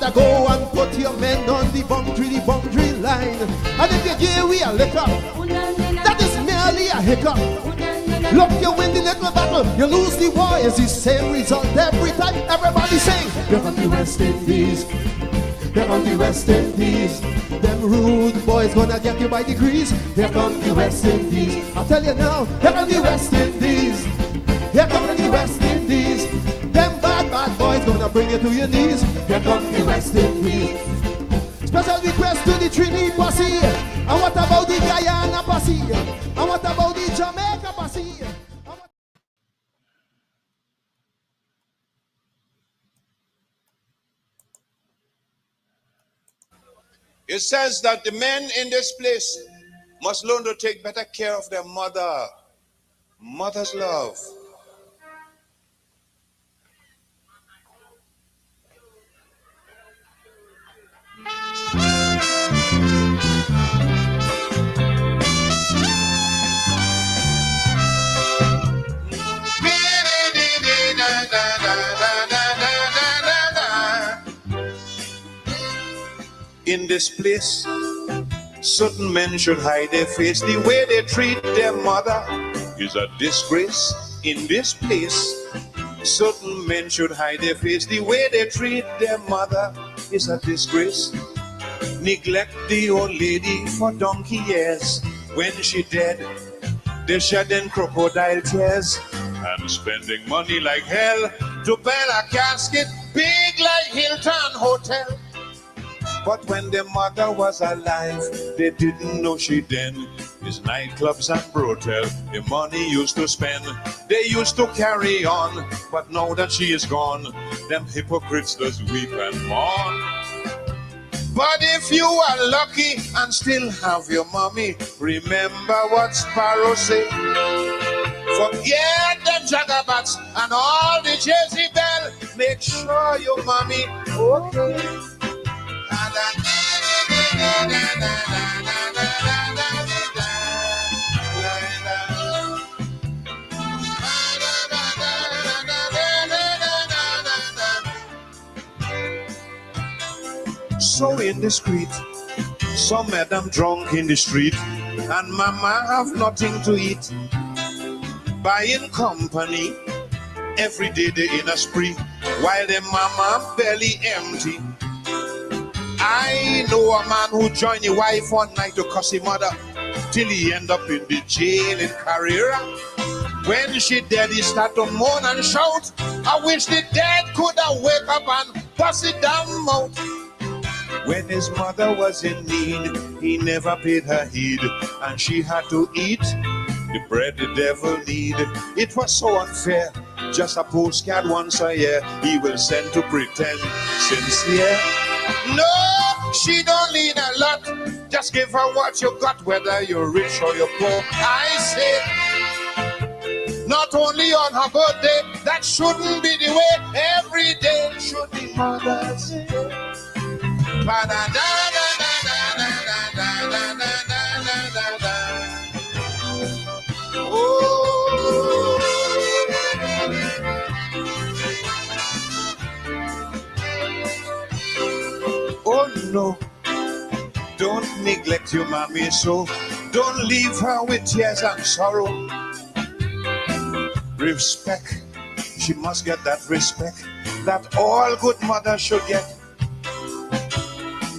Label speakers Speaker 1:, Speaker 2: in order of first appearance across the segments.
Speaker 1: better go and put your men on the boundary line. And if you give we a liquor, that is merely a hiccup. Look, you win the little battle, you lose the war. It's the same result every time. Everybody sing. You're on the West Indies. They're on the West Indies. Them rude boys gonna get you by degrees. Here come the West Indies. I'll tell you now. Here come the West Indies. Here come the West Indies. Them bad boys gonna bring you to your knees. Here come the West Indies. Special request to the Trinity posse. And what about the Guyana posse? And what about the Jamaica posse?
Speaker 2: It says that the men in this place must learn to take better care of their mother. Mother's love. In this place, certain men should hide their face. The way they treat their mother is a disgrace. In this place, certain men should hide their face. The way they treat their mother is a disgrace. Neglect the old lady for donkey years. When she dead, they shedding crocodile tears and spending money like hell to build a casket big like Hilton Hotel. But when their mother was alive, they didn't know she then is nightclubs and brothel. The money used to spend, they used to carry on. But now that she is gone, them hypocrites does weep and mourn. But if you are lucky and still have your mommy, remember what Sparrow say. Forget the Jagabats and all the Jezebel. Make sure your mommy okay. So in the street, some madam drunk in the street, and mama have nothing to eat. Buying company, every day they in a spree, while their mama belly empty. I know a man who joined his wife one night to cuss his mother till he end up in the jail in Carrera. When she dead, he start to moan and shout. I wish the dead could have wake up and bust it down mouth. When his mother was in need, he never paid her heed, and she had to eat the bread the devil need. It was so unfair. Just a postcard once a year he will send to pretend sincere. No, she don't need a lot. Just give her what you got, whether you're rich or you're poor. I say, not only on her birthday, that shouldn't be the way. Every day should be Mother's Day. Oh no, don't neglect your mommy so. Don't leave her with tears and sorrow. Respect, she must get that respect that all good mothers should get.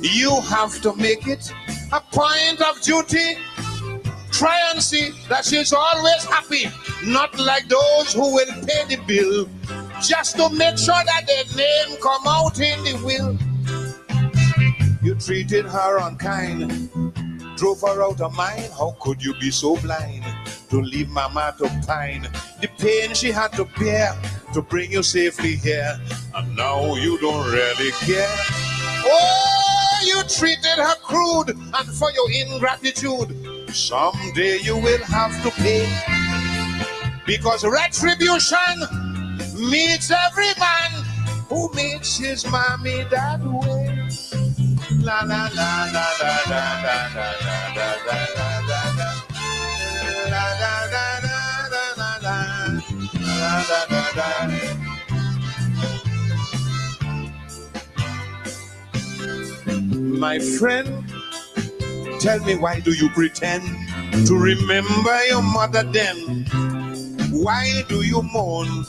Speaker 2: You have to make it a point of duty. Try and see that she's always happy, not like those who will pay the bill just to make sure that their name come out in the will. You treated her unkind, drove her out of mind. How could you be so blind to leave mama to pine? The pain she had to bear to bring you safely here, and now you don't really care. Oh, you treated her crude, and for your ingratitude, someday you will have to pay. Because retribution meets every man who meets his mommy that way. La la la la la la la la la la la la My friend, tell me, why do you pretend to remember your mother then? Why do you mourn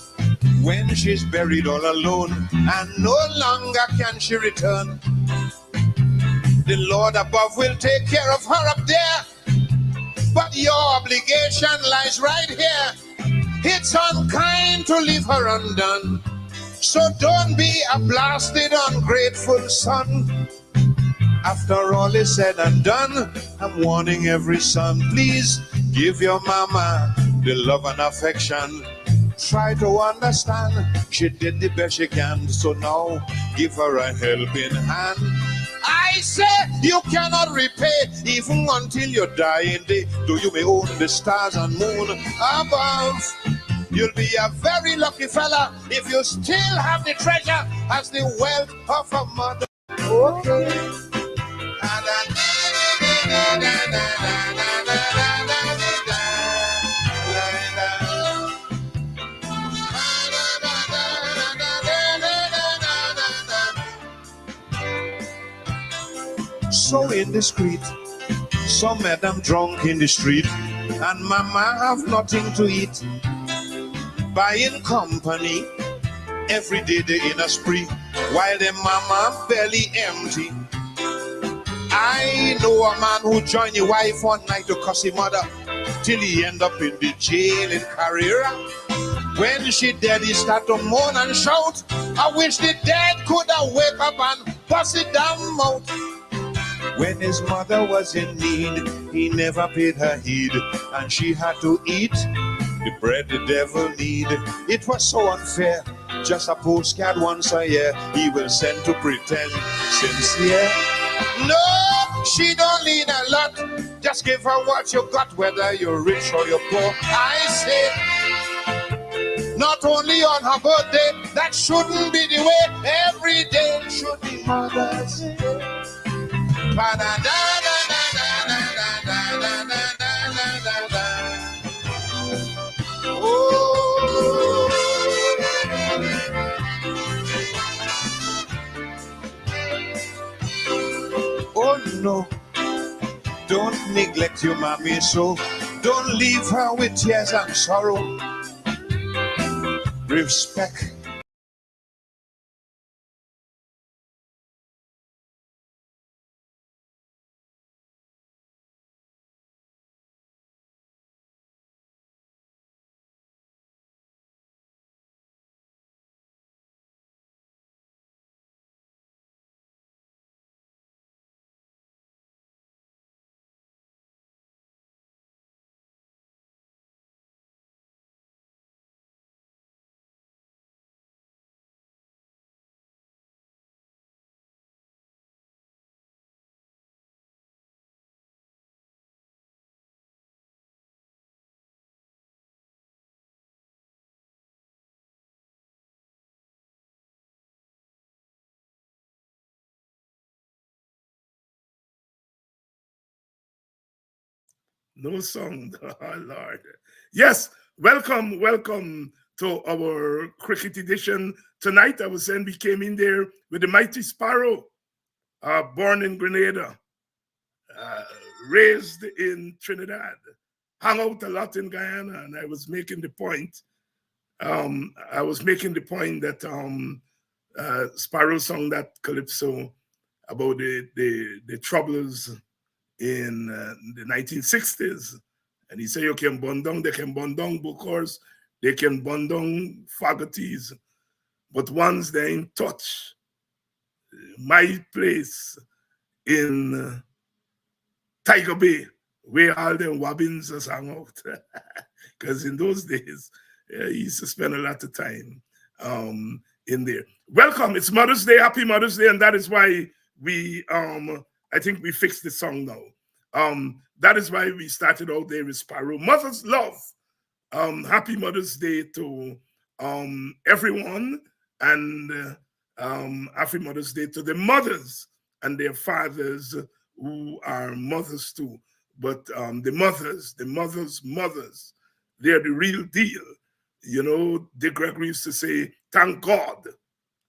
Speaker 2: when she's buried all alone and no longer can she return? The Lord above will take care of her up there, but your obligation lies right here. It's unkind to leave her undone, so don't be a blasted, ungrateful son. After all is said and done, I'm warning every son, please give your mama the love and affection. Try to understand, she did the best she can, so now give her a helping hand. I say you cannot repay even until your dying day, though you may own the stars and moon above. You'll be a very lucky fella if you still have the treasure as the wealth of a mother. Okay. So indiscreet, some madam drunk in the street, and mama have nothing to eat. Buying company every day they in a spree, while their mama belly empty. I know a man who joined his wife one night to cuss his mother till he end up in the jail in Carrera. When she dead, he start to moan and shout, I wish the dead could have wake up and bust it down mouth. When his mother was in need, he never paid her heed, and she had to eat the bread the devil need. It was so unfair, just a postcard once a year he will send to pretend sincere. No, she don't need a lot, just give her what you got, whether you're rich or you're poor. I say, not only on her birthday, that shouldn't be the way. Every day should be Mother's Day. Oh no, don't neglect your mommy so. Don't leave her with tears and sorrow. Respect.
Speaker 3: No song, oh Lord. Yes, welcome to our cricket edition. Tonight, I was saying we came in there with the mighty Sparrow, born in Grenada, raised in Trinidad, hung out a lot in Guyana, and I was making the point. That Sparrow sung that calypso about the troubles in the 1960s. And he said, you can burn down, they can burn down Bokors, they can burn down Fogarties, but once they're in touch, my place in Tiger Bay, where all them Wabbins just hang out. Because in those days, he used to spend a lot of time in there. Welcome, it's Mother's Day, happy Mother's Day, and that is why we, I think we fixed the song now. That is why we started out there with Sparrow. Mother's love. Happy Mother's Day to everyone, and happy Mother's Day to the mothers and their fathers who are mothers too. But the mothers, they're the real deal. You know, Dick Gregory used to say, thank God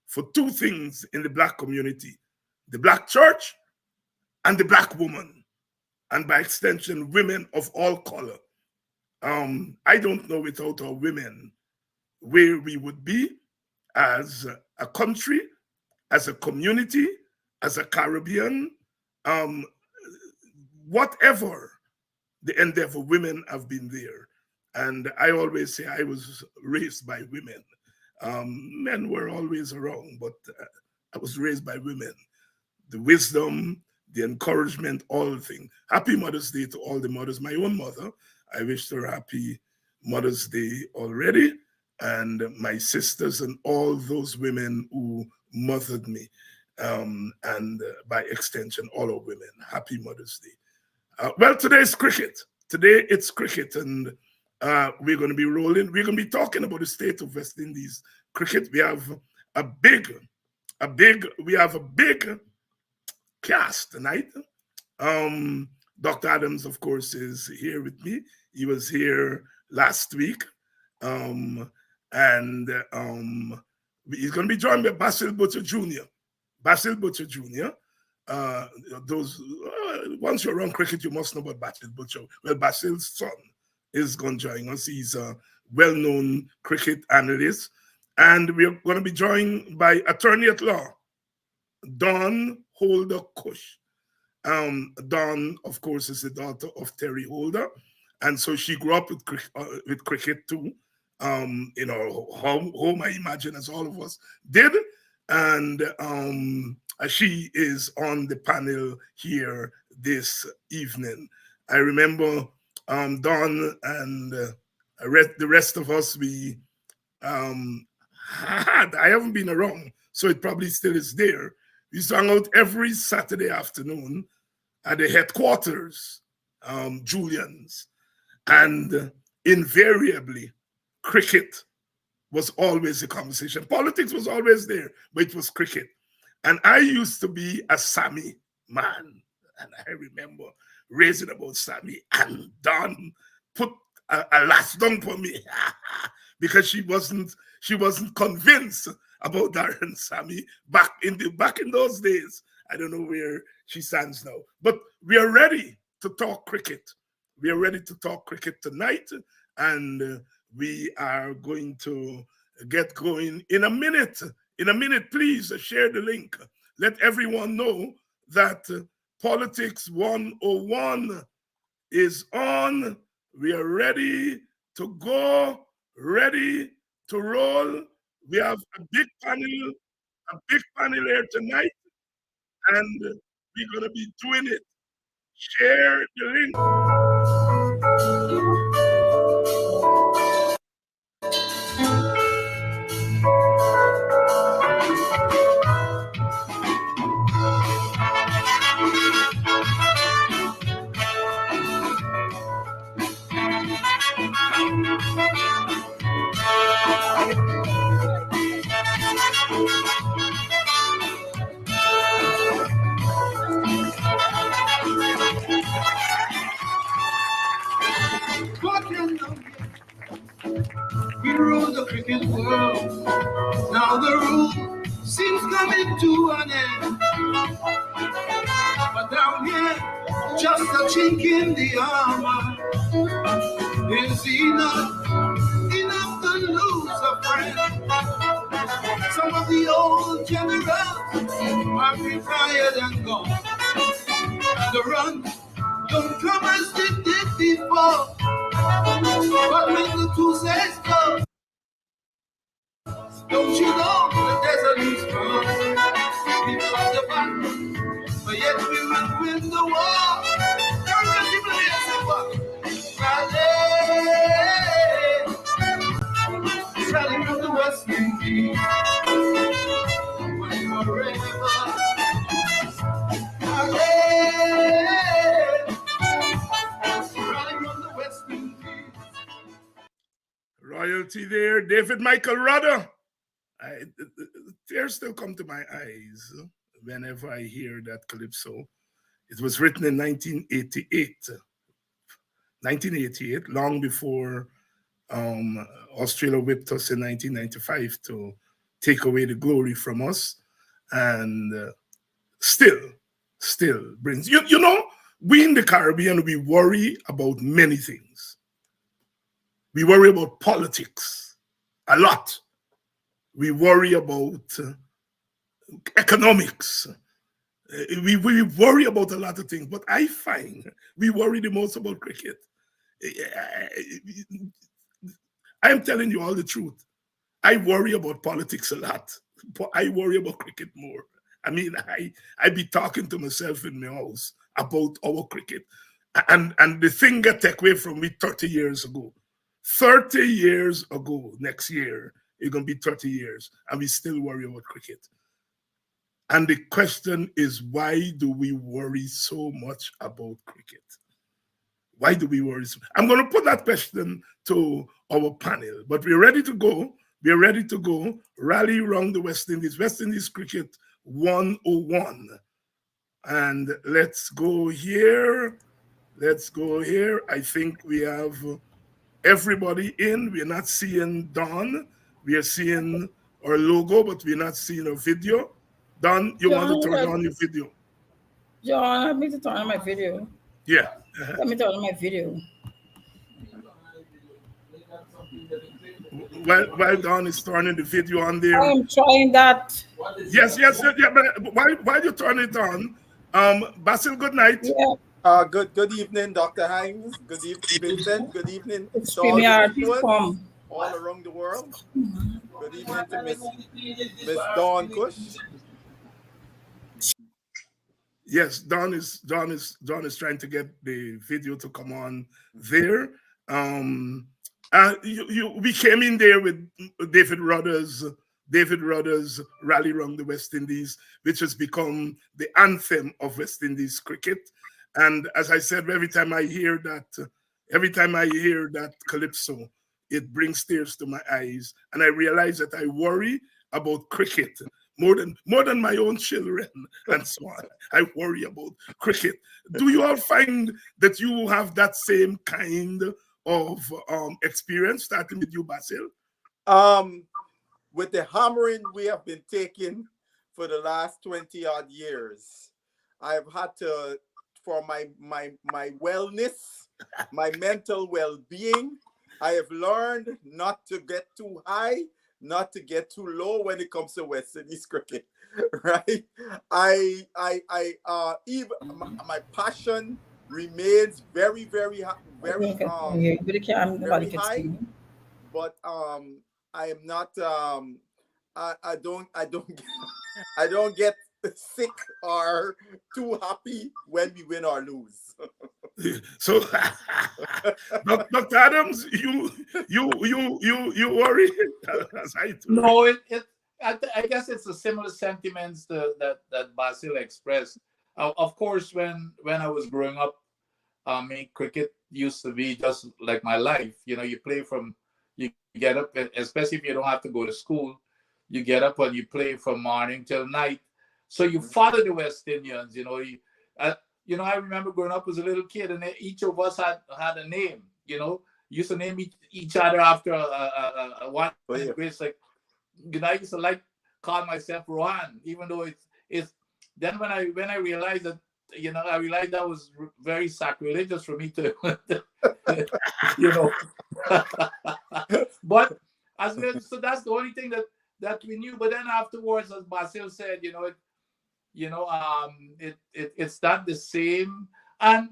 Speaker 3: for two things in the Black community: the Black church and the black woman, and by extension, women of all color. I don't know without our women where we would be as a country, as a community, as a Caribbean, whatever the endeavor, women have been there. And I always say I was raised by women. Men were always around, but I was raised by women. The wisdom, the encouragement, all the things. Happy Mother's Day to all the mothers. My own mother, I wish her happy Mother's Day already. And my sisters and all those women who mothered me. And by extension, all our women. Happy Mother's Day. Well, today is cricket. Today it's cricket, and we're going to be rolling. We're going to be talking about the state of West Indies cricket. We have a big cast tonight. Dr. Adams, of course, is here with me. He was here last week, and he's going to be joined by Basil Butcher Jr. Basil Butcher Jr. Once you're around cricket, you must know about Basil Butcher. Well, Basil's son is going to join us. He's a well-known cricket analyst. And we're going to be joined by attorney at law, Dawn Holder Cush. Dawn, of course, is the daughter of Terry Holder. And so she grew up with cricket too. Home, I imagine, as all of us did. And she is on the panel here this evening. I remember Dawn and the rest of us, I haven't been around, so it probably still is there. We used to hang out every Saturday afternoon at the headquarters, Julian's, and invariably, cricket was always a conversation. Politics was always there, but it was cricket. And I used to be a Sammy man, and I remember raising about Sammy, and Dawn put a last down for me because she wasn't convinced about Darren Sammy back in those days. I don't know where she stands now, but we are ready to talk cricket. We are ready to talk cricket tonight, and we are going to get going in a minute. In a minute, please share the link. Let everyone know that Politics 101 is on. We are ready to go, ready to roll. We have a big panel here tonight, and we're going to be doing it. Share the link.
Speaker 1: We rule the cricket world. Now the rule seems coming to an end. But down here, just a chink in the armor is enough to lose a friend. Some of the old generals are retired and gone. The run don't come as they did before. But when the two says go, don't you know that there's a new storm? We fought the battle, but yet we will win the war. Sally from the West Indies, when you're forever.
Speaker 3: Royalty there, David Michael Rudder. Tears still come to my eyes whenever I hear that calypso. It was written in 1988, long before Australia whipped us in 1995 to take away the glory from us. And still, still brings. You know, we in the Caribbean, we worry about many things. We worry about politics a lot. We worry about economics. We worry about a lot of things, but I find we worry the most about cricket. I am telling you all the truth. I worry about politics a lot, but I worry about cricket more. I mean, I be talking to myself in my house about our cricket. And the thing that take away from me 30 years ago. 30 years ago, next year, it's going to be 30 years, and we still worry about cricket. And the question is, why do we worry so much about cricket? Why do we worry so much? I'm going to put that question to our panel, but we're ready to go. We're ready to go. Rally around the West Indies. West Indies Cricket 101. And let's go here. Let's go here. I think we have everybody in. We're not seeing Don. We are seeing our logo, but we're not seeing a video. Don, you want to turn on your video?
Speaker 4: John, I need to turn on my video.
Speaker 3: Yeah.
Speaker 4: Let me turn on my video.
Speaker 3: While Don is turning the video on there.
Speaker 4: I am trying that.
Speaker 3: Yes, but while you turn it on, Basil, good night.
Speaker 4: Yeah.
Speaker 5: Good evening, Dr. Hines. Good evening, Vincent. Good evening to
Speaker 4: all
Speaker 5: all around the world. Good evening to Miss Dawn Cush.
Speaker 3: Yes, Don is trying to get the video to come on there. We came in there with David Rudder's Rally Around the West Indies, which has become the anthem of West Indies cricket. And as I said, every time I hear that calypso, it brings tears to my eyes, and I realize that I worry about cricket more than my own children and so on. I worry about cricket. Do you all find that you have that same kind of experience, starting with you, Basil?
Speaker 5: With the hammering we have been taking for the last 20 odd years, I've had to, for my wellness, my mental well-being, I have learned not to get too high, not to get too low when it comes to West Indies cricket, right? Even my passion remains very high, but I am not. I don't get sick or too happy when we win or lose.
Speaker 3: So, Dr. Adams, you worry? As I do.
Speaker 6: No, I guess it's a similar sentiments that Basil expressed. Of course, when I was growing up, cricket used to be just like my life. You know, you get up, especially if you don't have to go to school, you get up and you play from morning till night. So you follow the West Indians. I remember growing up as a little kid, and each of us had a name. Used to name each other after one. It's like, I used to call myself Rohan, even though it's. Then when I realized that, I realized that was very sacrilegious for me to, But so that's the only thing that we knew. But then afterwards, as Basil said, it's not the same. And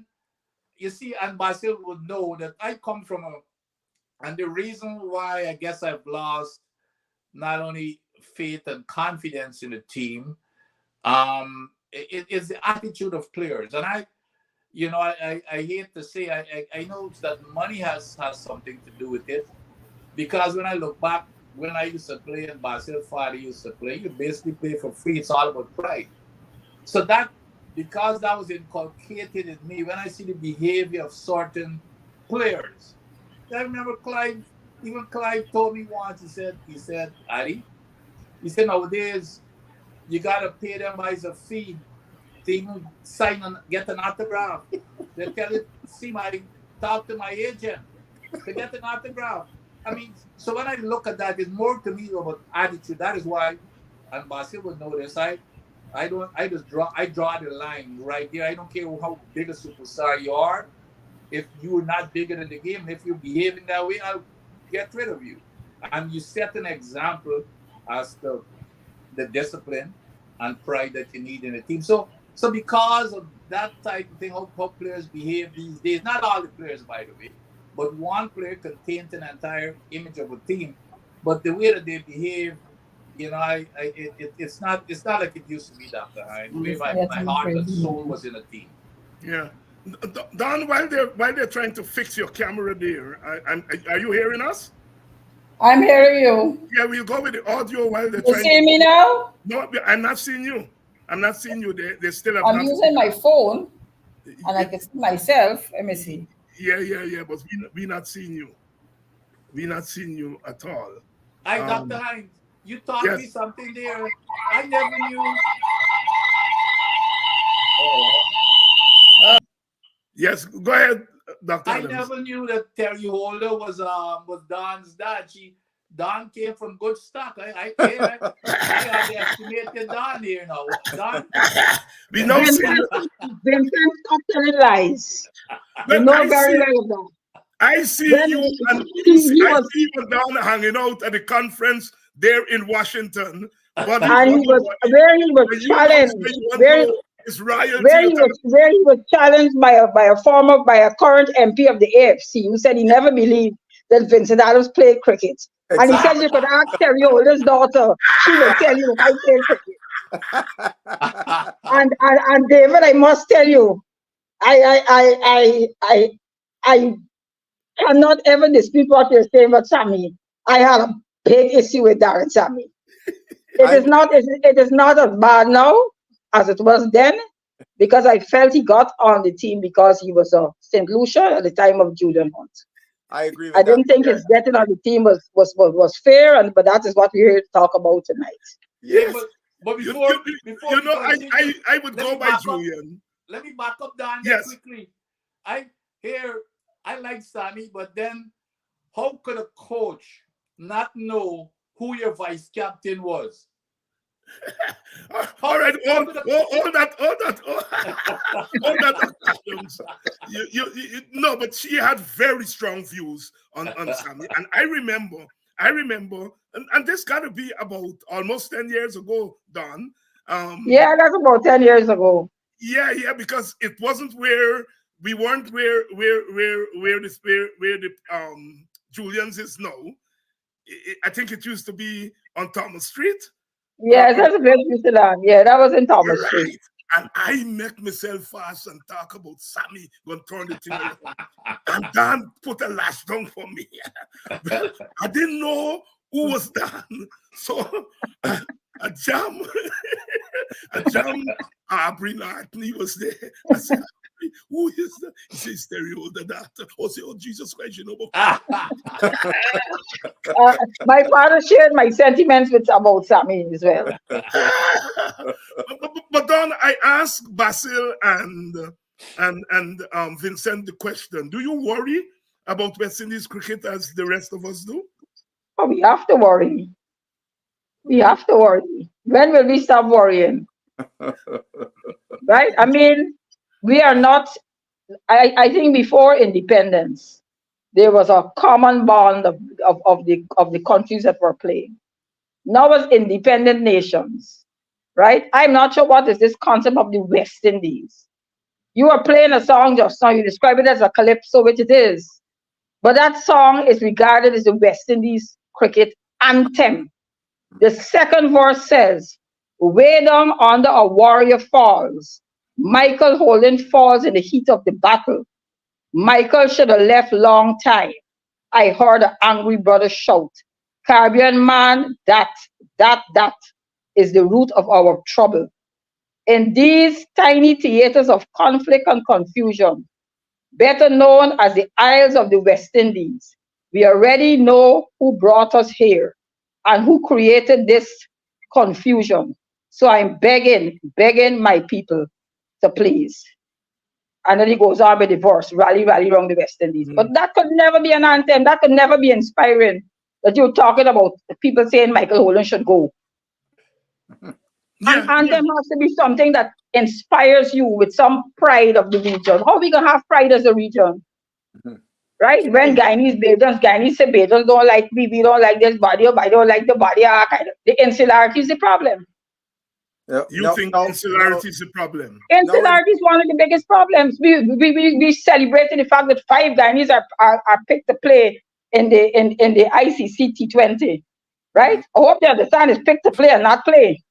Speaker 6: you see, and Basil would know that I come from and the reason why I guess I've lost not only faith and confidence in the team, it's the attitude of players. And I hate to say, I know that money has something to do with it, because when I look back, when I used to play and Basil's father used to play, you basically play for free. It's all about pride. So because that was inculcated in me, when I see the behavior of certain players, I remember Clive told me once, he said, Addy, he said, nowadays, you got to pay them as a fee to even sign and get an autograph. They tell you, talk to my agent to get an autograph. I mean, so when I look at that, it's more to me about attitude. That is why, and Basil would know this, I draw the line right there. I don't care how big a superstar you are. If you're not bigger than the game, if you're behaving that way, I'll get rid of you. And you set an example as to the discipline and pride that you need in a team. So because of that type of thing, how players behave these days, not all the players, by the way, but one player contains an entire image of a team. But the way that they behave, it's not like it used to be, Dr. Hines. The way my heart and soul was in a team.
Speaker 3: Yeah. Don, while they're trying to fix your camera there, are you hearing us?
Speaker 4: I'm hearing you.
Speaker 3: Yeah, we'll go with the audio while they're
Speaker 4: You
Speaker 3: trying.
Speaker 4: see me now?
Speaker 3: No, I'm not seeing you. I'm not seeing you. They still have.
Speaker 4: I'm using my phone, and I can see myself. Let me see.
Speaker 3: Yeah. But we not seeing you. We not seeing you at all.
Speaker 6: Dr. Hines, you taught me something there. I never knew.
Speaker 3: Yes, go ahead, Dr.
Speaker 6: I
Speaker 3: Adams.
Speaker 6: never knew that Terry Holder was Don's dad. Don came from good stock. I underestimated Don here now. Don.
Speaker 3: We know
Speaker 7: Vincent, stop telling lies. You know very well that.
Speaker 3: I see you and I see you Don hanging out at the conference there in Washington. But
Speaker 7: and he was challenged. Where he was challenged by a current MP of the AFC who said he never believed that Vincent Adams played cricket. Exactly. And he said you could ask Terry Holder's daughter, she will tell you that I played cricket. and David, I must tell you, I cannot ever dispute what you're saying about Sammy. I had a big issue with Darren Sammy. It is not as bad now as it was then, because I felt he got on the team because he was a St. Lucia at the time of Julian Hunt.
Speaker 5: I agree with
Speaker 7: I didn't think his getting on the team was fair, but that is what we're here to talk about tonight.
Speaker 3: Yes,
Speaker 6: but before
Speaker 3: I would go by Julian.
Speaker 6: Let me back up Don quickly. I like Sammy, but then how could a coach not know who your vice captain was?
Speaker 3: All right, all that. No, but she had very strong views on Sammy, and I remember, and this got to be about almost 10 years ago, Don.
Speaker 7: Yeah, that's about 10 years ago.
Speaker 3: Yeah, because it wasn't where we weren't where the Julian's is now. I think it used to be on Thomas Street.
Speaker 7: Yes, that's a great New Zealand. Yeah, that was in Thomas Street.
Speaker 3: And I make myself fast and talk about Sammy going to turn the thing around. And Dan put a lash down for me. Well, I didn't know who was Dan. So a jam Aubrey Martin, he was there. I said, who is that? He says, stereo the doctor. Oh, Jesus Christ, you know.
Speaker 7: My father shared my sentiments about Sammy as well.
Speaker 3: But Don, I asked Basil and Vincent the question: do you worry about West Indies cricket as the rest of us do?
Speaker 7: Oh, we have to worry. We have to worry. When will we stop worrying? Right? I mean, we are not. I think before independence, there was a common bond of the countries that were playing. Now as independent nations, right? I'm not sure what is this concept of the West Indies. You are playing a song just now, you describe it as a calypso, which it is. But that song is regarded as the West Indies cricket anthem. The second verse says, way down under a warrior falls. Michael Holden falls in the heat of the battle. Michael should have left long time. I heard an angry brother shout. Caribbean man, that is the root of our trouble. In these tiny theaters of conflict and confusion, better known as the Isles of the West Indies, we already know who brought us here and who created this confusion. So I'm begging my people to please. And then he goes on with the verse, rally around the West Indies. But that could never be an anthem. That could never be inspiring. That you're talking about the people saying Michael Holden should go. An anthem has to be something that inspires you with some pride of the region. How we gonna have pride as a region? Right? When Guyanese say Bajans don't like me, we don't like this body, or I don't like the body, the insularity is the problem.
Speaker 3: You think insularity is a problem?
Speaker 7: Insularity is one of the biggest problems. We celebrated the fact that 5 Guyanese are picked to play in the ICC T20. Right? I hope they understand it's picked to play and not play.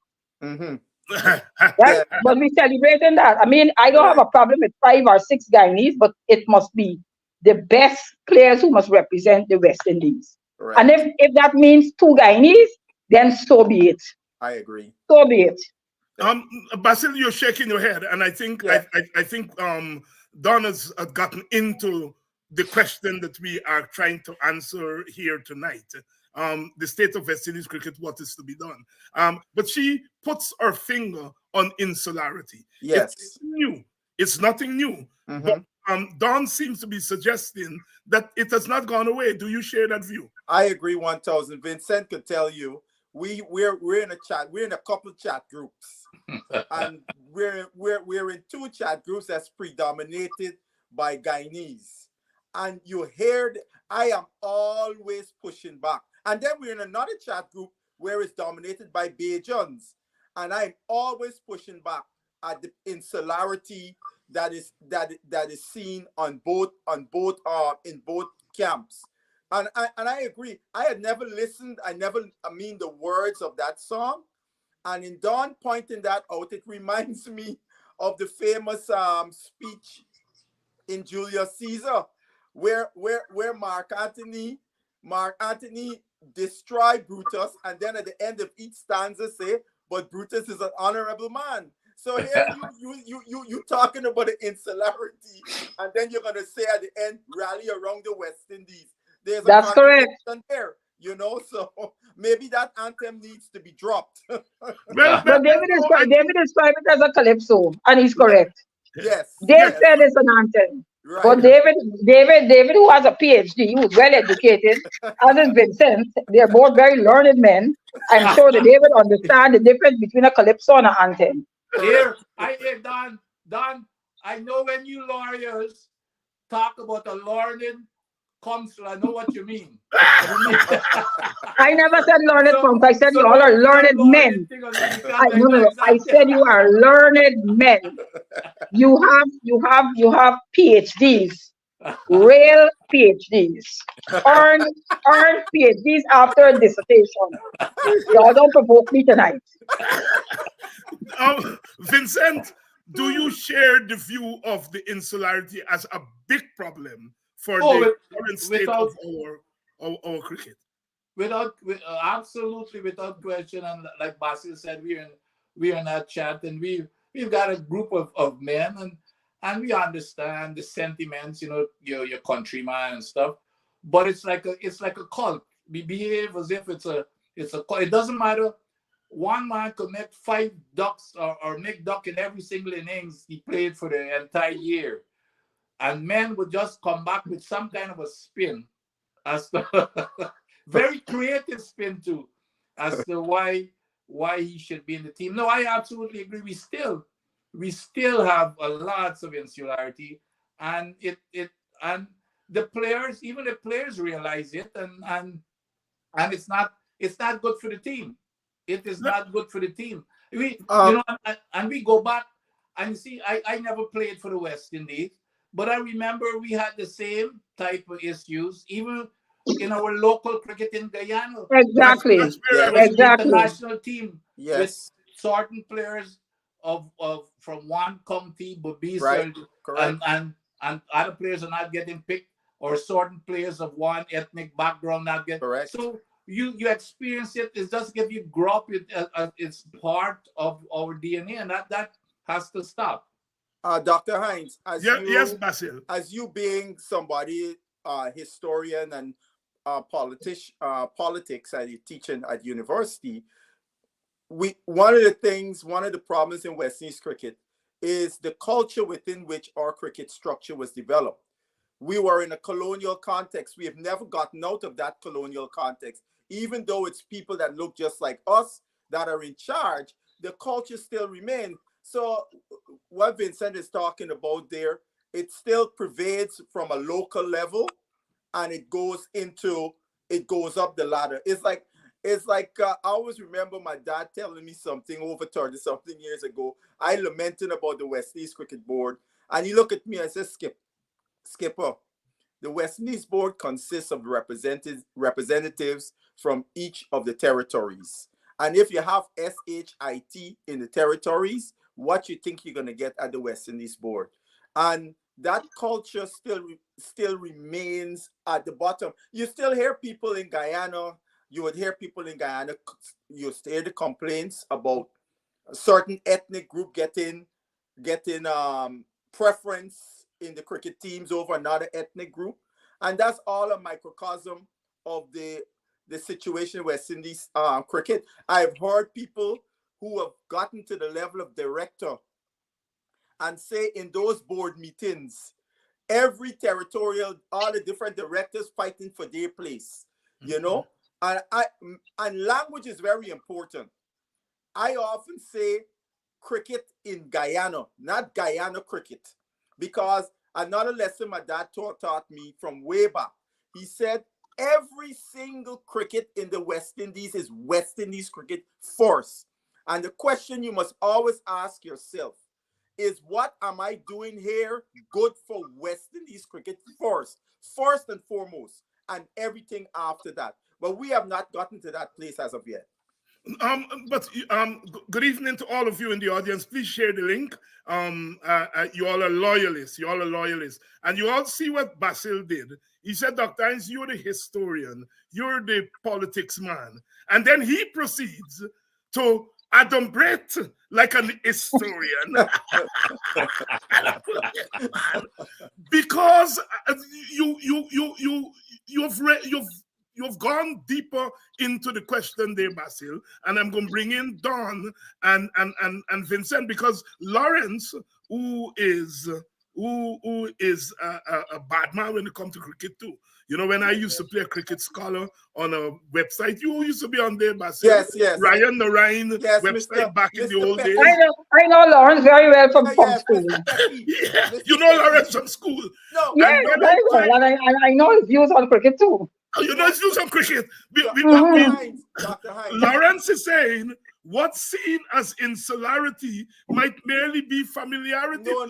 Speaker 7: Right? But we celebrating that. I mean, I don't have a problem with 5 or 6 Guyanese, but it must be the best players who must represent the West Indies. And if that means 2 Guyanese, then so be it.
Speaker 5: I agree.
Speaker 7: So be it.
Speaker 3: Basil, you're shaking your head, and I think I think Don has gotten into the question that we are trying to answer here tonight. The state of West Indies cricket, what is to be done. But she puts her finger on insularity.
Speaker 5: Yes.
Speaker 3: It's nothing new. But Don seems to be suggesting that it has not gone away. Do you share that view?
Speaker 5: I agree 1,000. Vincent could tell you we're in a chat. We're in a couple chat groups, and we're in 2 chat groups that's predominated by Guyanese. And you heard I am always pushing back. And then we're in another chat group where it's dominated by Bajans, and I'm always pushing back at the insularity that is seen in both camps. And I agree. I had never listened. I mean the words of that song. And in Don pointing that out, it reminds me of the famous speech in Julius Caesar, where Mark Antony destroy Brutus, and then at the end of each stanza say, but Brutus is an honorable man. So here you talking about the insularity, and then you're gonna say at the end, rally around the West Indies.
Speaker 7: That's correct.
Speaker 5: There, so maybe that anthem needs to be dropped.
Speaker 7: But David described it as a calypso, and he's correct.
Speaker 5: Yes.
Speaker 7: Dave said it's an anthem.
Speaker 5: Right.
Speaker 7: But David, who has a PhD, who's well educated, as is Vincent, they're both very learned men. I'm sure that David understands the difference between a calypso and an anthem.
Speaker 6: Don, I know when you lawyers talk about a learned counsel, I know what you mean.
Speaker 7: I never said learned counsel. I said you all are learned men. I said you are learned men. You have PhDs, real PhDs, earned PhDs after a dissertation. Y'all don't provoke me tonight.
Speaker 3: Vincent, do you share the view of the insularity as a big problem for the current state of our cricket?
Speaker 6: Absolutely, without question. And like Basil said, we're in that chat, and we've got a group of men, and we understand the sentiments, your countryman and stuff. But it's like a cult. We behave as if it's a cult. It doesn't matter. One man could make 5 ducks or make duck in every single innings he played for the entire year. And men would just come back with some kind of a spin as to very creative spin too, as to why he should be in the team. No, I absolutely agree. We still have lots of insularity, and the players, even the players realize it, and it's not good for the team. It is not good for the team. And we go back and see. I never played for the West Indies. But I remember we had the same type of issues, even in our local cricket in Guyana.
Speaker 7: Exactly.
Speaker 6: The national team.
Speaker 5: Yes.
Speaker 6: With certain players from one county, Basil,
Speaker 5: right.
Speaker 6: and other players are not getting picked, or certain players of one ethnic background not getting.
Speaker 5: Correct.
Speaker 6: So you experience it. It just give you grow up. It's part of our DNA, and that has to stop.
Speaker 5: Dr. Hinds,
Speaker 3: yes, Basil.
Speaker 5: As you being somebody, historian and politics, and you teaching at university, one of the problems in West Indies cricket is the culture within which our cricket structure was developed. We were in a colonial context. We have never gotten out of that colonial context, even though it's people that look just like us that are in charge. the culture still remains. So what Vincent is talking about there, it still pervades from a local level, and it goes up the ladder. It's like I always remember my dad telling me something over 30 something years ago. I lamented about the West Indies Cricket Board, and he looked at me and said, Skipper, the West Indies Board consists of representatives from each of the territories. And if you have SHIT in the territories, what you think you're going to get at the West Indies Board? And that culture still remains at the bottom. You still hear people in Guyana. You would hear people in Guyana. You hear the complaints about a certain ethnic group getting preference in the cricket teams over another ethnic group, and that's all a microcosm of the situation West Indies cricket. I've heard people who have gotten to the level of director and say in those board meetings, every territorial, all the different directors fighting for their place, you know? And language is very important. I often say cricket in Guyana, not Guyana cricket, because another lesson my dad taught me from way back, he said, every single cricket in the West Indies is West Indies cricket first. And the question you must always ask yourself is, what am I doing here good for West Indies cricket first and foremost, and everything after that. But we have not gotten to that place as of yet.
Speaker 3: Good evening to all of you in the audience. Please share the link. You all are loyalists. You all are loyalists. And you all see what Basil did. He said, Dr. Hines, you're the historian. You're the politics man. And then he proceeds to adumbrate like an historian. Because you've gone deeper into the question there, Basil, and I'm going to bring in Don and Vincent, because Lawrence, who is a bad man when it comes to cricket too. You know, when I used to play Cricket Scholar on a website, you used to be on there, Basil.
Speaker 5: Yes.
Speaker 3: Ryan the Rhine website back in the old days.
Speaker 7: I know Lawrence very well from school.
Speaker 3: Yeah, you know Lawrence from school.
Speaker 5: No,
Speaker 7: yeah, very well, and I know his views on cricket too.
Speaker 3: Oh, you know his views on cricket.
Speaker 5: Dr. Hines.
Speaker 3: Lawrence is saying what's seen as insularity might merely be familiarity.
Speaker 5: No.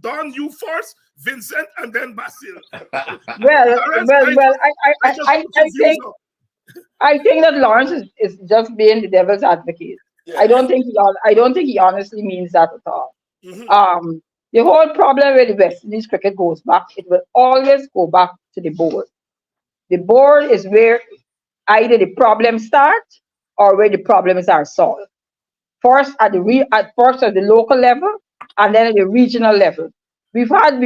Speaker 3: Don, you first, Vincent, and then Basil.
Speaker 7: I think that Lawrence is just being the devil's advocate. Yeah. I don't think he honestly means that at all. The whole problem with the West Indies cricket goes back. It will always go back to the board. The board is where either the problems start or where the problems are solved. First at the local level, and then at the regional level. We've had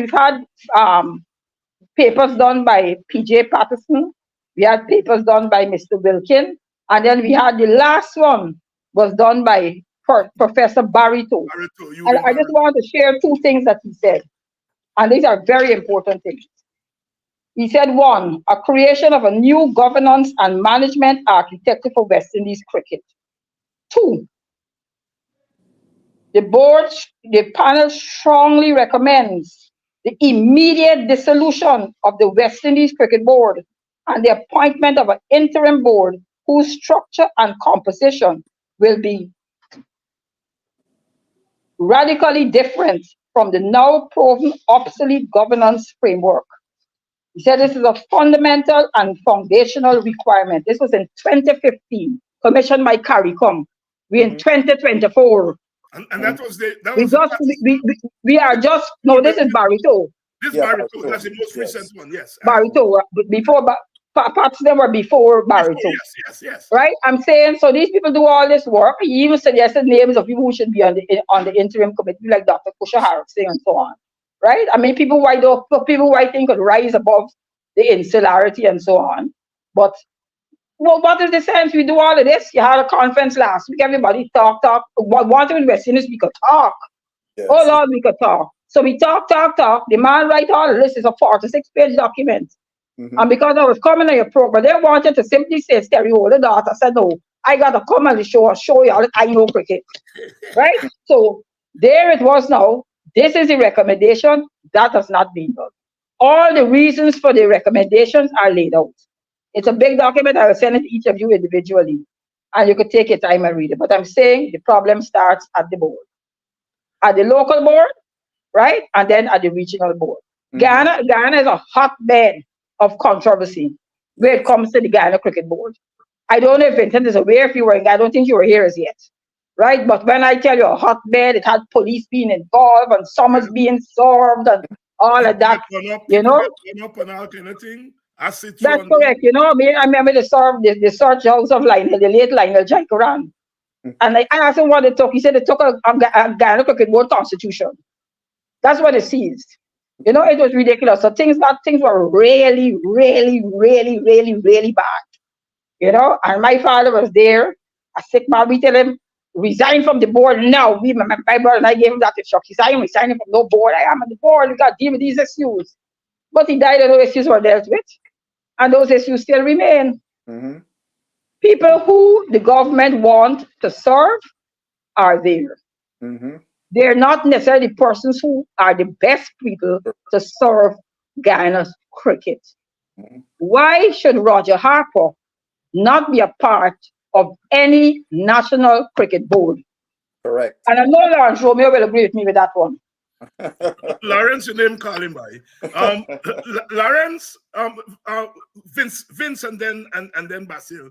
Speaker 7: papers done by P.J. Patterson. We had papers done by Mr. Wilkin, and then we had the last one was done by Professor Barito. And I just want to share two things that he said, and these are very important things. He said, one, a creation of a new governance and management architecture for West Indies cricket. Two, the panel strongly recommends the immediate dissolution of the West Indies Cricket Board and the appointment of an interim board whose structure and composition will be radically different from the now proven obsolete governance framework. He said this is a fundamental and foundational requirement. This was in 2015, commissioned by CARICOM. We're in 2024.
Speaker 3: And that was the...
Speaker 7: This is Barito.
Speaker 3: This is Barito. That's the most recent one, yes.
Speaker 7: Barito. Parts of them were before Barito.
Speaker 3: Yes.
Speaker 7: Right? I'm saying, so these people do all this work. He even suggested names of people who should be on the interim committee, like Dr. Cush and so on. Right? I mean, people who I think could rise above the insularity and so on. But what is the sense? We do all of this. You had a conference last week. Everybody talk. One thing with West Indies, we could talk. Yes. Oh Lord, we could talk. So we talk. The man write all of this. Is a 46-page document. And because I was coming on your program, they wanted to simply say stereo. The daughter said, no, I got to come on the show and show y'all that I know cricket. Right? So there it was now. This is the recommendation. That has not been done. All the reasons for the recommendations are laid out. It's a big document. I will send it to each of you individually. And you could take your time and read it. But I'm saying the problem starts at the board. At the local board, right? And then at the regional board. Guyana is a hotbed of controversy when it comes to the Guyana Cricket Board. I don't know if Vincent is aware if you were, I don't think you were here as yet. Right? But when I tell you a hotbed, it had police being involved and summons being served and all of that. You know?
Speaker 3: Up and all kind of thing.
Speaker 7: That's correct. You know, I remember the search house of Lionel, the late Lionel Jaikaran. And I asked him what it took. He said it took a Guyana Cricket Board constitution. That's what it seized. You know, it was ridiculous. So things were really, really, really, really, really bad. You know, and my father was there. A sick man, we tell him, resign from the board now. My brother and I gave him that instruction. He said, I'm resigning from no board. I am on the board. We got to deal with these issues. But he died and those issues were dealt with. And those issues still remain. People who the government want to serve are there. They're not necessarily persons who are the best people to serve Guyana's cricket. Why should Roger Harper not be a part of any national cricket board?
Speaker 5: Correct.
Speaker 7: And I know Lawrence Romeo will agree with me with that one.
Speaker 3: Lawrence, your name calling by. Lawrence, Vince, and then Basil.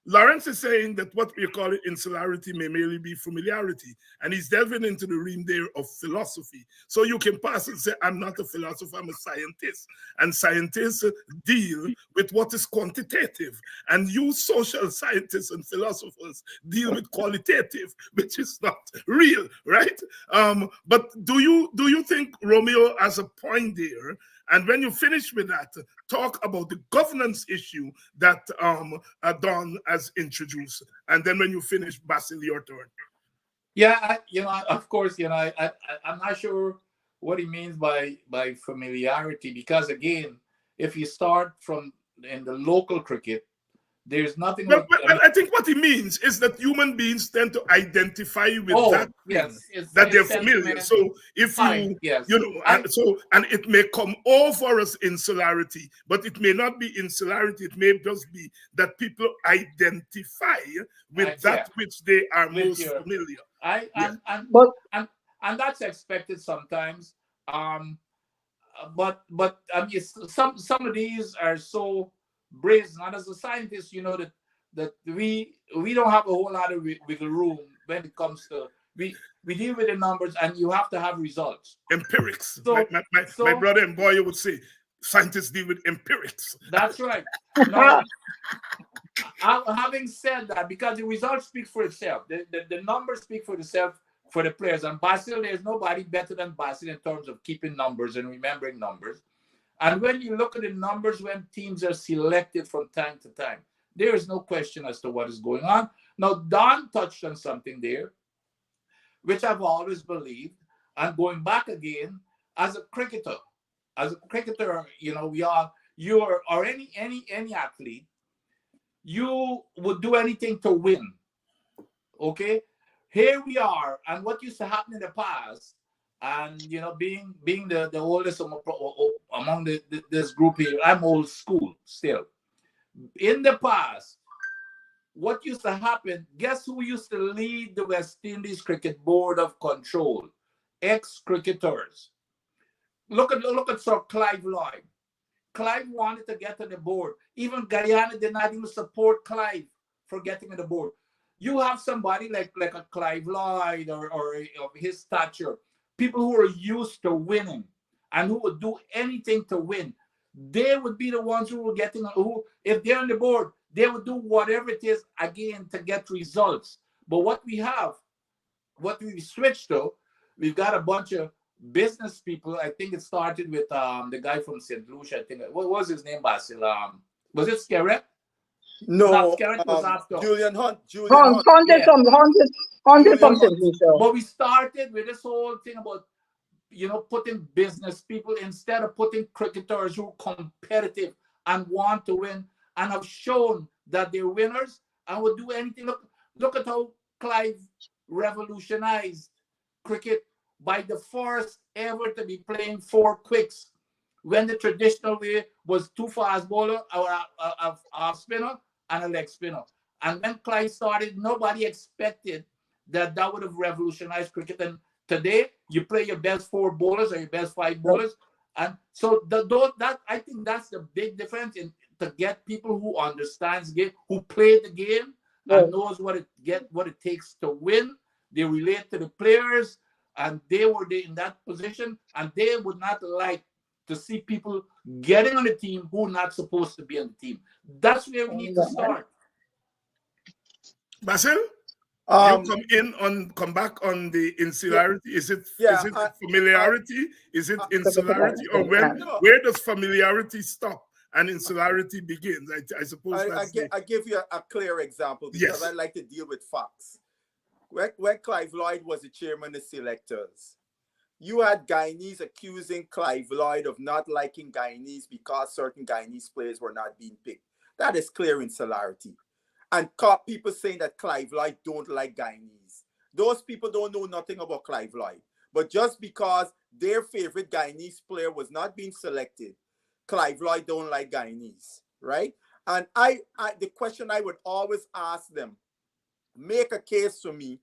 Speaker 3: Lawrence is saying that what we call insularity may merely be familiarity, and he's delving into the realm there of philosophy. So you can pass and say, I'm not a philosopher, I'm a scientist. And scientists deal with what is quantitative, and you social scientists and philosophers deal with qualitative, which is not real, right? But do you think Romeo has a point there? And when you finish with that, talk about the governance issue that Don has introduced. And then when you finish, Basil, your turn.
Speaker 6: Yeah, of course, I'm not sure what he means by familiarity, because again, if you start from in the local cricket, there's nothing.
Speaker 3: Well, I think what he means is that human beings tend to identify with that that they're familiar. So if and it may come over as insularity, but it may not be insularity. It may just be that people identify with that which they are most familiar.
Speaker 6: And that's expected sometimes. But some of these are so brazen. And as a scientist, you know that we don't have a whole lot of wiggle room when it comes to we deal with the numbers, and you have to have results.
Speaker 3: Empirics.
Speaker 6: So,
Speaker 3: my brother and boy would say scientists deal with empirics.
Speaker 6: That's right. Now, having said that, because the results speak for itself, the numbers speak for itself for the players. And Basil, there's nobody better than Basil in terms of keeping numbers and remembering numbers. And when you look at the numbers when teams are selected from time to time, there is no question as to what is going on. Now, Don touched on something there, which I've always believed. And going back again, as a cricketer, or any athlete, you would do anything to win. Okay? Here we are, and what used to happen in the past, and being the oldest among this group here, I'm old school still. In the past, what used to happen, guess who used to lead the West Indies Cricket Board of Control? Ex-cricketers. Look at Sir Clive Lloyd. Clive wanted to get on the board. Even Guyana did not even support Clive for getting on the board. You have somebody like a Clive Lloyd or of his stature, people who are used to winning and who would do anything to win. They would be the ones who were if they're on the board, they would do whatever it is again to get results. But what we switched to, we've got a bunch of business people. I think it started with the guy from St. Lucia. I think what was his name, Basil? Was it Skerrett?
Speaker 5: No,
Speaker 6: was after.
Speaker 5: Julian Hunt.
Speaker 7: Haunted from St. Lucia.
Speaker 6: But we started with this whole thing about putting business people instead of putting cricketers who are competitive and want to win and have shown that they're winners and would do anything. Look at how Clive revolutionized cricket by the first ever to be playing 4 quicks, when the traditional way was 2 fast bowler or a spinner and a leg spinner. And when Clive started, nobody expected that would have revolutionized cricket. And today, you play your best 4 bowlers or your best 5 bowlers. And so that I think that's the big difference to get people who understands the game, who play the game and knows what it takes to win. They relate to the players, and they were in that position, and they would not like to see people getting on the team who are not supposed to be on the team. That's where we need to start.
Speaker 3: Basil, you come back on the insularity. Is it familiarity? Is it insularity, or where does familiarity stop and insularity begins? I suppose
Speaker 5: I give you a clear example, because I like to deal with facts. When Clive Lloyd was the chairman of selectors, you had Guyanese accusing Clive Lloyd of not liking Guyanese because certain Guyanese players were not being picked. That is clear insularity. And people saying that Clive Lloyd don't like Guyanese. Those people don't know nothing about Clive Lloyd. But just because their favorite Guyanese player was not being selected, Clive Lloyd don't like Guyanese, right? And the question I would always ask them, make a case for me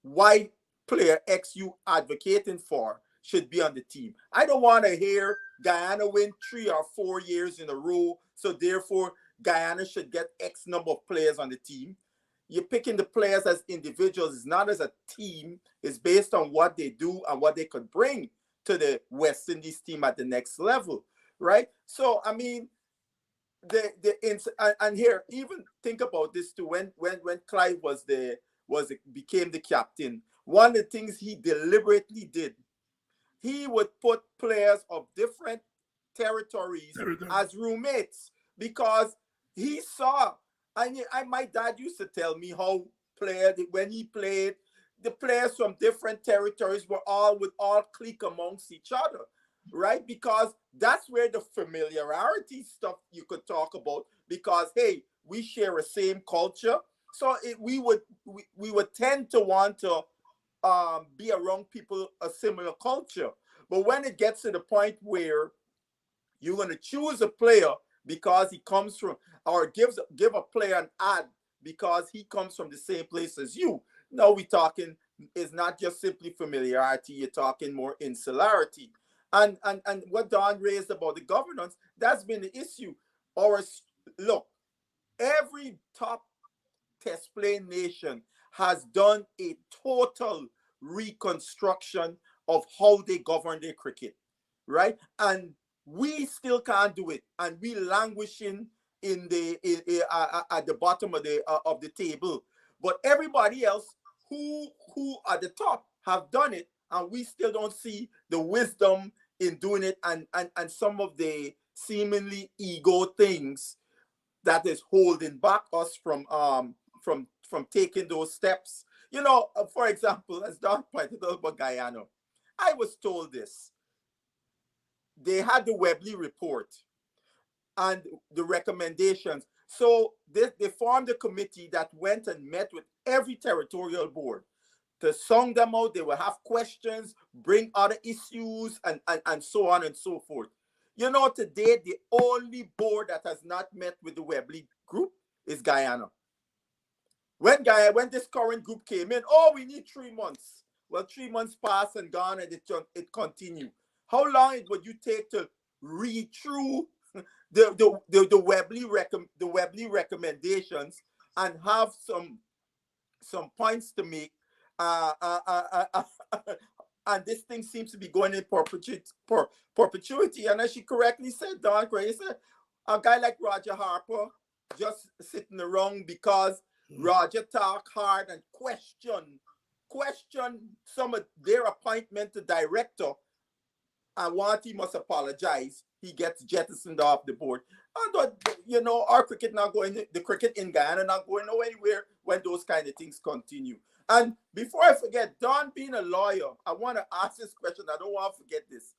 Speaker 5: why player X you advocating for should be on the team. I don't want to hear Guyana win 3 or 4 years in a row, so therefore Guyana should get X number of players on the team. You're picking the players as individuals, it's not as a team. It's based on what they do and what they could bring to the West Indies team at the next level, right? So, I mean, and here, even think about this too. When Clive became the captain, one of the things he deliberately did, he would put players of different territories as roommates, because he saw, my dad used to tell me how when he played, the players from different territories would all click amongst each other, right? Because that's where the familiarity stuff you could talk about, because hey, we share a same culture, so we would tend to want to be around people a similar culture. But when it gets to the point where you're going to choose a player because he comes from, or give a player an ad because he comes from the same place as you, now we're talking, it's not just simply familiarity, you're talking more insularity. And what Don raised about the governance, that's been the issue. Look, every top test playing nation has done a total reconstruction of how they govern their cricket, right? And we still can't do it, and we languishing at the bottom of the table. But everybody else who at the top have done it, and we still don't see the wisdom in doing it, and some of the seemingly ego things that is holding back us from taking those steps. You know, for example, as Don pointed out about Guyana, I was told this. They had the Webley report and the recommendations. So they formed a committee that went and met with every territorial board to song them out. They will have questions, bring other issues, and so on and so forth. You know, today, the only board that has not met with the Webley group is Guyana. When this current group came in, we need 3 months. Well, 3 months passed and gone, and it continued. How long would you take to read through the Webley recommendations and have some points to make? And this thing seems to be going in perpetuity. And as she correctly said, Don Gray said, a guy like Roger Harper just sitting around because Roger talk hard and question some of their appointment to director, and once he must apologize, he gets jettisoned off the board. And you know, our cricket not going, the cricket in Guyana not going anywhere when those kind of things continue. And before I forget, Don being a lawyer, I want to ask this question. I don't want to forget this.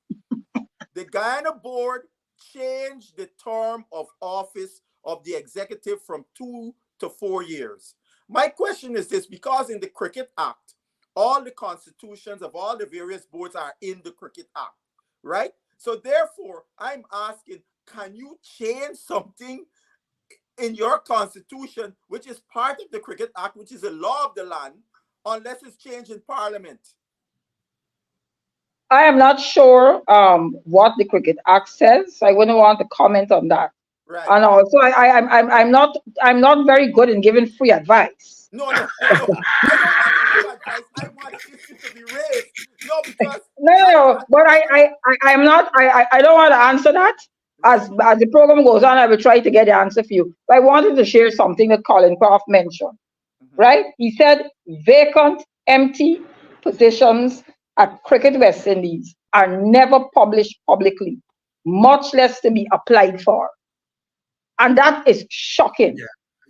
Speaker 5: The Guyana board change the term of office of the executive from 2 to 4 years. My question is this, because in the Cricket Act, all the constitutions of all the various boards are in the Cricket Act, right? So therefore, I'm asking, can you change something in your constitution, which is part of the Cricket Act, which is a law of the land, unless it's changed in Parliament?
Speaker 7: I am not sure what the Cricket Act says. I wouldn't want to comment on that.
Speaker 5: Right.
Speaker 7: And also, I'm not very good in giving free advice.
Speaker 5: No. I don't want free advice. I want the issue to be raised. No, because
Speaker 7: no. But I'm not. I don't want to answer that. As the program goes on, I will try to get the answer for you. But I wanted to share something that Colin Croft mentioned. Right? He said vacant, empty positions at Cricket West Indies are never published publicly, much less to be applied for. And that is shocking,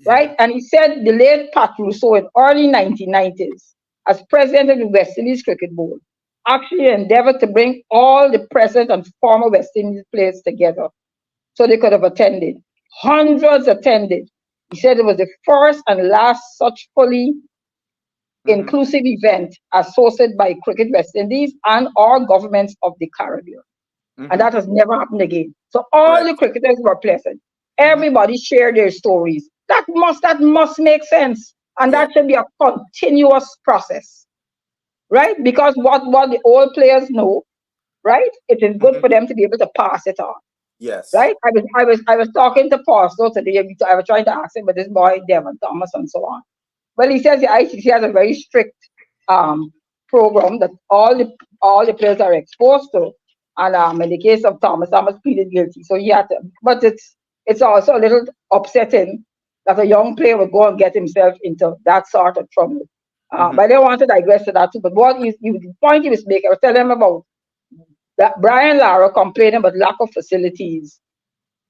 Speaker 7: right? And he said the late Pat Rousseau in early 1990s, as president of the West Indies Cricket Board, actually endeavored to bring all the present and former West Indies players together so they could have attended. Hundreds attended. He said it was the first and last such fully inclusive event associated by Cricket West Indies and all governments of the Caribbean. And that has never happened again. So all the cricketers were present. Everybody shared their stories. That must make sense. And that should be a continuous process. Right? Because what the old players know, right? It is good for them to be able to pass it on.
Speaker 5: Yes.
Speaker 7: Right? I was talking to Pastor today. I was trying to ask him about this boy, Devon Thomas, and so on. Well, he says the ICC has a very strict program that all the players are exposed to. And in the case of Thomas pleaded guilty. So he had to, but it's also a little upsetting that a young player would go and get himself into that sort of trouble. But I don't want to digress to that too. But the point he was making, I was telling him about that Brian Lara complaining about lack of facilities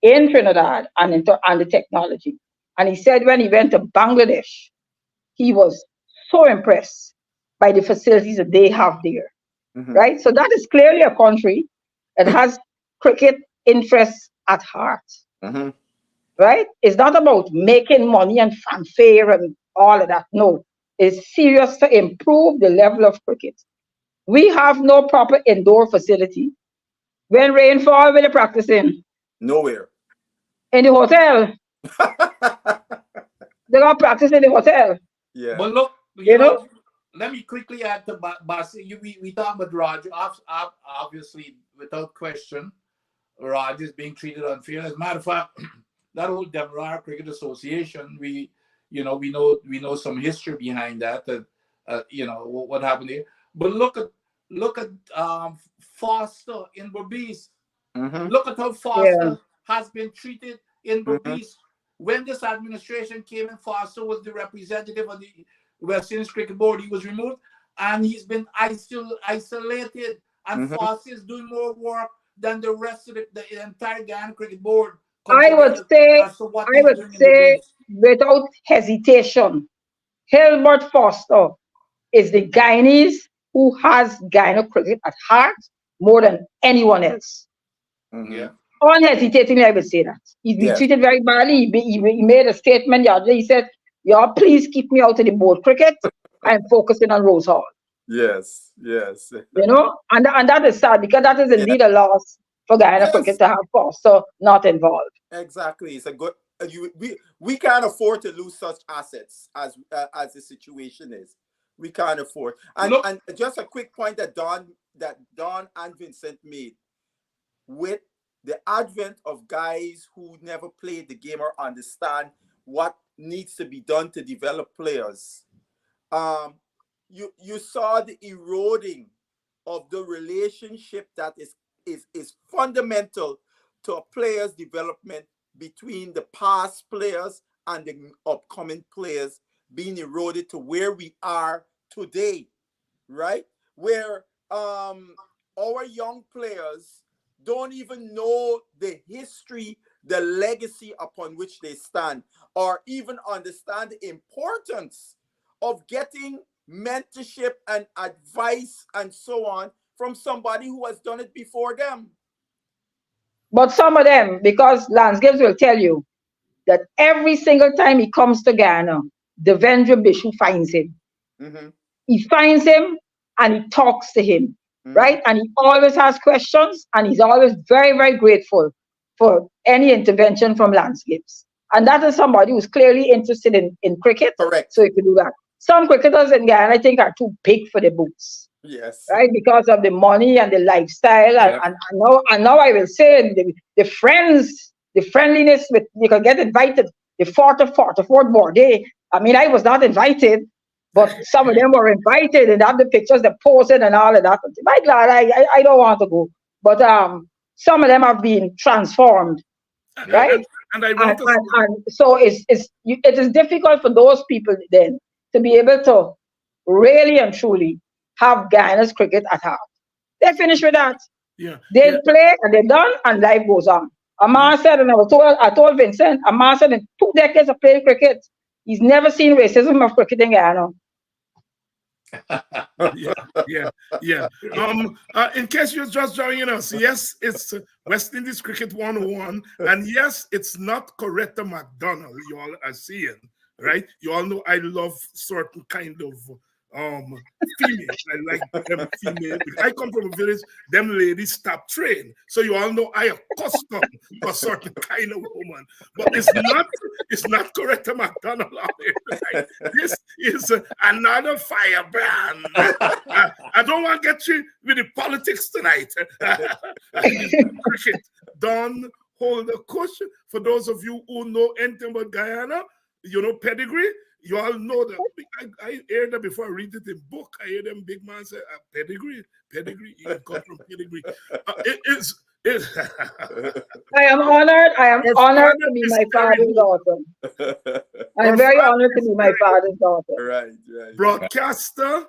Speaker 7: in Trinidad and the technology. And he said when he went to Bangladesh, he was so impressed by the facilities that they have there. Right? So that is clearly a country that has cricket interests at heart. Right? It's not about making money and fanfare and all of that. No. It's serious to improve the level of cricket. We have no proper indoor facility. When rain falls, where they practicing?
Speaker 5: Nowhere.
Speaker 7: In the hotel. They got practice in the hotel.
Speaker 6: Yeah. But look, you know, let me quickly add to Basil. We talk about Roger. Obviously, without question, Roger is being treated unfair. As a matter of fact, that whole Demerara Cricket Association, we know some history behind that. What happened there. But look at Foster in Berbice. Look at how Foster has been treated in Berbice. When this administration came in, Foster was the representative of the West Indies Cricket Board. He was removed, and he's been isolated. And Foster is doing more work than the rest of the entire Guyana Cricket Board.
Speaker 7: I would say, without hesitation, Hilbert Foster is the Guyanese who has Guyana cricket at heart more than anyone else. Unhesitatingly, I would say that. He's been treated very badly. He made a statement the other day. He said, y'all, please keep me out of the board cricket. I'm focusing on Rose Hall.
Speaker 5: Yes.
Speaker 7: And that is sad because that is indeed a loss for Guyana cricket to have Foster not involved.
Speaker 5: Exactly. It's a good. We can't afford to lose such assets as the situation is. We can't afford. And just a quick point that Don and Vincent made, with the advent of guys who never played the game or understand what needs to be done to develop players, you saw the eroding of the relationship that is fundamental to a player's development between the past players and the upcoming players being eroded to where we are today, right? Where our young players don't even know the history, the legacy upon which they stand, or even understand the importance of getting mentorship and advice and so on from somebody who has done it before them.
Speaker 7: But some of them, because Lance Gibbs will tell you that every single time he comes to Guyana, Devendra Bishu finds him.
Speaker 5: Mm-hmm.
Speaker 7: He finds him and he talks to him, right? And he always has questions, and he's always very, very grateful for any intervention from Lance Gibbs. And that is somebody who's clearly interested in cricket.
Speaker 5: Correct.
Speaker 7: So he can do that. Some cricketers in Guyana, I think, are too big for the boots.
Speaker 5: Yes.
Speaker 7: Right, because of the money and the lifestyle,
Speaker 6: Yeah.
Speaker 7: and now I will say the friends, the friendliness with you can get invited. The 44th birthday. I mean, I was not invited, but some of them were invited, and have the pictures they posted and all of that. My God, I don't want to go, but some of them have been transformed, right?
Speaker 3: And I want
Speaker 7: And so it is difficult for those people then to be able to really and truly have Guyana's cricket at heart. They're finished with that.
Speaker 3: Yeah.
Speaker 7: They play and they're done, and life goes on. Amar said, and I told Vincent, Amar said in 2 decades of playing cricket, he's never seen racism of cricket in Guyana.
Speaker 3: Yeah. In case you're just joining us, yes, it's West Indies Cricket 101, and yes, it's not Coretta McDonald you all are seeing, right? You all know I love certain kind of female. I like them female. I come from a village, them ladies stop train. So you all know I accustomed to a certain kind of woman. But it's not Coretta McDonald out here tonight. This is another firebrand. I don't want to get you with the politics tonight. Cricket. Don Holder Cush. For those of you who know anything about Guyana, you know pedigree. You all know that. I heard that before I read it in book. I hear them big man say, pedigree, you come from pedigree.
Speaker 7: I am honored. I am honored to be my father's daughter. I am very honored to be my father's daughter.
Speaker 5: Right.
Speaker 3: Broadcaster,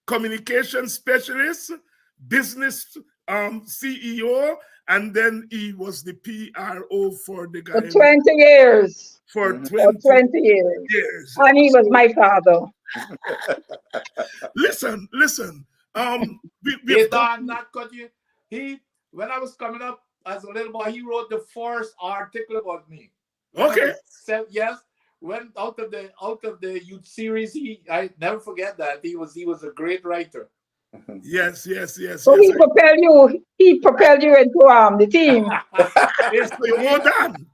Speaker 3: communication specialist, business CEO, and then he was the PRO for the guy.
Speaker 7: For 20 years.
Speaker 3: For 20 years.
Speaker 7: And he was my father.
Speaker 3: Listen.
Speaker 6: Not cut you. When I was coming up as a little boy, he wrote the first article about me.
Speaker 3: Okay.
Speaker 6: Yes. When out of the youth series, I never forget that. He was a great writer.
Speaker 3: Yes.
Speaker 7: So he propelled you into the team.
Speaker 3: Yes, you're done.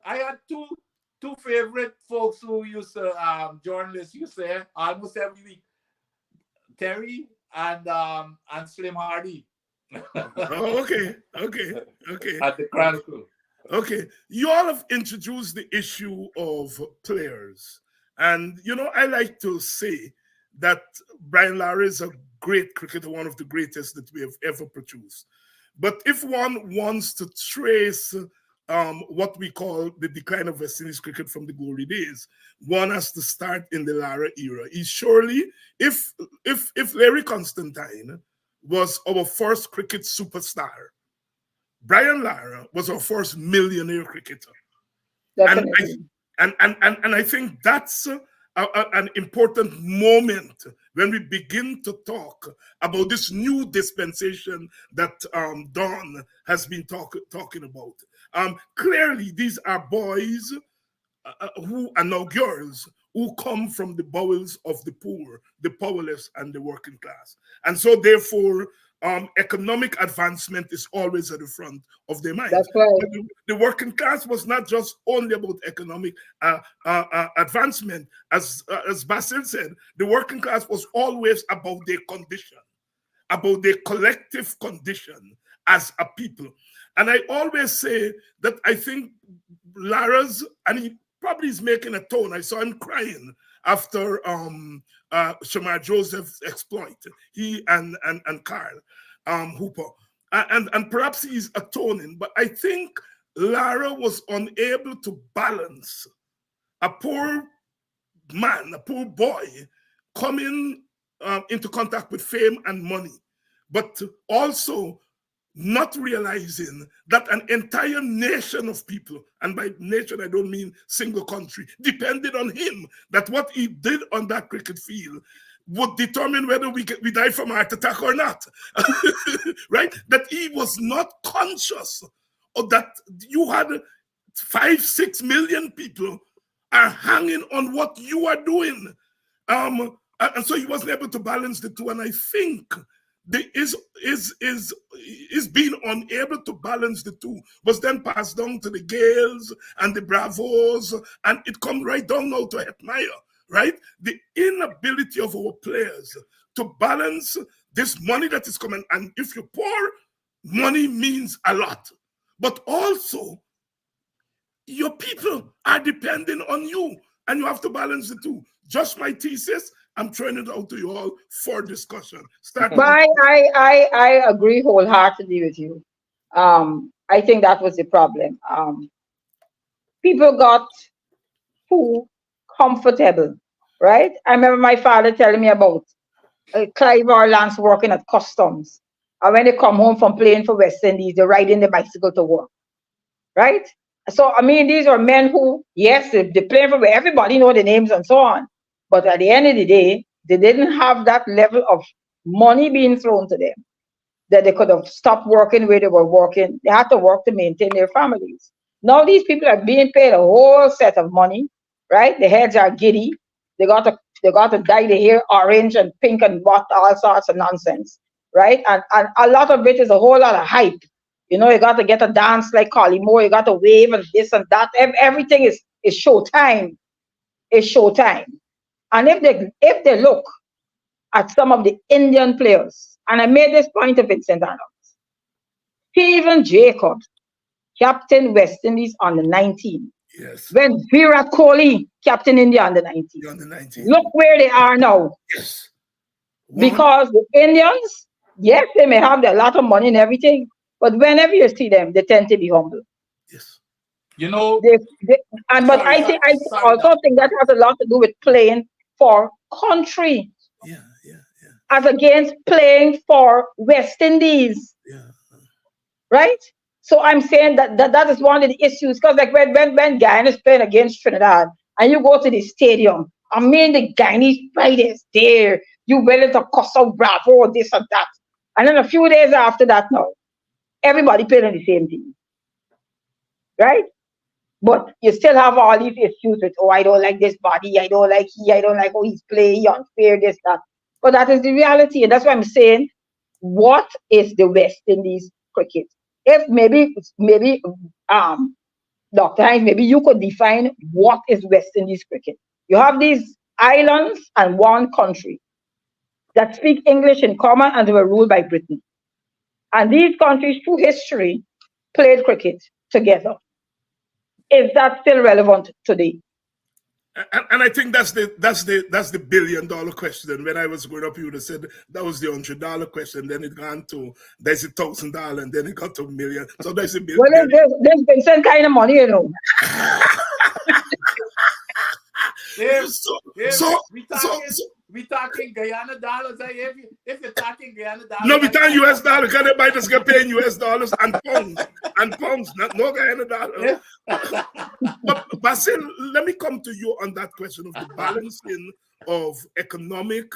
Speaker 6: I had two favorite folks who used to journalists used to say almost every week. Terry and Slim Hardy.
Speaker 3: Okay.
Speaker 6: At the Chronicle.
Speaker 3: Okay. You all have introduced the issue of players. And, I like to say that Brian Lara is a great cricketer, one of the greatest that we have ever produced. But if one wants to trace what we call the decline of West Indies cricket from the glory days, one has to start in the Lara era. He surely, if Larry Constantine was our first cricket superstar, Brian Lara was our first millionaire cricketer.
Speaker 7: Definitely.
Speaker 3: And I think that's an important moment when we begin to talk about this new dispensation that Don has been talking about. Clearly, these are boys who are now girls who come from the bowels of the poor, the powerless, and the working class. And so, therefore, economic advancement is always at the front of their minds.
Speaker 7: That's right.
Speaker 3: The working class was not just only about economic advancement. As Basil said, the working class was always about their condition, about their collective condition as a people. And I always say that I think Lara's, and he probably is making a tone. I saw him crying after Shamar Joseph's exploit, he and Carl Hooper. And perhaps he's atoning, but I think Lara was unable to balance a poor man, a poor boy, coming into contact with fame and money, but also not realizing that an entire nation of people, and by nation I don't mean single country, depended on him, that what he did on that cricket field would determine whether we die from heart attack or not. Right? That he was not conscious of that you had 5-6 million people are hanging on what you are doing. And so he wasn't able to balance the two. And I think is being unable to balance the two was then passed down to the Gales and the Bravos, and it comes right down now to Hetmeyer, right? The inability of our players to balance this money that is coming. And if you're poor, money means a lot. But also, your people are depending on you, and you have to balance the two. Just my thesis. I'm throwing it out to you all for discussion.
Speaker 7: But I agree wholeheartedly with you. I think that was the problem. People got too comfortable, right? I remember my father telling me about Clive Orlance working at customs. And when they come home from playing for West Indies, they're riding the bicycle to work, right? So, I mean, these are men who, yes, they play for everybody, know the names and so on. But at the end of the day, they didn't have that level of money being thrown to them that they could have stopped working where they were working. They had to work to maintain their families. Now these people are being paid a whole set of money, right? The heads are giddy. They got to dye the hair orange and pink and what, all sorts of nonsense, right? And a lot of it is a whole lot of hype. You know, you got to get a dance like Collie Moore. You got to wave and this and that. Everything is showtime. It's showtime. And if they look at some of the Indian players, and I made this point of Vincent Adams, Stephen Jacobs, captain West Indies on the 19.
Speaker 3: Yes.
Speaker 7: When Virat Kohli, captain India on the 19. Look where they are now.
Speaker 3: Yes.
Speaker 7: Because the Indians, yes, they may have a lot of money and everything, but whenever you see them, they tend to be humble.
Speaker 3: Yes.
Speaker 6: You know,
Speaker 7: but I think that has a lot to do with playing for country.
Speaker 3: Yeah.
Speaker 7: As against playing for West Indies.
Speaker 3: Yeah.
Speaker 7: Right? So I'm saying that is one of the issues. Because like when Guyana is playing against Trinidad and you go to the stadium, I mean the Guyanese pride is there. You willing to cuss out Bravo, this and that. And then a few days after that now, everybody playing on the same team. Right? But you still have all these issues with, oh, I don't like this body, I don't like oh, he's playing unfair, this, that. But that is the reality. And that's why I'm saying, what is the West Indies cricket? If maybe Dr. Hines, maybe you could define what is West Indies cricket. You have these islands and one country that speak English in common and they were ruled by Britain. And these countries, through history, played cricket together. Is that still relevant today?
Speaker 3: And I think that's the $1 billion question. When I was growing up, you would have said that was the $100 question. Then it gone to there's $1,000, and then it got to $1 million. So there's $1 billion.
Speaker 7: Well, there's Vincent kind of money, you know.
Speaker 6: We talking Guyana dollars. If you're talking Guyana dollars,
Speaker 3: no, we talking US dollars. Because everybody just get paid in US dollars and pounds, no Guyana dollars. But Basil, let me come to you on that question of the balancing of economic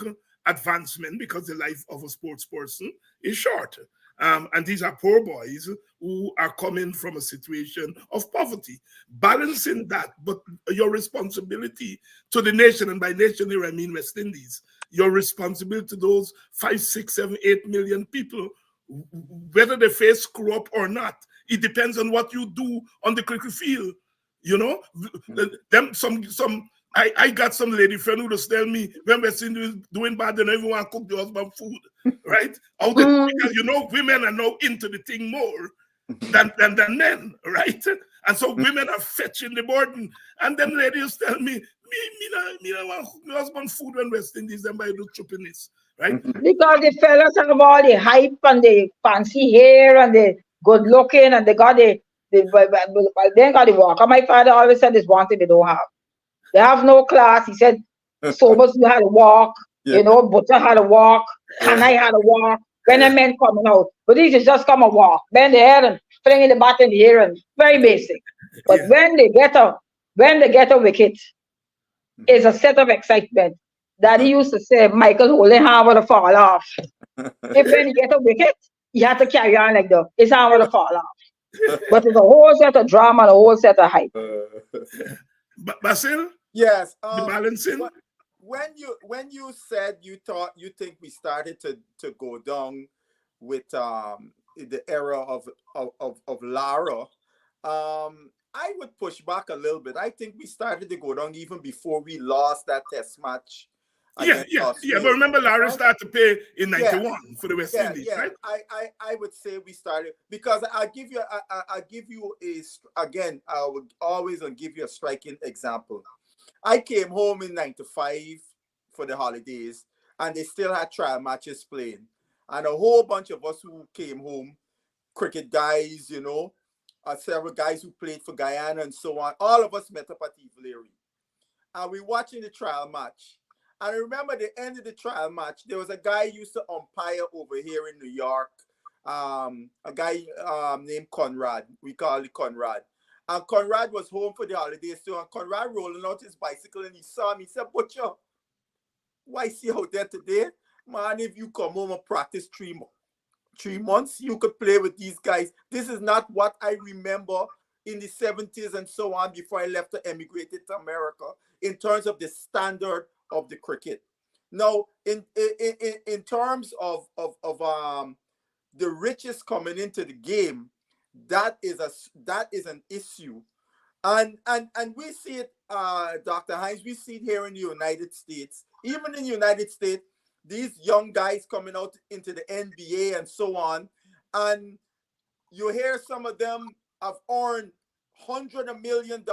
Speaker 3: advancement, because the life of a sports person is short. And these are poor boys who are coming from a situation of poverty. Balancing that, but your responsibility to the nation, and by nation here I mean West Indies, your responsibility to those 5, 6, 7, 8 million people, whether they face screw up or not, it depends on what you do on the cricket field. You know, I got some lady friend who just tell me when West Indies doing bad, then everyone cook the husband food, right? Because you know women are now into the thing more than men, right? And so women are fetching the burden, and then ladies tell me, me want cook my husband food when West Indies and by the choppiness, right?
Speaker 7: Because the fellas have all the hype and the fancy hair and the good looking, and they got the walk. And my father always said this one thing they don't have. They have no class. He said, Sobers had to walk, you know, Butcher had to walk, and I had to walk. When the men coming out, but these just come and walk, bend the head and fling in the bat in the air, and very basic. But when they get a wicket, it's a set of excitement. Daddy used to say Michael holding hand would fall off. If when he get a wicket, he had to carry on like that. His hand would fall off. But it's a whole set of drama and a whole set of hype.
Speaker 3: Basil,
Speaker 5: Yes.
Speaker 3: the balancing.
Speaker 5: When you said you think we started to go down with the era of Lara, I would push back a little bit. I think we started to go down even before we lost that test match.
Speaker 3: Yeah. But remember, Lara started to play in '91 for the West Indies, right?
Speaker 5: I would say we started, because I give you again. I would always give you a striking example. I came home in '95 for the holidays, and they still had trial matches playing, and a whole bunch of us who came home, cricket guys, several guys who played for Guyana and so on, all of us met up at Evelary, and we watching the trial match. And I remember the end of the trial match, there was a guy who used to umpire over here in New York, a guy named Conrad. We call it Conrad. And Conrad was home for the holidays too. And Conrad rolling out his bicycle, and he saw me. He said, "Butcher, why see out there today? Man, if you come home and practice 3 months, you could play with these guys. This is not what I remember in the 70s and so on before I left to emigrated to America in terms of the standard of the cricket." Now, in terms of the riches coming into the game, that is an issue, and we see it, Dr. Hines. We see it here in the United States. Even in the United States, these young guys coming out into the NBA and so on, and you hear some of them have earned $100 million,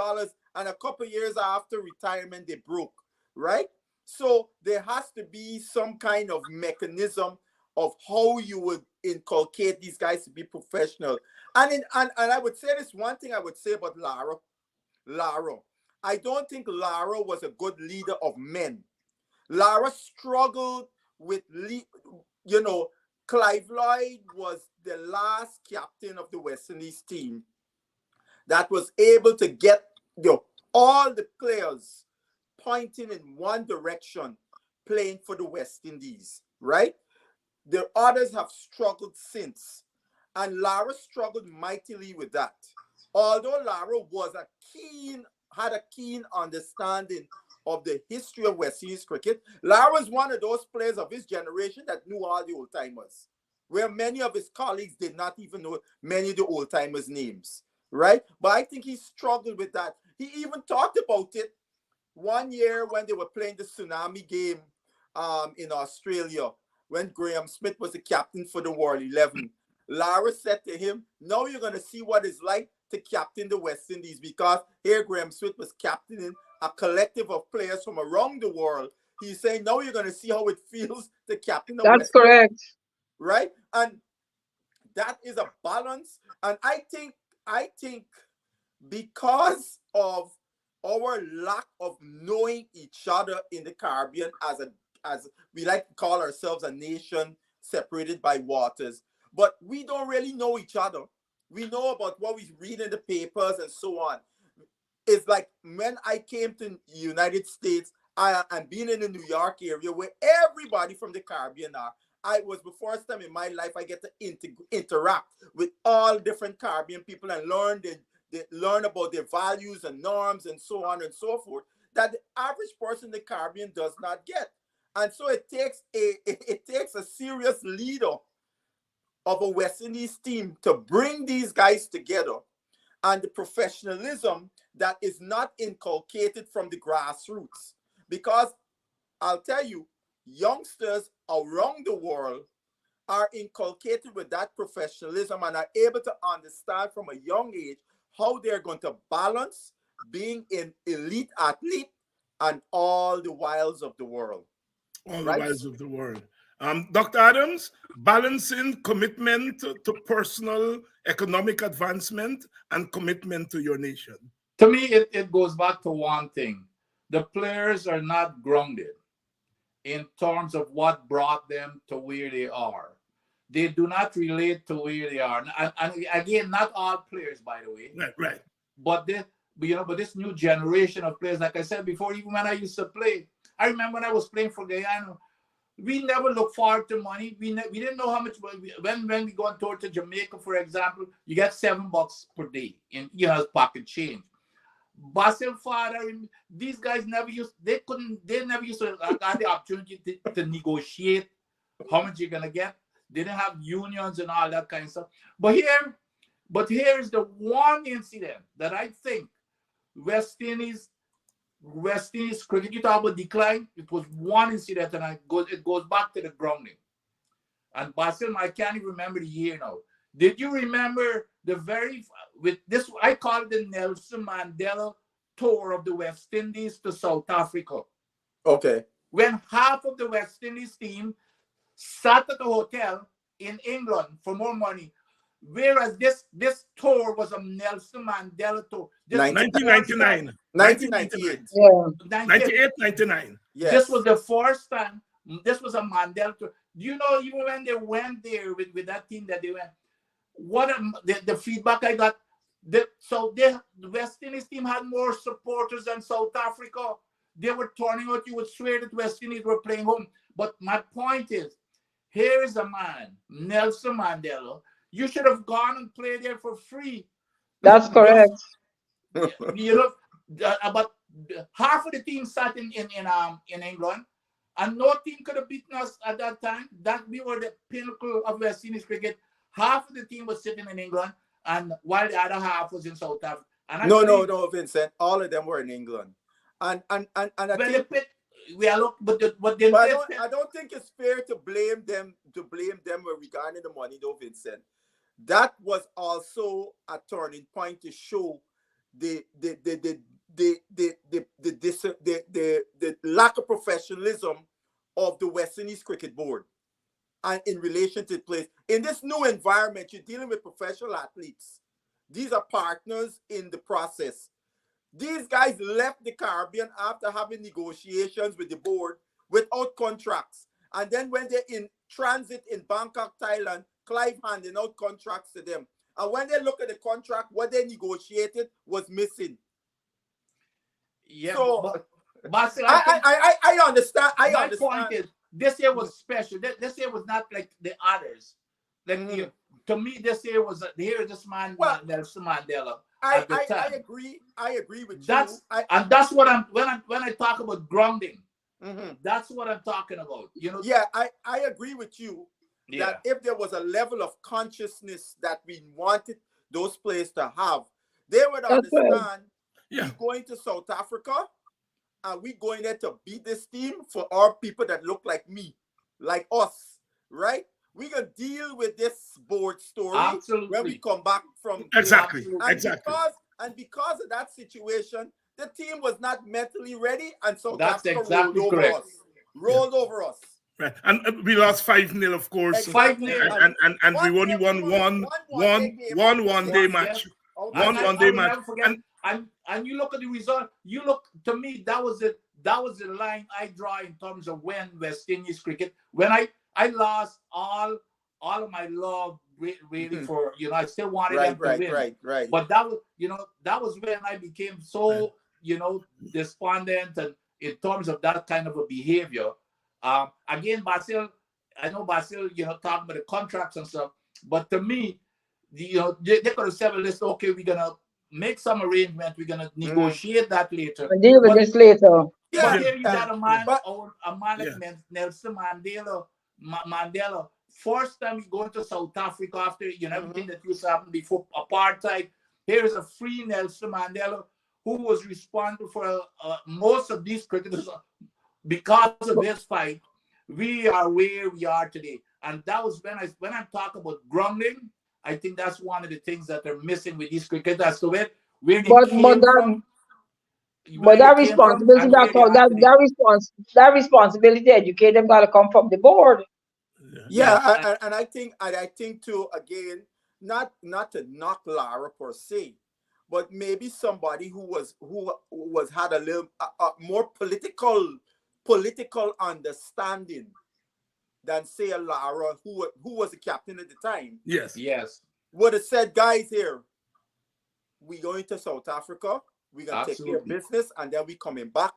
Speaker 5: and a couple years after retirement they broke, right? So there has to be some kind of mechanism of how you would inculcate these guys to be professional. And I would say this one thing I would say about Lara. I don't think Lara was a good leader of men. Lara struggled with, Clive Lloyd was the last captain of the West Indies team that was able to get all the players pointing in one direction, playing for the West Indies, right? The others have struggled since, and Lara struggled mightily with that. Although Lara had a keen understanding of the history of West Indies cricket, Lara was one of those players of his generation that knew all the old timers, where many of his colleagues did not even know many of the old timers' names, right? But I think he struggled with that. He even talked about it one year when they were playing the tsunami game in Australia, when Graham Smith was the captain for the World 11. Lara said to him, "Now you're going to see what it's like to captain the West Indies," because here Graham Smith was captaining a collective of players from around the world. He's saying, "Now you're going to see how it feels to captain the West Indies."
Speaker 7: That's correct.
Speaker 5: Right? And that is a balance. And I think because of our lack of knowing each other in the Caribbean, as we like to call ourselves a nation separated by waters, but we don't really know each other. We know about what we read in the papers and so on. It's like when I came to the United States, and being in the New York area where everybody from the Caribbean are, I was the first time in my life I get to interact with all different Caribbean people and learn about their values and norms and so on and so forth, that the average person in the Caribbean does not get. And so it takes a serious leader of a West Indies team to bring these guys together, and the professionalism that is not inculcated from the grassroots. Because I'll tell you, youngsters around the world are inculcated with that professionalism and are able to understand from a young age how they're going to balance being an elite athlete and all the wiles of the world.
Speaker 3: All the wiles of the world. Dr. Adams, balancing commitment to personal economic advancement and commitment to your nation.
Speaker 6: To me, it goes back to one thing. The players are not grounded in terms of what brought them to where they are. They do not relate to where they are. And again, not all players, by the way.
Speaker 3: Right.
Speaker 6: But this new generation of players, like I said before, even when I used to play, I remember when I was playing for Guyana, we never looked forward to money. We didn't know how much. When we go on tour to Jamaica, for example, you get $7 per day in pocket change. Basil father, these guys never used. They never used to have the opportunity to negotiate how much you're gonna get. They didn't have unions and all that kind of stuff. But here's the one incident that I think West Indies cricket, you talk about decline. It was one incident, and it goes back to the grounding. And Basil, I can't even remember the year now. Did you remember with this? I call it the Nelson Mandela tour of the West Indies to South Africa.
Speaker 5: Okay.
Speaker 6: When half of the West Indies team sat at a hotel in England for more money, whereas this tour was a Nelson Mandela tour.
Speaker 3: 1999.
Speaker 5: 1998.
Speaker 7: Yeah.
Speaker 3: 98, 99.
Speaker 5: Yes.
Speaker 6: This was the first time. This was a Mandela tour. Do you know, even when they went there with that team that they went, the feedback I got, the West Indies team had more supporters than South Africa. They were turning out. You would swear that West Indies were playing home. But my point is, here is a man, Nelson Mandela. You should have gone and played there for free.
Speaker 7: That's correct.
Speaker 6: About half of the team sat in England, and no team could have beaten us at that time. That we were the pinnacle of West Indies cricket. Half of the team was sitting in England, and while the other half was in South Africa. And
Speaker 5: No, Vincent. All of them were in England, and I think. I don't think it's fair to blame them regarding the money, though, Vincent. That was also a turning point to show the lack of professionalism of the West Indies Cricket Board, and in relation to players in this new environment. You're dealing with professional athletes. These are partners in the process. These guys left the Caribbean after having negotiations with the board without contracts. And then when they're in transit in Bangkok, Thailand, Clive handing out contracts to them. And when they look at the contract, what they negotiated was missing.
Speaker 6: Yeah,
Speaker 5: so,
Speaker 6: but
Speaker 5: I understand.
Speaker 6: My point is, this year was special. This year was not like the others. Like to me, this year was this man, Nelson Mandela.
Speaker 5: I agree with you.
Speaker 6: That's what I'm when I talk about grounding. That's what I'm talking about.
Speaker 5: Yeah, I agree with you that if there was a level of consciousness that we wanted those players to have, they would understand. We're going to South Africa, and we're going there to beat this team for our people that look like me, like us, right? We're going to deal with this board story when we come back from...
Speaker 3: Exactly.
Speaker 5: And because of that situation, the team was not mentally ready, and South
Speaker 6: That's
Speaker 5: Africa
Speaker 6: exactly correct.
Speaker 5: Rolled over us.
Speaker 3: Right. And we lost 5-0, of course.
Speaker 6: 5-0.
Speaker 3: And we only won one day match. One day match.
Speaker 6: And you look at the result. To me, that was the line I draw in terms of when West Indies cricket. When I lost all of my love really for I still wanted them to win.
Speaker 5: Right.
Speaker 6: But that was when I became so despondent and in terms of that kind of a behavior. Again, Basil, I know Basil, talking about the contracts and stuff. But to me, they could have said, listen, okay, we're gonna make some arrangement. We're gonna negotiate that later.
Speaker 7: We'll deal with this later.
Speaker 6: But here you got a man like Nelson Mandela. First time he's going to South Africa after everything that used to happen before apartheid. Here is a free Nelson Mandela who was responsible for most of these cricketers. Because of this fight, we are where we are today. And that was when I talk about grounding. I think that's one of the things that are missing with these cricketers. So where they came from.
Speaker 7: But that responsibility, that responsibility to educate them got to come from the board.
Speaker 5: Yeah, and I think too, again, not to knock Lara per se, but maybe somebody who had a little more political understanding than say a Lara who was the captain at the time.
Speaker 6: Yes.
Speaker 5: Would have said, guys, here, we going to South Africa. We're going to take care of business, and then we coming back,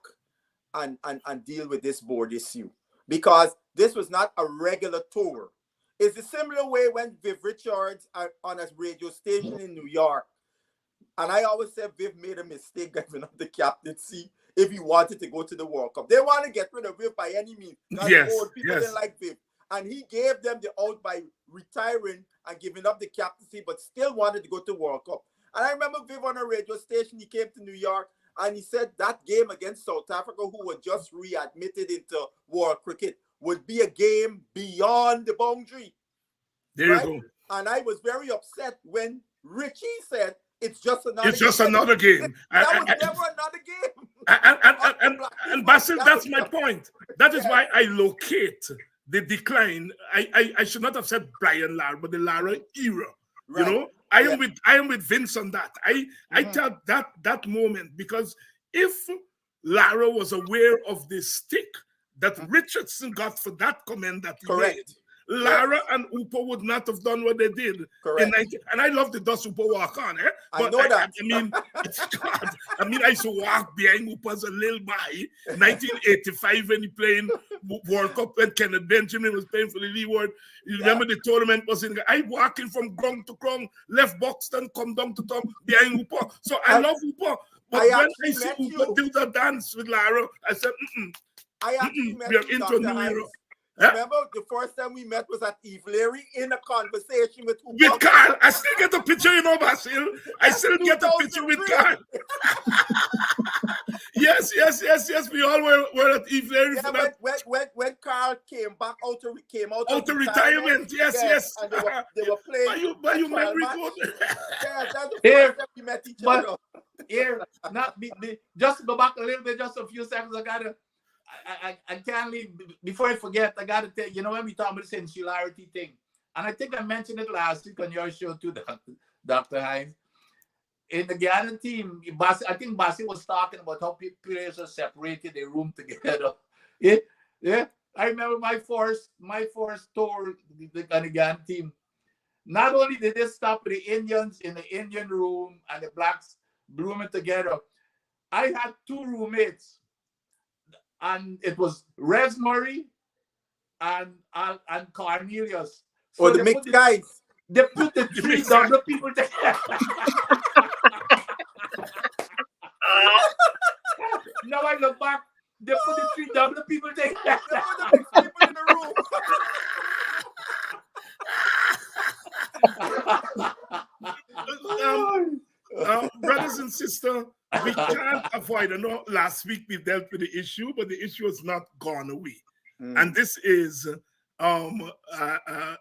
Speaker 5: and deal with this board issue, because this was not a regular tour. It's a similar way when Viv Richards on a radio station in New York. And I always said Viv made a mistake giving up the captaincy if he wanted to go to the World Cup. They want to get rid of Viv by any means.
Speaker 3: Yes,
Speaker 5: people didn't like Viv. And he gave them the out by retiring and giving up the captaincy, but still wanted to go to World Cup. And I remember Viv on a radio station, he came to New York, and he said that game against South Africa, who were just readmitted into world cricket, would be a game beyond the boundary.
Speaker 3: There you go.
Speaker 5: And I was very upset when Richie said, it's just another
Speaker 3: game.
Speaker 5: That was never another game.
Speaker 3: And Basil, that's my point. That is why I locate the decline. I should not have said Brian Lara, but the Lara era. Right. You know, I am with Vince on that. I tell that moment, because if Lara was aware of the stick that Richardson got for that comment that he made, Lara and Upo would not have done what they did. And I love the Dust Upo walk on, eh? But
Speaker 5: I know that.
Speaker 3: I mean, it's God. I mean, I used to walk behind Upo as a little boy. 1985 when he playing World Cup when Kenneth Benjamin was playing for the Leeward. You remember the tournament was in. I walking from ground to ground, left Buxton, come down to top behind Upo. So I love Upo. But when I see Upo do the dance with Lara, I said,
Speaker 5: I actually met
Speaker 3: we are into a new era.
Speaker 5: Remember, the first time we met was at Eve Leary in a conversation with
Speaker 3: Carl. I still get a picture, you know, Basil. I still get a picture with Carl. Yes. We all were at Eve Leary.
Speaker 5: Yeah, when Carl came back out of
Speaker 3: retirement. Yes.
Speaker 5: And they were playing.
Speaker 3: By you memory good.
Speaker 5: Yeah, that's the first time we met each other.
Speaker 6: Here, just to go back a little bit, just a few seconds. I can't leave before I forget. I gotta tell you, when we talk about this insularity thing, and I think I mentioned it last week on your show too, Dr. Hines. In the Guyana team, I think Basil was talking about how players are separated, they room together. Yeah. I remember my first tour on the Guyana team. Not only did they stop the Indians in the Indian room and the blacks rooming together, I had two roommates. And it was Res Murray and Cornelius.
Speaker 5: So the mixed guys.
Speaker 6: They put the three double people together. Now I look back, they put the three double people together.
Speaker 5: They put the mixed people in the
Speaker 3: room. Brothers and sisters, we can't avoid. I know last week we dealt with the issue, but the issue has not gone away. And this is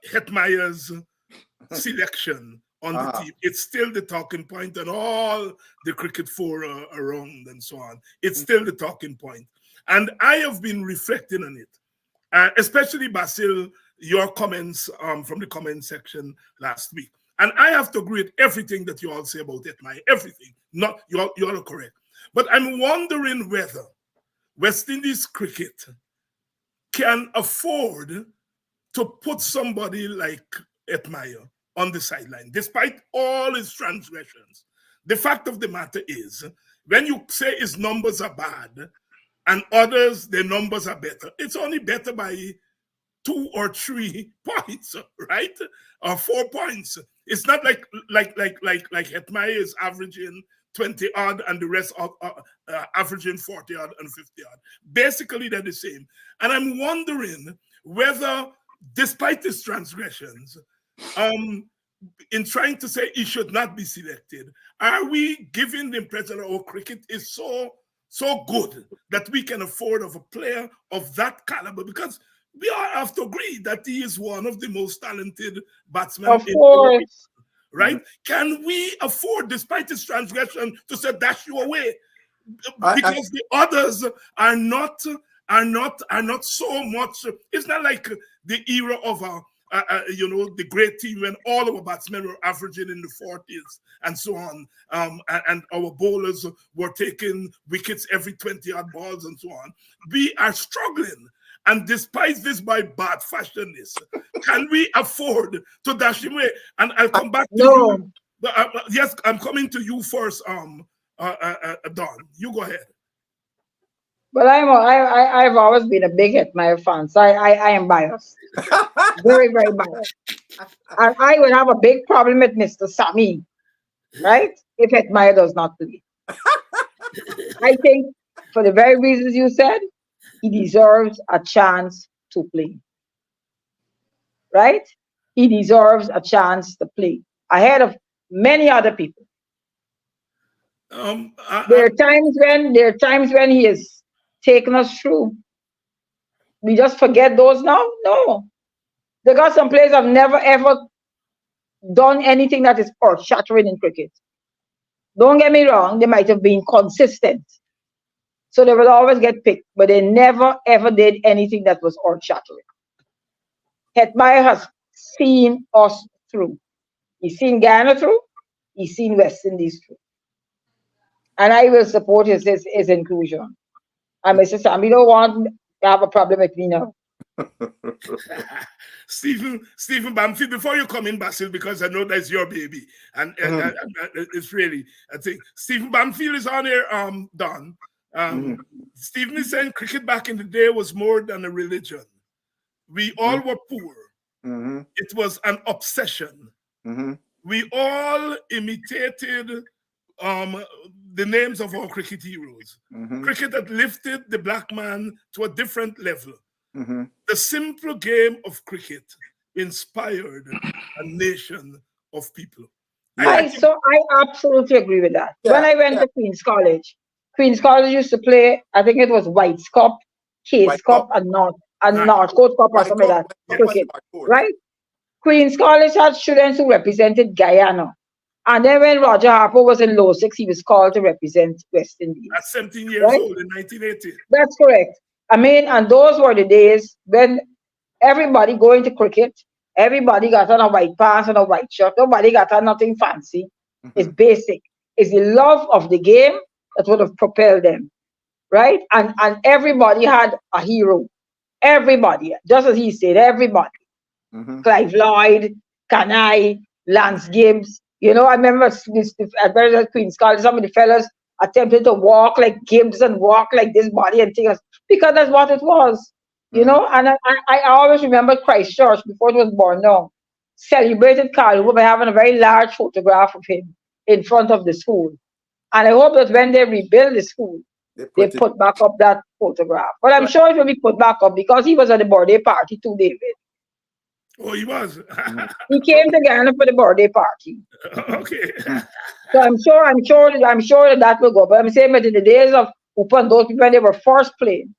Speaker 3: Hetmeyer's selection on the team. It's still the talking point, and all the cricket fora around and so on. It's still the talking point. And I have been reflecting on it, especially Basil, your comments from the comment section last week. And I have to agree with everything that you all say about Hetmeyer, everything. Not you all are correct. But I'm wondering whether West Indies cricket can afford to put somebody like Hetmeyer on the sideline, despite all his transgressions. The fact of the matter is, when you say his numbers are bad and others, their numbers are better, it's only better by 2 or 3 points, right? Or 4 points. It's not like Hetmeyer is averaging 20 odd and the rest are averaging 40 odd and 50 odd. Basically, they're the same. And I'm wondering whether, despite his transgressions, in trying to say he should not be selected, are we giving the impression that our cricket is so good that we can afford of a player of that caliber? Because we all have to agree that he is one of the most talented batsmen
Speaker 7: of
Speaker 3: in
Speaker 7: course.
Speaker 3: the right? Can we afford, despite his transgression, to say dash you away? Because the others are not so much. It's not like the era of the great team when all our batsmen were averaging in the 40s and so on, and our bowlers were taking wickets every 20 odd balls and so on. We are struggling. And despite this by bad fashionness, can we afford to dash him away? And I'll come back to you. Yes, I'm coming to you first, Don. You go ahead.
Speaker 7: Well, I've always been a big Hetmeyer fan, so I am biased, very, very biased. And I would have a big problem with Mr. Sammy, right? If Hetmeyer does not play. I think for the very reasons you said, he deserves a chance to play, right? He deserves a chance to play ahead of many other people. There are times when he has taken us through. We just forget those now. No, there got some players have never ever done anything that is earth shattering in cricket. Don't get me wrong; they might have been consistent, so they will always get picked, but they never ever did anything that was earth shattering. Hetmeyer has seen us through. He's seen Guyana through. He's seen West Indies through. And I will support his inclusion. And Mr. Sammy don't want to have a problem with me now.
Speaker 3: Stephen Bamfield, before you come in, Basil, because I know that's your baby, and it's really, I think Stephen Bamfield is on here, Don. Stephen is saying cricket back in the day was more than a religion. We all were poor. It was an obsession. We all imitated the names of our cricket heroes. Cricket had lifted the black man to a different level. The simple game of cricket inspired a nation of people.
Speaker 7: I absolutely agree with that. When I went to Queen's College used to play, I think it was White's Cup, Case Cup, and Northcote Cup or something like that. Cricket, right? Queen's College had students who represented Guyana. And then when Roger Harper was in low six, he was called to represent West Indies.
Speaker 3: At 17 years old in 1980.
Speaker 7: That's correct. I mean, and those were the days when everybody going to cricket, everybody got on a white pants and a white shirt. Nobody got on nothing fancy. It's basic. It's the love of the game that would have propelled them, right? And everybody had a hero. Everybody, just as he said, everybody. Clive Lloyd, Kanai, Lance Gibbs. You know, I remember at Queen's College, some of the fellas attempted to walk like Gibbs and walk like this body and things, because that's what it was, you know. And I always remember Christchurch, before it was born now, celebrated Carl Hooper by having a very large photograph of him in front of the school. And I hope that when they rebuild the school, they put back up that photograph. But I'm sure it will be put back up because he was at the birthday party too, David.
Speaker 3: Oh, he was.
Speaker 7: He came to Ghana for the birthday party.
Speaker 3: Okay.
Speaker 7: So I'm sure that will go. But I'm saying that in the days of Hooper and those people, when they were first playing,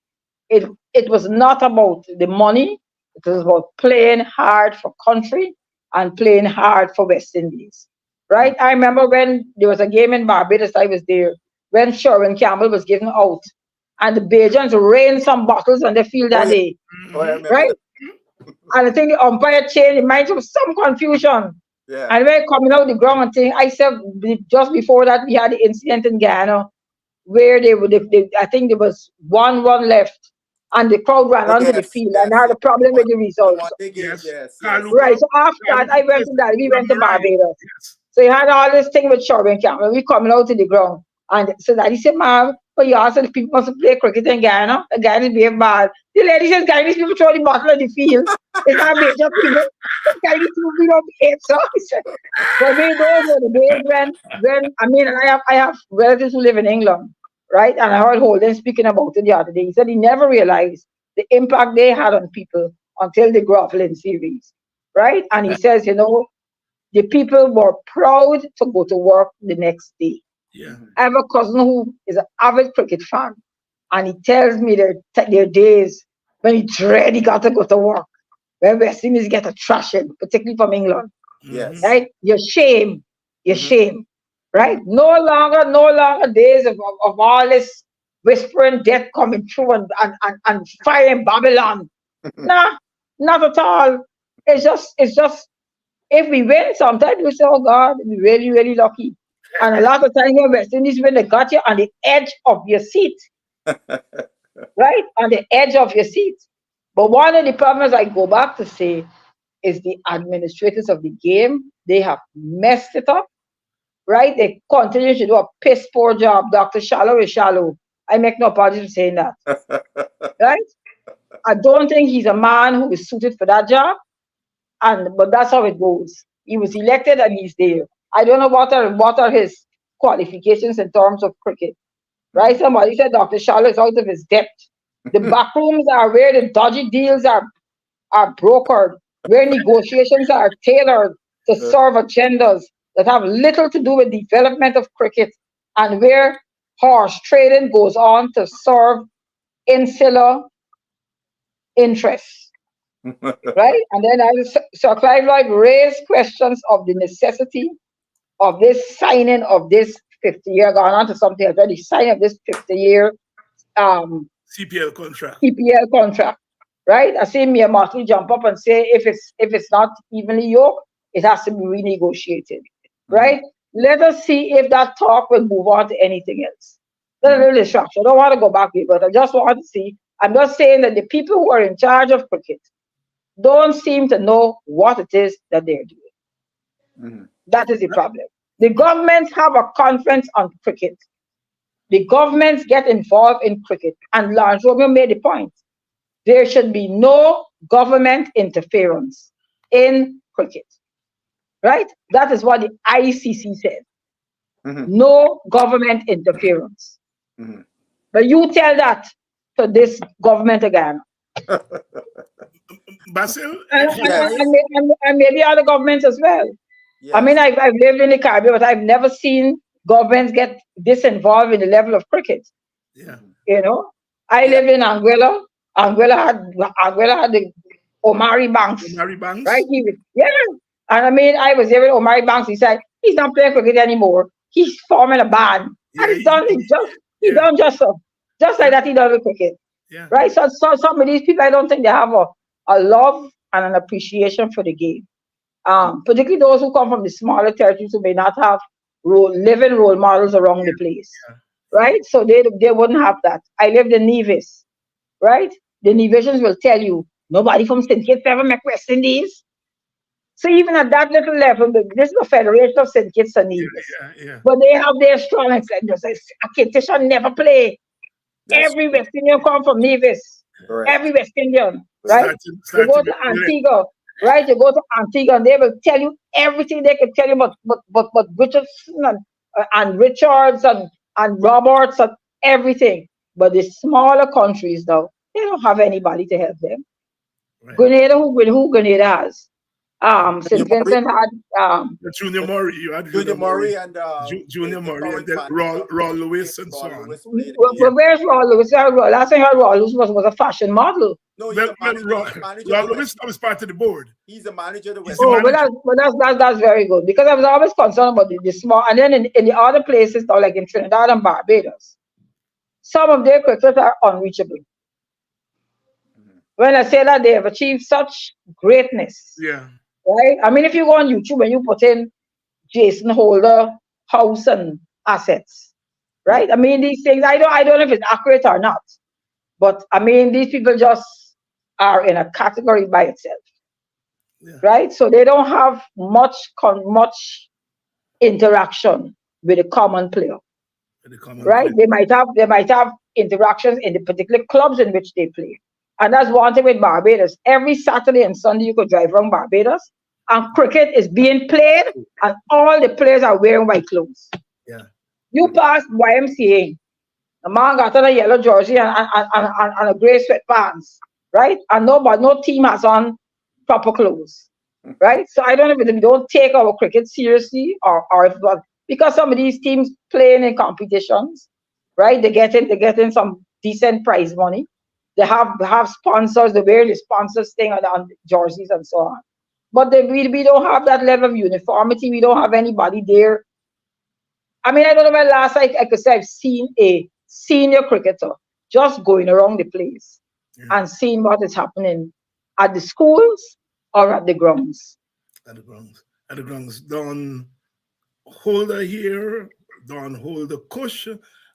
Speaker 7: it was not about the money. It was about playing hard for country and playing hard for West Indies. Right? I remember when there was a game in Barbados, I was there, when Sherwin Campbell was given out, and the Bajans rained some bottles on the field that day. Right? And I think the umpire changed. It might have some confusion. And when coming out the ground and thing, I said just before that we had the incident in Guyana where I think there was 1-1 left, and the crowd ran onto the field and had a problem with the results. Right. So after that, I went to that. We went to Barbados. So he had all this thing with Sherwin Campbell. We coming out to the ground, and so that he said, "Ma'am, but you also the people must play cricket in Guyana. The Guyana behave bad." The lady says, "Guyanese people throw the bottle on the field. It's not major people. Guyanese people we don't behave." So I said, "For me, those were the days when I mean, I have relatives who live in England, right? And I heard Holden speaking about it the other day. He said he never realized the impact they had on people until the Groveling series, right? And he says, you know, the people were proud to go to work the next day." I have a cousin who is an avid cricket fan, and he tells me their days when he dread he got to go to work, when West Indies get a thrashing, particularly from England. Right? You're shame, right? No longer days of all this whispering death coming through and fire in Babylon. Nah, not at all. It's just if we win, sometimes we say, "Oh God, we're really, really lucky." And a lot of times when West Indies when they got you on the edge of your seat. Right? On the edge of your seat. But one of the problems I go back to say is the administrators of the game. They have messed it up. Right? They continue to do a piss poor job. Dr. Shallow is shallow. I make no apology for saying that. Right? I don't think he's a man who is suited for that job. But that's how it goes. He was elected and he's there. I don't know what are his qualifications in terms of cricket. Right? Somebody said Dr. Charlotte is out of his depth. The back rooms are where the dodgy deals are brokered, where negotiations are tailored to serve agendas that have little to do with development of cricket, and where horse trading goes on to serve insular interests. Right? And then Sir Clive Lloyd raised questions of the necessity of this signing of this 50-year, gone on to something else, the signing of this 50-year
Speaker 3: CPL contract.
Speaker 7: CPL contract. Right? I see Mia Motley jump up and say if it's not evenly yoked, it has to be renegotiated. Right? Let us see if that talk will move on to anything else. That's a little distraction. I don't want to go back here, but I just want to see. I'm just saying that the people who are in charge of cricket don't seem to know what it is that they're doing. That is the problem. The governments have a conference on cricket. The governments get involved in cricket. And Lawrence Romeo made the point. There should be no government interference in cricket. Right? That is what the ICC said. No government interference. But you tell that to this government again.
Speaker 3: Basil?
Speaker 7: And maybe other governments as well.
Speaker 5: Yes.
Speaker 7: I mean, I've lived in the Caribbean, but I've never seen governments get this involved in the level of cricket.
Speaker 3: Yeah.
Speaker 7: You know, I live in Anguilla. Anguilla had the Omari Banks.
Speaker 3: Omari Banks?
Speaker 7: Right? And I mean, I was there with Omari Banks. He said, he's not playing cricket anymore. He's forming a band.
Speaker 3: Yeah,
Speaker 7: and he's done just like that he does with cricket.
Speaker 3: Yeah.
Speaker 7: Right? So some of these people, I don't think they have a love and an appreciation for the game. Particularly those who come from the smaller territories who may not have living role models around the place.
Speaker 3: Yeah.
Speaker 7: Right? So they wouldn't have that. I lived in Nevis. Right? The Nevisians will tell you, nobody from St. Kitts ever make West Indies. So even at that little level, this is a federation of St. Kitts and Nevis.
Speaker 3: Yeah.
Speaker 7: But they have their strong extenders. Kittish never play. Every West Indian come from Nevis.
Speaker 5: Right.
Speaker 7: Every West Indian, right?
Speaker 3: Start
Speaker 7: You go to Antigua, right? You go to Antigua and they will tell you everything they can tell you but Richardson and Richards and Roberts and everything. But the smaller countries now, they don't have anybody to help them.
Speaker 3: Right.
Speaker 7: Grenada, who Grenada has? St. Vincent had
Speaker 3: Junior Murray, you had
Speaker 5: Junior Murray and
Speaker 3: Junior Murray and then Raw Lewis and so on.
Speaker 7: But where's Raw Lewis? Last time I heard Raw Lewis was a fashion model.
Speaker 5: No,
Speaker 3: Raw Lewis was part of the board.
Speaker 5: He's a manager of the West.
Speaker 7: But that's very good, because I was always concerned about the small, and then in the other places now, like in Trinidad and Barbados, some of their cricketers are unreachable. When I say that, they have achieved such greatness.
Speaker 3: Yeah.
Speaker 7: Right? I mean, if you go on YouTube and you put in Jason Holder, house and assets, right? I mean, these things, I don't know if it's accurate or not, but I mean, these people just are in a category by itself, right? So they don't have much interaction with a common player, right? They might have interactions in the particular clubs in which they play. And that's one thing with Barbados. Every Saturday and Sunday, you could drive around Barbados, and cricket is being played, and all the players are wearing white clothes.
Speaker 3: Yeah.
Speaker 7: You pass YMCA, the man got on a yellow jersey and a gray sweatpants, right? And no team has on proper clothes, right? So I don't know if we don't take our cricket seriously, or if because some of these teams playing in competitions, right? They get in some decent prize money. They have sponsors. They wear the sponsors thing on jerseys and so on. But we don't have that level of uniformity. We don't have anybody there. I mean, I don't know when last I could say I've seen a senior cricketer just going around the place and seeing what is happening at the schools or at the grounds.
Speaker 3: At the grounds. Don Holder here, Don Holder Cush,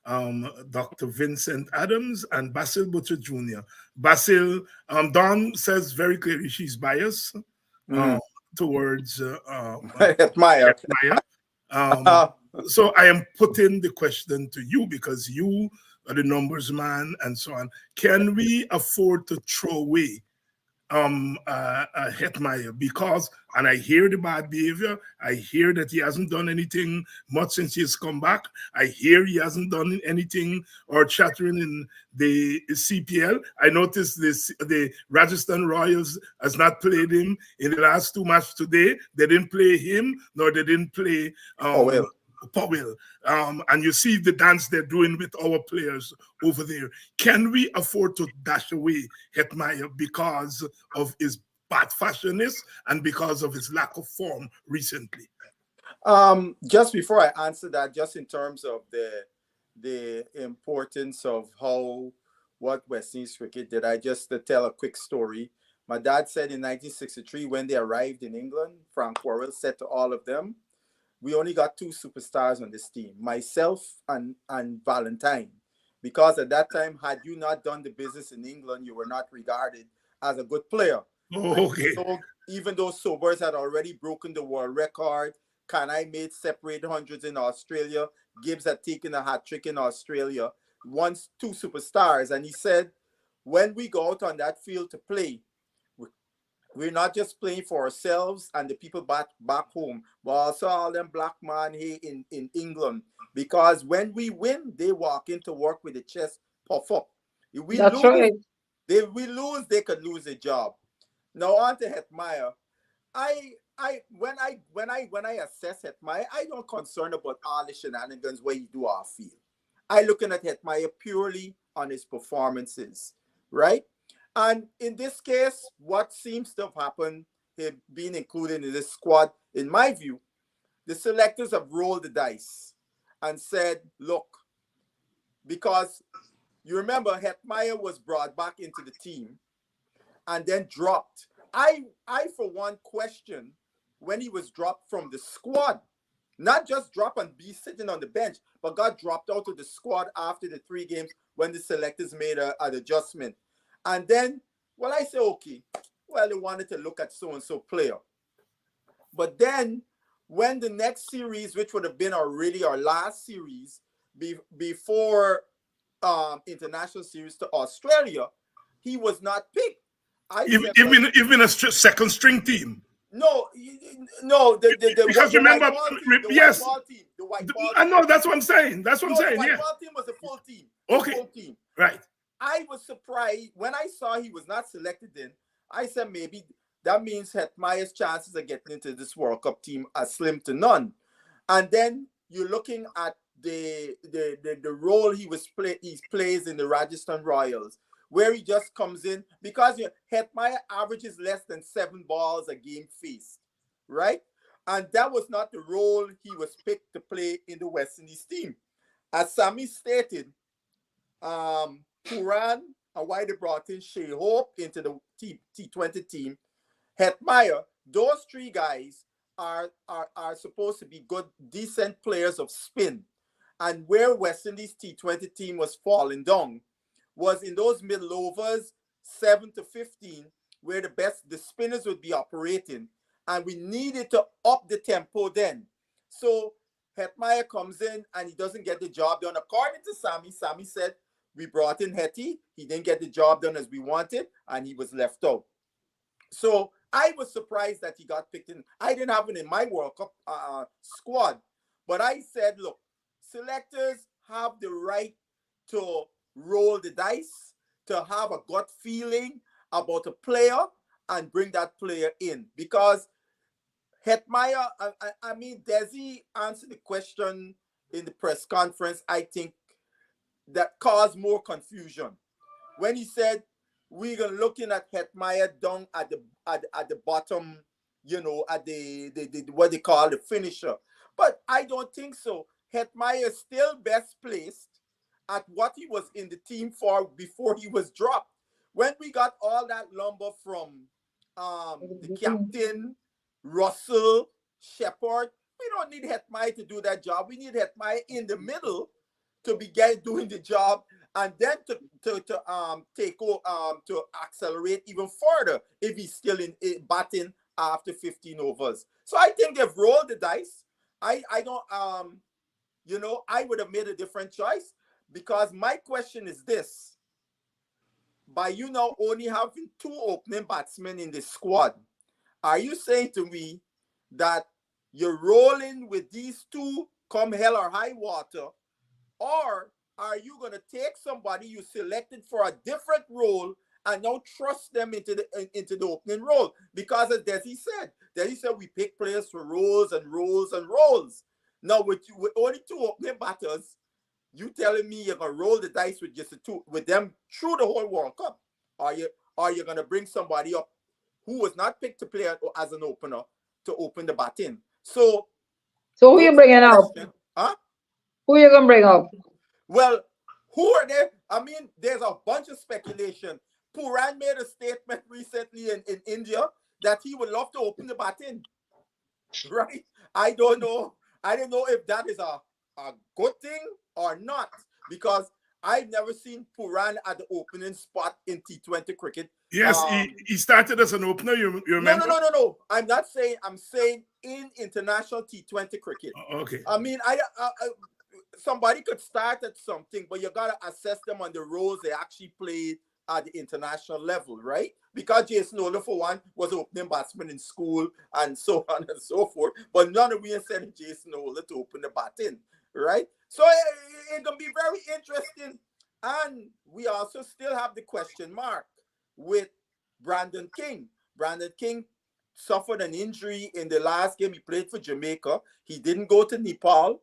Speaker 3: Dr. Vincent Adams, and Basil Butcher Jr. Basil, Don says very clearly she's biased towards
Speaker 5: Maya.
Speaker 3: So I am putting the question to you because you the numbers man and so on. Can we afford to throw away Hetmeyer? Because, and I hear the bad behavior, I hear that he hasn't done anything much since he's come back. I hear he hasn't done anything or chattering in the CPL. I noticed the Rajasthan Royals has not played him in the last 2 matches today. They didn't play him, nor they didn't play Powell. And you see the dance they're doing with our players over there. Can we afford to dash away Hetmeyer because of his bad fashionist and because of his lack of form recently?
Speaker 5: Just before I answer that, just in terms of the importance of what West Indies cricket did, I just to tell a quick story. My dad said in 1963, when they arrived in England, Frank Worrell said to all of them, we only got 2 superstars on this team, myself and Valentine. Because at that time, had you not done the business in England, you were not regarded as a good player.
Speaker 3: Oh, okay.
Speaker 5: So even though Sobers had already broken the world record, Kanai made separate hundreds in Australia, Gibbs had taken a hat trick in Australia, once 2 superstars. And he said, when we go out on that field to play, we're not just playing for ourselves and the people back home, but also all them black man here in England. Because when we win, they walk into work with the chest puff up. If we
Speaker 7: That's
Speaker 5: lose,
Speaker 7: right.
Speaker 5: they could lose a job. Now on to Hetmeyer. When I assess Hetmeyer, I don't concern about all the shenanigans where he do our field. I looking at Hetmeyer purely on his performances, right? And in this case, what seems to have happened, him being included in this squad, in my view, the selectors have rolled the dice and said, look, because you remember Hetmeyer was brought back into the team and then dropped. I for one, question when he was dropped from the squad, not just drop and be sitting on the bench, but got dropped out of the squad after the 3 games when the selectors made an adjustment. And then, well, I say, okay, well, they wanted to look at so-and-so player. But then, when the next series, which would have been already our last series, before international series to Australia, he was not picked.
Speaker 3: Even a second string team.
Speaker 5: No,
Speaker 3: because
Speaker 5: the
Speaker 3: remember,
Speaker 5: white ball team. The white ball team.
Speaker 3: I know, that's what I'm saying. The
Speaker 5: white ball team was a full team.
Speaker 3: Okay.
Speaker 5: Full team.
Speaker 3: Right.
Speaker 5: I was surprised when I saw he was not selected in. I said maybe that means Hetmeyer's chances of getting into this World Cup team are slim to none. And then you're looking at the role he plays in the Rajasthan Royals, where he just comes in because Hetmeyer averages less than 7 balls a game faced, right? And that was not the role he was picked to play in the West Indies team. As Sammy stated, Puran and why they brought in Shea Hope into the T20 team, Hetmeyer, those 3 guys are supposed to be good, decent players of spin. And where West Indies T20 team was falling down was in those middle overs, 7 to 15, where the spinners would be operating. And we needed to up the tempo then. So Hetmeyer comes in and he doesn't get the job done. According to Sammy said, we brought in Hetty. He didn't get the job done as we wanted, and he was left out. So I was surprised that he got picked in. I didn't have him in my World Cup squad. But I said, look, selectors have the right to roll the dice, to have a gut feeling about a player and bring that player in. Because Hetmeyer, I mean, Desi answered the question in the press conference, I think, that caused more confusion. When he said, we're looking at Hetmeyer down at the bottom, at the what they call the finisher. But I don't think so. Hetmeyer is still best placed at what he was in the team for before he was dropped. When we got all that lumber from the captain, Russell, Shepherd, we don't need Hetmeyer to do that job. We need Hetmeyer in the middle to begin doing the job, and then to accelerate even further if he's still in batting after 15 overs. So I think they've rolled the dice. I don't I would have made a different choice Because my question is this. By you now only having 2 opening batsmen in the squad, are you saying to me that you're rolling with these 2 come hell or high water? Or are you going to take somebody you selected for a different role and now trust them into the opening role? Because as Desi said we pick players for roles and roles and roles. Now with only 2 opening batters, you telling me you're gonna roll the dice with just the 2 with them through the whole World Cup? Are you gonna bring somebody up who was not picked to play as an opener to open the batting? So
Speaker 7: who you bringing up?
Speaker 5: Huh?
Speaker 7: Who you gonna bring up?
Speaker 5: Well, who are they? I mean, there's a bunch of speculation. Puran made a statement recently in India that he would love to open the batting. Right? I don't know. I don't know if that is a good thing or not, because I've never seen Puran at the opening spot in T20 cricket.
Speaker 3: Yes, he started as an opener, you remember?
Speaker 5: No. I'm not saying, I'm saying in international T20 cricket.
Speaker 3: Okay.
Speaker 5: I mean, somebody could start at something, but you got to assess them on the roles they actually played at the international level, right? Because Jason Ola, for one, was an opening batsman in school and so on and so forth. But none of we sending Jason Ola to open the batting, right? So it's going to be very interesting. And we also still have the question mark with Brandon King. Brandon King suffered an injury in the last game he played for Jamaica. He didn't go to Nepal.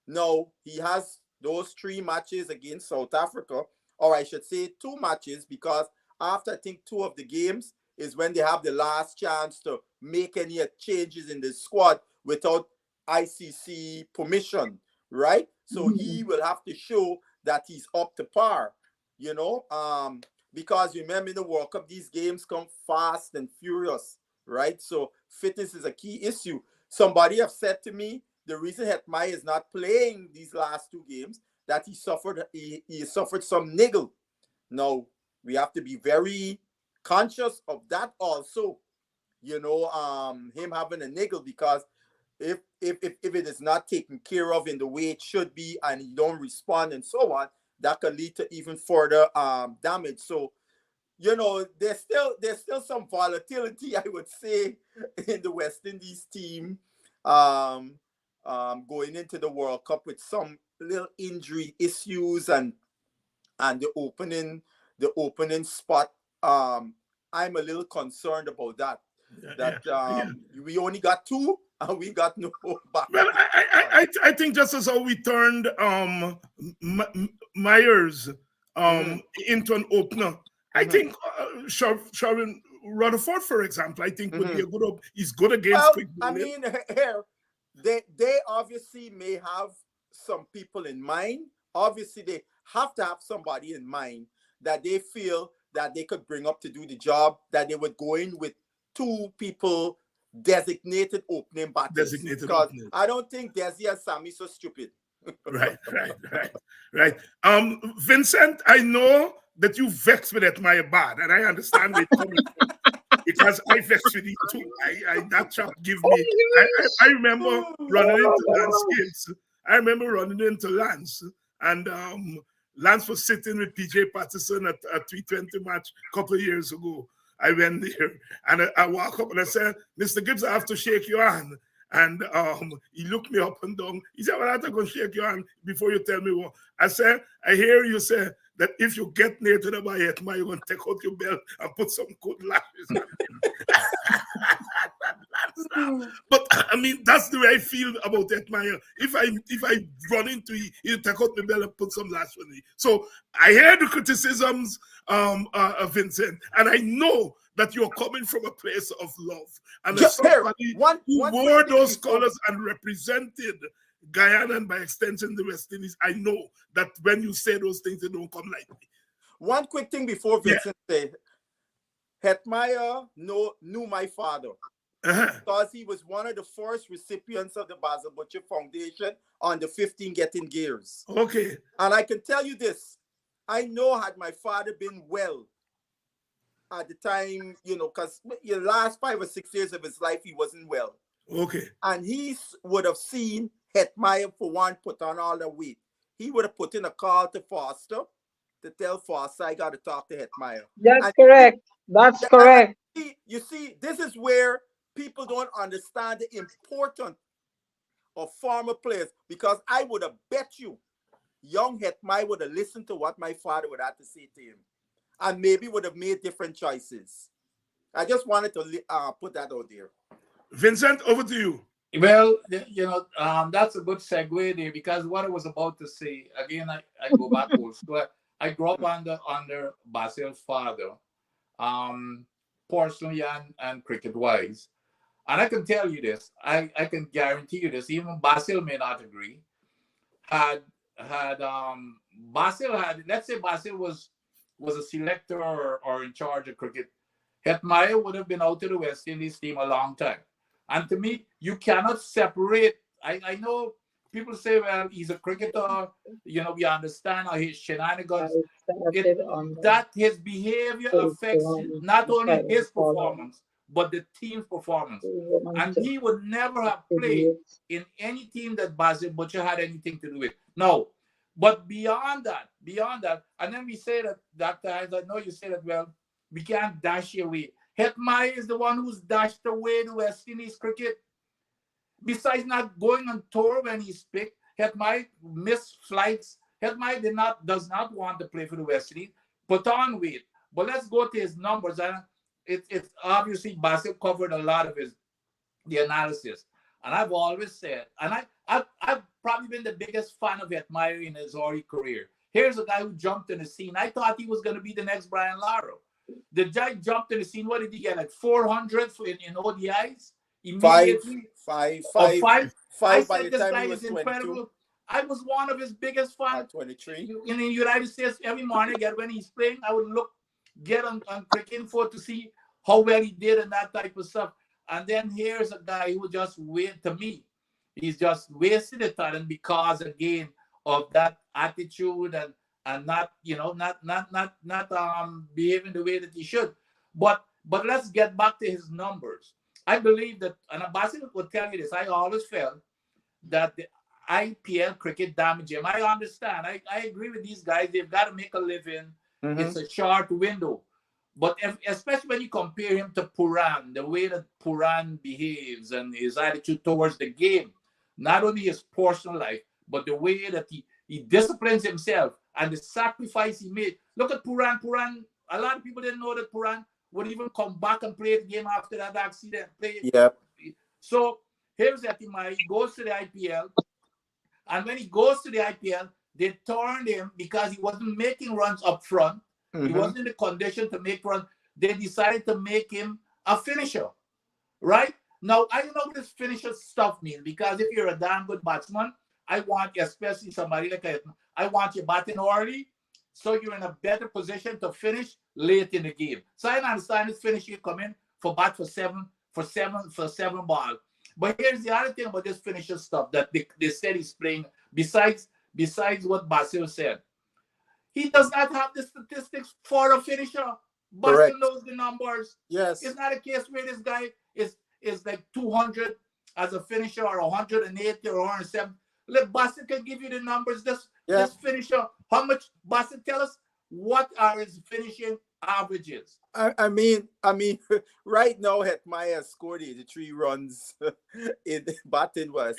Speaker 5: No, he has those 3 matches against South Africa, or I should say 2 matches, because after I think 2 of the games is when they have the last chance to make any changes in the squad without ICC permission, right? So he will have to show that he's up to par, you know, because remember in the World Cup, these games come fast and furious, right? So fitness is a key issue. Somebody have said to me, the reason Hetmai is not playing these last 2 games, that he suffered some niggle. Now, we have to be very conscious of that also, you know, him having a niggle, because if it is not taken care of in the way it should be and you don't respond and so on, that could lead to even further damage. So, you know, there's still some volatility, I would say, in the West Indies team. Going into the World Cup with some little injury issues and the opening spot. I'm a little concerned about that. We only got 2 and we got no back.
Speaker 3: Well, I think just as how we turned Myers into an opener, I think Sharon Rutherford, for example, I think would be a good. He's good against quick bowling.
Speaker 5: I mean, here they obviously may have some people in mind. Obviously, they have to have somebody in mind that they feel that they could bring up to do the job, that they would go in with 2 people designated opening batters. Because I don't think Desi and Sammy so stupid.
Speaker 3: Right. Vincent, I know that you vexed with that my bad, and I understand where it's coming from. Because I vexed with it too. That chap give me. I remember running into Lance Gibbs. I remember running into Lance, and Lance was sitting with PJ Patterson at a T20 match a couple of years ago. I went there and I walk up and I said, "Mr. Gibbs, I have to shake your hand." And he looked me up and down. He said, "Well, I have to go shake your hand before you tell me what." I said, "I hear you say that if you get near to the Bayetma, you're going to take out your belt and put some good lashes on it." But I mean, that's the way I feel about Hetmai. If I run into you, he'll take out my belt and put some lash on me. So I hear the criticisms, Vincent, and I know that you're coming from a place of love. And as somebody who wore those colors and represented Guyana and by extension the West Indies, I know that when you say those things, they don't come lightly.
Speaker 5: One quick thing before Vincent said, Hetmai knew my father because he was one of the first recipients of the Basil Butcher Foundation on the 15 Getting Gears.
Speaker 3: Okay.
Speaker 5: And I can tell you this, I know had my father been well at the time, you know, because the last 5 or 6 years of his life, he wasn't well.
Speaker 3: Okay.
Speaker 5: And he would have seen Hetmai, for one, put on all the weight. he would have put in a call to Foster to tell Foster, I got to talk to Hetmeyer.
Speaker 7: That's correct. That's correct.
Speaker 5: You see, this is where people don't understand the importance of former players, because I would have bet you young Hetmeyer would have listened to what my father would have to say to him and maybe would have made different choices. I just wanted to put that out there.
Speaker 3: Vincent, over to you.
Speaker 6: Well, that's a good segue there, because what I was about to say, again, I go back also. I grew up under Basil's father, personally and cricket-wise. And I can tell you this, I can guarantee you this, even Basil may not agree, Basil had, let's say Basil was a selector or in charge of cricket, Hetmeyer would have been out of the West Indies team a long time. And to me, you cannot separate. I know people say, well, he's a cricketer, we understand how his shenanigans, that his behavior affects not only his performance, but the team's performance. And he would never have played in any team that Basil Butcher had anything to do with. No. But beyond that, and then we say that, Dr. I know you say that, well, we can't dash you away. Hetmeyer is the one who's dashed away the West Indies cricket. Besides not going on tour when he's picked, Hetmeyer missed flights. Hetmeyer does not want to play for the West Indies. Put on weight. But let's go to his numbers. And it's obviously Basil covered a lot of the analysis. And I've always said, and I've probably been the biggest fan of Hetmeyer in his early career. Here's a guy who jumped in the scene. I thought he was going to be the next Brian Lara. The guy jumped in the scene. What did he get? Like 400 in ODIs? Immediately?
Speaker 5: Five
Speaker 6: I
Speaker 5: by
Speaker 6: said
Speaker 5: the
Speaker 6: this
Speaker 5: time
Speaker 6: guy
Speaker 5: he was
Speaker 6: is
Speaker 5: 22.
Speaker 6: incredible. I was one of his biggest fans.
Speaker 5: 23.
Speaker 6: In the United States, every morning, when he's playing, I would get on Cricket Info to see how well he did and that type of stuff. And then here's a guy who just he's just wasted the talent because, again, of that attitude and not behaving the way that he should. But let's get back to his numbers. I believe that, and Basil will tell you this, I always felt that the IPL cricket damaged him. I understand. I agree with these guys. They've got to make a living. Mm-hmm. It's a short window. But especially when you compare him to Puran, the way that Puran behaves and his attitude towards the game, not only his personal life, but the way that he disciplines himself and the sacrifice he made. Look at Puran. Puran, a lot of people didn't know that Puran would even come back and play the game after that accident.
Speaker 5: Yep.
Speaker 6: So here's Hetmeyer. He goes to the IPL. And when he goes to the IPL, they turned him because he wasn't making runs up front. Mm-hmm. He wasn't in the condition to make runs. They decided to make him a finisher, right? Now, I don't know what this finisher stuff means, because if you're a damn good batsman, I want you, especially somebody like I want you batting early, so you're in a better position to finish late in the game. So I understand this finisher come in for bat for seven ball. But here's the other thing about this finisher stuff that they said he's playing, besides what Basil said. He does not have the statistics for a finisher. Basil knows the numbers.
Speaker 5: Yes.
Speaker 6: It's not a case where this guy is like 200 as a finisher or 180 or 107. Let Basil can give you the numbers. This finisher, how much, Basil, tell us what are his finishing averages?
Speaker 5: I mean, right now Hetmeyer scored 83 runs in batting was.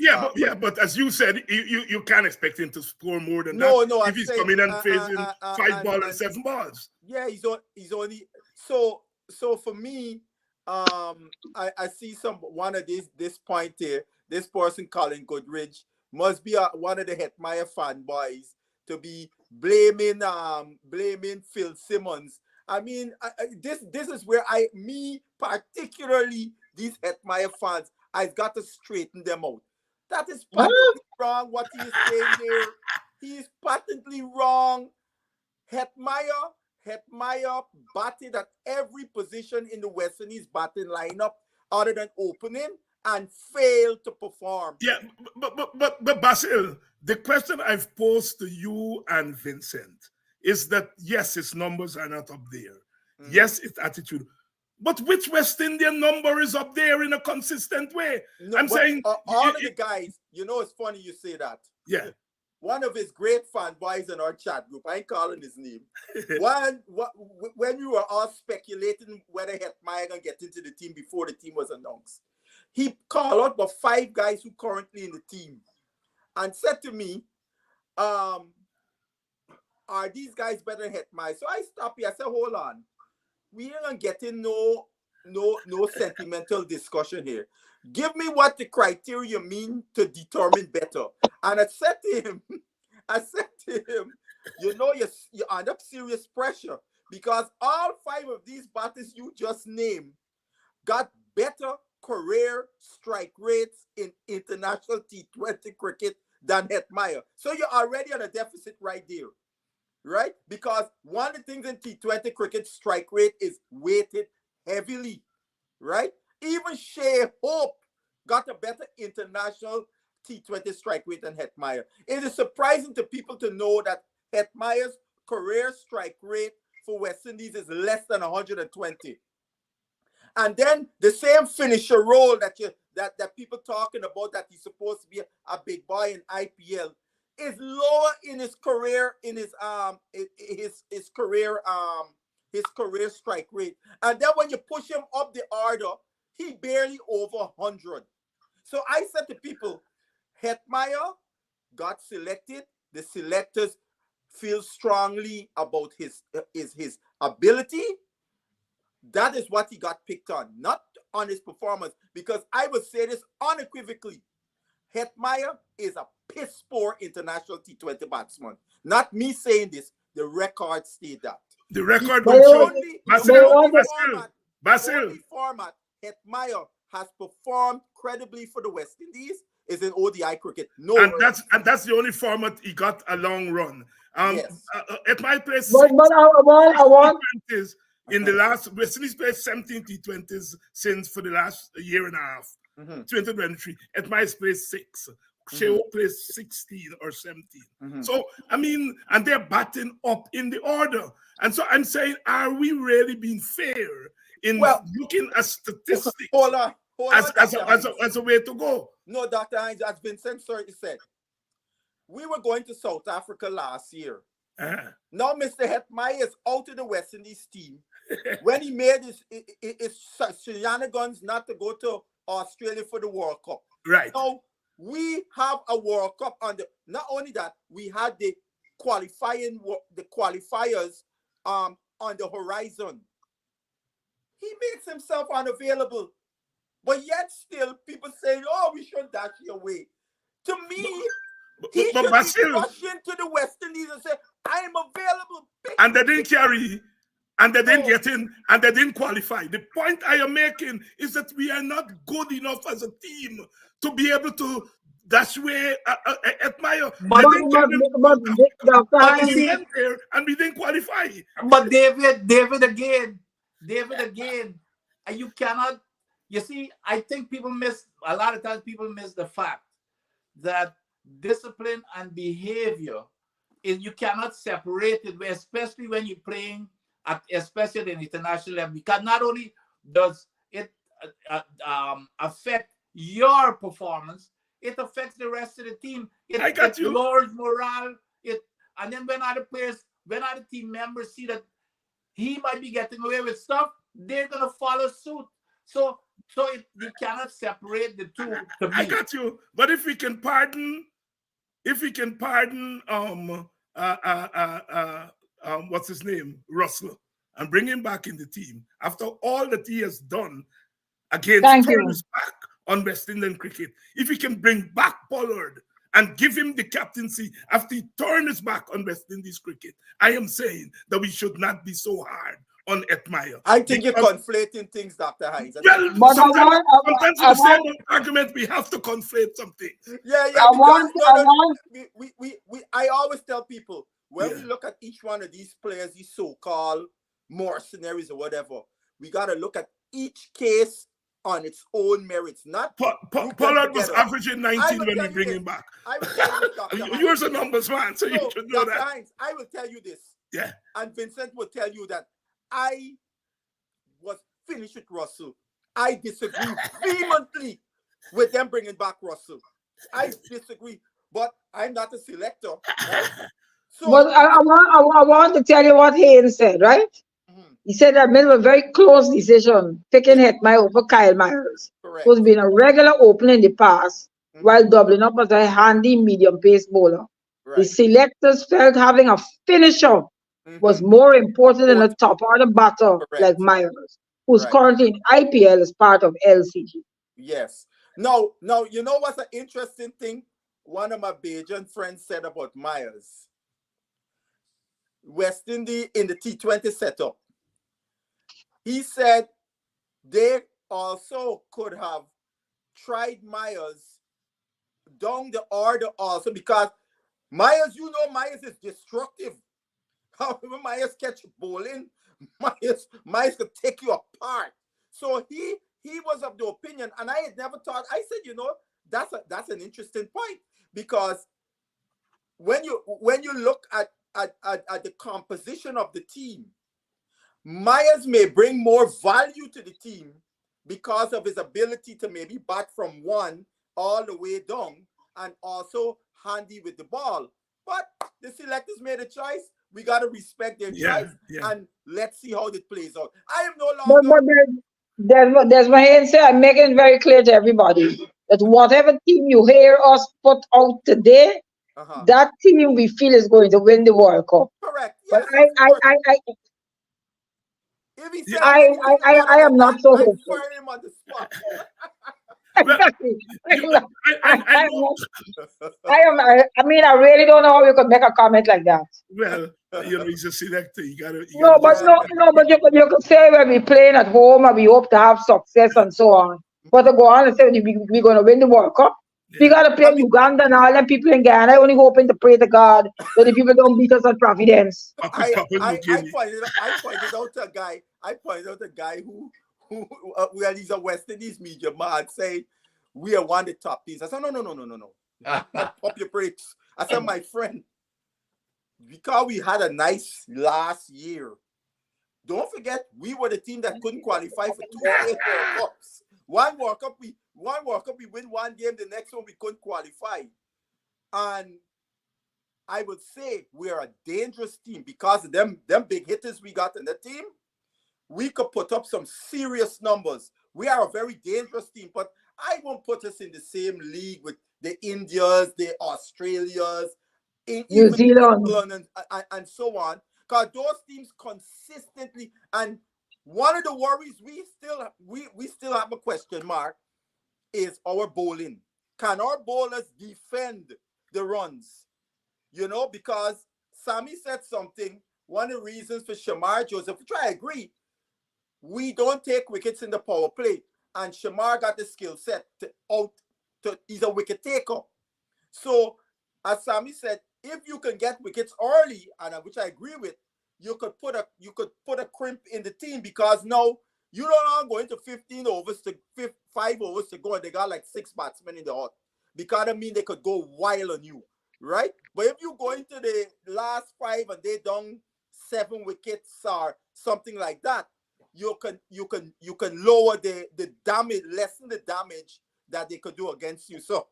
Speaker 3: But as you said, you can't expect him to score more than
Speaker 5: that. No,
Speaker 3: if he's coming and facing 5 balls and 7 balls.
Speaker 5: Yeah, he's only so for me. I see one of this point here. This person, Colin Goodridge, must be one of the Hetmeyer fanboys to be blaming Phil Simmons. I mean, this is where particularly these Hetmeyer fans, I've got to straighten them out. That is patently wrong what he is saying there. He is patently wrong. Hetmeyer batted at every position in the West Indies batting lineup other than opening and failed to perform.
Speaker 3: Yeah, but Basil, the question I've posed to you and Vincent is that, yes, his numbers are not up there. Mm-hmm. Yes, his attitude. But which West Indian number is up there in a consistent way?
Speaker 5: No, I'm saying all of the guys, it's funny you say that.
Speaker 3: Yeah.
Speaker 5: one of his great fanboys in our chat group, I ain't calling his name. When we were all speculating whether Hetmyer gonna get into the team before the team was announced, he called out the 5 guys who currently in the team and said to me, are these guys better than Hetmyer? So I stopped here. I said, hold on. We ain't gonna get in no sentimental discussion here. Give me what the criteria mean to determine better. And I said to him, you know, you're under serious pressure because all 5 of these batters you just named got better career strike rates in international T20 cricket than Hetmyer. So you're already on a deficit right there, right? Because one of the things in T20 cricket, strike rate is weighted heavily, right? Even Shea Hope got a better international T20 strike rate than Hetmyer. It is surprising to people to know that Hetmyer's career strike rate for West Indies is less than 120. And then the same finisher role that people talking about that he's supposed to be a big boy in IPL is lower in his career his career strike rate. And then when you push him up the order, he barely over 100. So I said to people, Hetmyer got selected. The selectors feel strongly about his ability. That is what he got picked on, not on his performance. Because I would say this unequivocally, Hetmyer is a piss poor international T20 batsman. Not me saying this. The record state that.
Speaker 3: The record will show. Basil.
Speaker 5: Format Hetmyer has performed credibly for the West Indies is in ODI cricket.
Speaker 3: And that's the only format he got a long run.
Speaker 5: Yes.
Speaker 3: Hetmyer plays
Speaker 7: I want
Speaker 3: in the last West Indies played 17 T20s since for the last year and a half. 2023. Hetmyer's played 6. Sheo plays 16 or 17. So, I mean, and they're batting up in the order. And so I'm saying, are we really being fair in looking at statistics
Speaker 5: hold on,
Speaker 3: as a way to go?
Speaker 5: No, Dr. Hines, as Vincent said, we were going to South Africa last year. Now, Mr. Hetmyer is out of the West Indies team when he made his shenanigans not to go to Australia for the World Cup.
Speaker 3: Right.
Speaker 5: Now, we have a World Cup not only that, we had the qualifiers on the horizon. He makes himself unavailable. But yet still people say, oh, we should dash you away. To me, he should be rushing to the West Indies and say, I am available.
Speaker 3: And they didn't carry, and they didn't get in, and they didn't qualify. The point I am making is that we are not good enough as a team to be able to dash away Hetmyer. And we didn't qualify.
Speaker 6: But David again, and you cannot. You see, I think a lot of times people miss the fact that discipline and behavior is, you cannot separate it, especially when you're playing especially at the international level, because not only does it affect your performance, it affects the rest of the team. It lowers morale. And then when other team members see that he might be getting away with stuff, they're gonna follow suit. So you cannot separate the two.
Speaker 3: I got you. But if we can pardon, what's his name, Russell, and bring him back in the team after all that he has done against turn his back on West Indian cricket, if we can bring back Pollard and give him the captaincy after he turned his back on West Indies cricket, I am saying that we should not be so hard on Hetmyer.
Speaker 5: I think you're conflating things, Dr. Hines.
Speaker 3: Well, sometimes in the same argument, we have to conflate some things.
Speaker 5: Yeah. I always tell people, when we look at each one of these players, these so-called mercenaries or whatever, we got to look at each case on its own merits. Not
Speaker 3: Pollard was averaging 19 when we bring him back.
Speaker 5: I will tell you, Dr. Hines.
Speaker 3: You're a numbers man, so you should know
Speaker 5: Dr.
Speaker 3: that.
Speaker 5: Hines, I will tell you this.
Speaker 3: Yeah.
Speaker 5: And Vincent will tell you that I was finished with Russell. I disagree vehemently with them bringing back Russell. I disagree. but I'm not a selector, right? So,
Speaker 7: But I want to tell you what Haynes said, right?
Speaker 5: mhm,
Speaker 7: He said that made a very close decision, picking Hetmeyer over Kyle Myers, who's
Speaker 5: correct.
Speaker 7: been a regular opener in the past, while
Speaker 5: Hmm.
Speaker 7: doubling up as a handy medium pace bowler. The
Speaker 5: Right.
Speaker 7: selectors felt having a finisher was
Speaker 5: Hmm.
Speaker 7: more important than a top order batter like
Speaker 5: Correct.
Speaker 7: Myers, who's
Speaker 5: Right.
Speaker 7: currently in IPL as part of LCG.
Speaker 5: Yes. Now, you know what's an interesting thing? One of my Bajan friends said about Myers. West Indies in the T20 setup. He said they also could have tried Myers down the order also because Myers, Myers is destructive. However, Myers catch bowling, Myers could take you apart. So he was of the opinion, and I had never thought. I said, that's an interesting point because when you look at the composition of the team, Myers may bring more value to the team because of his ability to maybe bat from one all the way down and also handy with the ball. But the selectors made a choice. We got to respect their choice and let's see how it plays out. I am no longer.
Speaker 7: But there's my answer. I'm making it very clear to everybody that whatever team you hear us put out today, that team we feel is going to win the World Cup.
Speaker 5: Correct.
Speaker 7: But
Speaker 5: Yes, of course. If he says anything other
Speaker 7: I
Speaker 5: than
Speaker 7: am not
Speaker 5: that,
Speaker 7: so
Speaker 5: I
Speaker 7: hopeful.
Speaker 5: fire him on the spot.
Speaker 7: I really don't know how you could make a comment like that.
Speaker 3: Well, he's a selector. You gotta
Speaker 7: But you could say when we playing at home and we hope to have success and so on. But to go on and say we're going to win the World Cup, we got to play Uganda and all them people in Guyana only hoping to pray to God that the people don't beat us at Providence.
Speaker 5: I pointed out a guy who well, he's a West Indies media man, say we are one of the top teams. I said, no. Pop your brakes. I said, my friend, because we had a nice last year, don't forget we were the team that couldn't qualify for 2 straight World Cups. One World Cup we win one game, the next one we couldn't qualify. And I would say we are a dangerous team because of them big hitters we got in the team. We could put up some serious numbers. We are a very dangerous team, but I won't put us in the same league with the Indians, the Australias,
Speaker 7: New Zealand,
Speaker 5: and so on. Because those teams consistently, and one of the worries we still have a question mark is our bowling. Can our bowlers defend the runs? Because Sammy said something. One of the reasons for Shamar Joseph, which I agree, we don't take wickets in the power play. And Shamar got the skill set he's a wicket taker. So, as Sammy said, if you can get wickets early, and which I agree with, you could put a crimp in the team because now you don't go into 15 overs to 5 overs to go and they got like 6 batsmen in the hut. Because they could go wild on you, right? But if you go into the last 5 and they down 7 wickets or something like that, you can lower the damage, lessen the damage that they could do against you. So,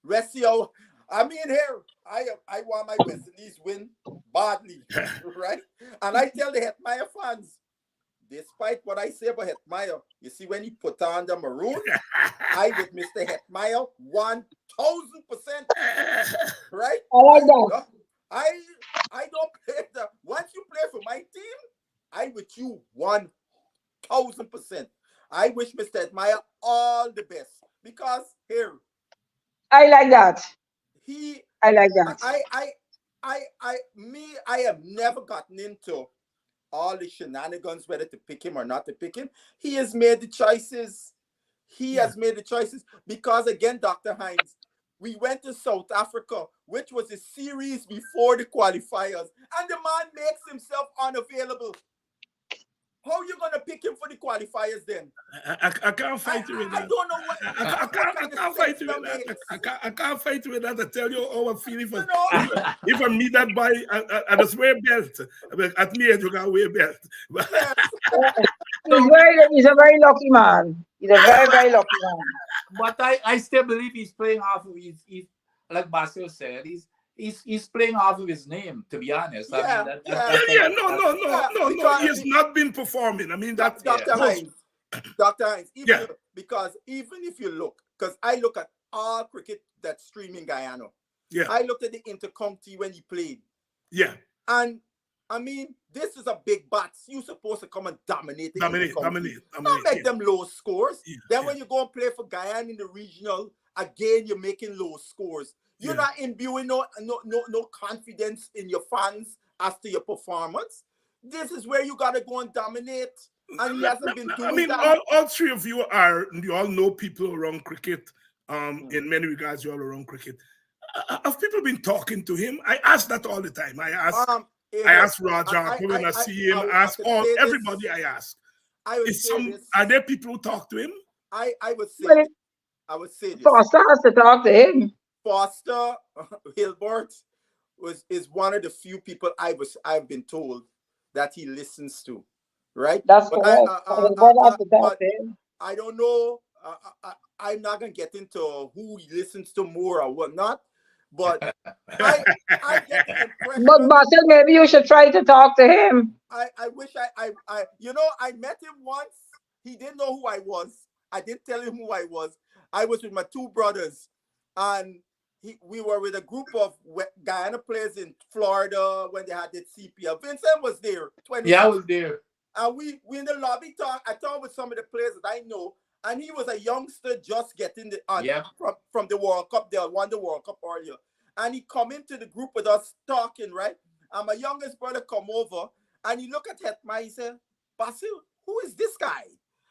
Speaker 5: Resio, here I want my West Indies win badly, right? And I tell the Hetmeyer fans, despite what I say about Hetmeyer, you see when he put on the maroon, I with Mr. Hetmeyer 1,000%, right?
Speaker 7: I like that.
Speaker 5: I don't play once you play for my team, I with you 1,000%. I wish Mr. Hetmeyer all the best because here.
Speaker 7: I like that. I like that.
Speaker 5: I have never gotten into all the shenanigans, whether to pick him or not to pick him. He has made the choices. He has made the choices because, again, Dr. Hinds, we went to South Africa, which was a series before the qualifiers, and the man makes himself unavailable. How are you going to pick him for the qualifiers then?
Speaker 3: I can't fight you with that.
Speaker 5: I don't know what.
Speaker 3: I can't fight you with that. I can't fight you with that. I tell you how I'm feeling. If I meet that boy, I just wear belt. At me, you can wear belt.
Speaker 7: He's a very lucky man. He's a very, very lucky man.
Speaker 6: But I still believe he's playing half of like Basil said, he's playing off of his name. To be honest, I
Speaker 5: Yeah,
Speaker 6: mean that,
Speaker 5: yeah.
Speaker 6: that's
Speaker 3: He has not been performing. I mean that.
Speaker 5: Dr. Hines, Dr. Hines, because even if you look, because I look at all cricket that's streaming in Guyana.
Speaker 3: Yeah.
Speaker 5: I looked at the intercounty when he played.
Speaker 3: Yeah.
Speaker 5: And I mean, this is a big bats. You're supposed to come and dominate the intercounty. Not make them low scores. Then when you go and play for Guyana in the regional, again you're making low scores. You're not imbuing no confidence in your fans as to your performance. This is where you gotta go and dominate. And he hasn't been doing that.
Speaker 3: All three of you all know people around cricket. In many regards, you all around cricket. Have people been talking to him? I ask that all the time. I ask Raja when I see him. I ask everybody. I ask. Are there people who talk to him?
Speaker 5: I would say this.
Speaker 7: Foster has to talk to him.
Speaker 5: Foster Hilbert is one of the few people I've been told that he listens to. Right?
Speaker 7: That's correct. But
Speaker 5: I don't know. I'm not gonna get into who he listens to more or whatnot. But I get the impression.
Speaker 7: But Basil, maybe you should try to talk to him.
Speaker 5: I wish I met him once. He didn't know who I was. I didn't tell him who I was. I was with my two brothers, and we were with a group of Guyana players in Florida when they had the CPL. Vincent was there.
Speaker 6: I was there.
Speaker 5: And we in the lobby I talked with some of the players that I know, and he was a youngster just getting from the World Cup. They won the World Cup earlier. And he come into the group with us talking, right? And my youngest brother come over, and he look at Hetma, he said, Basil, who is this guy?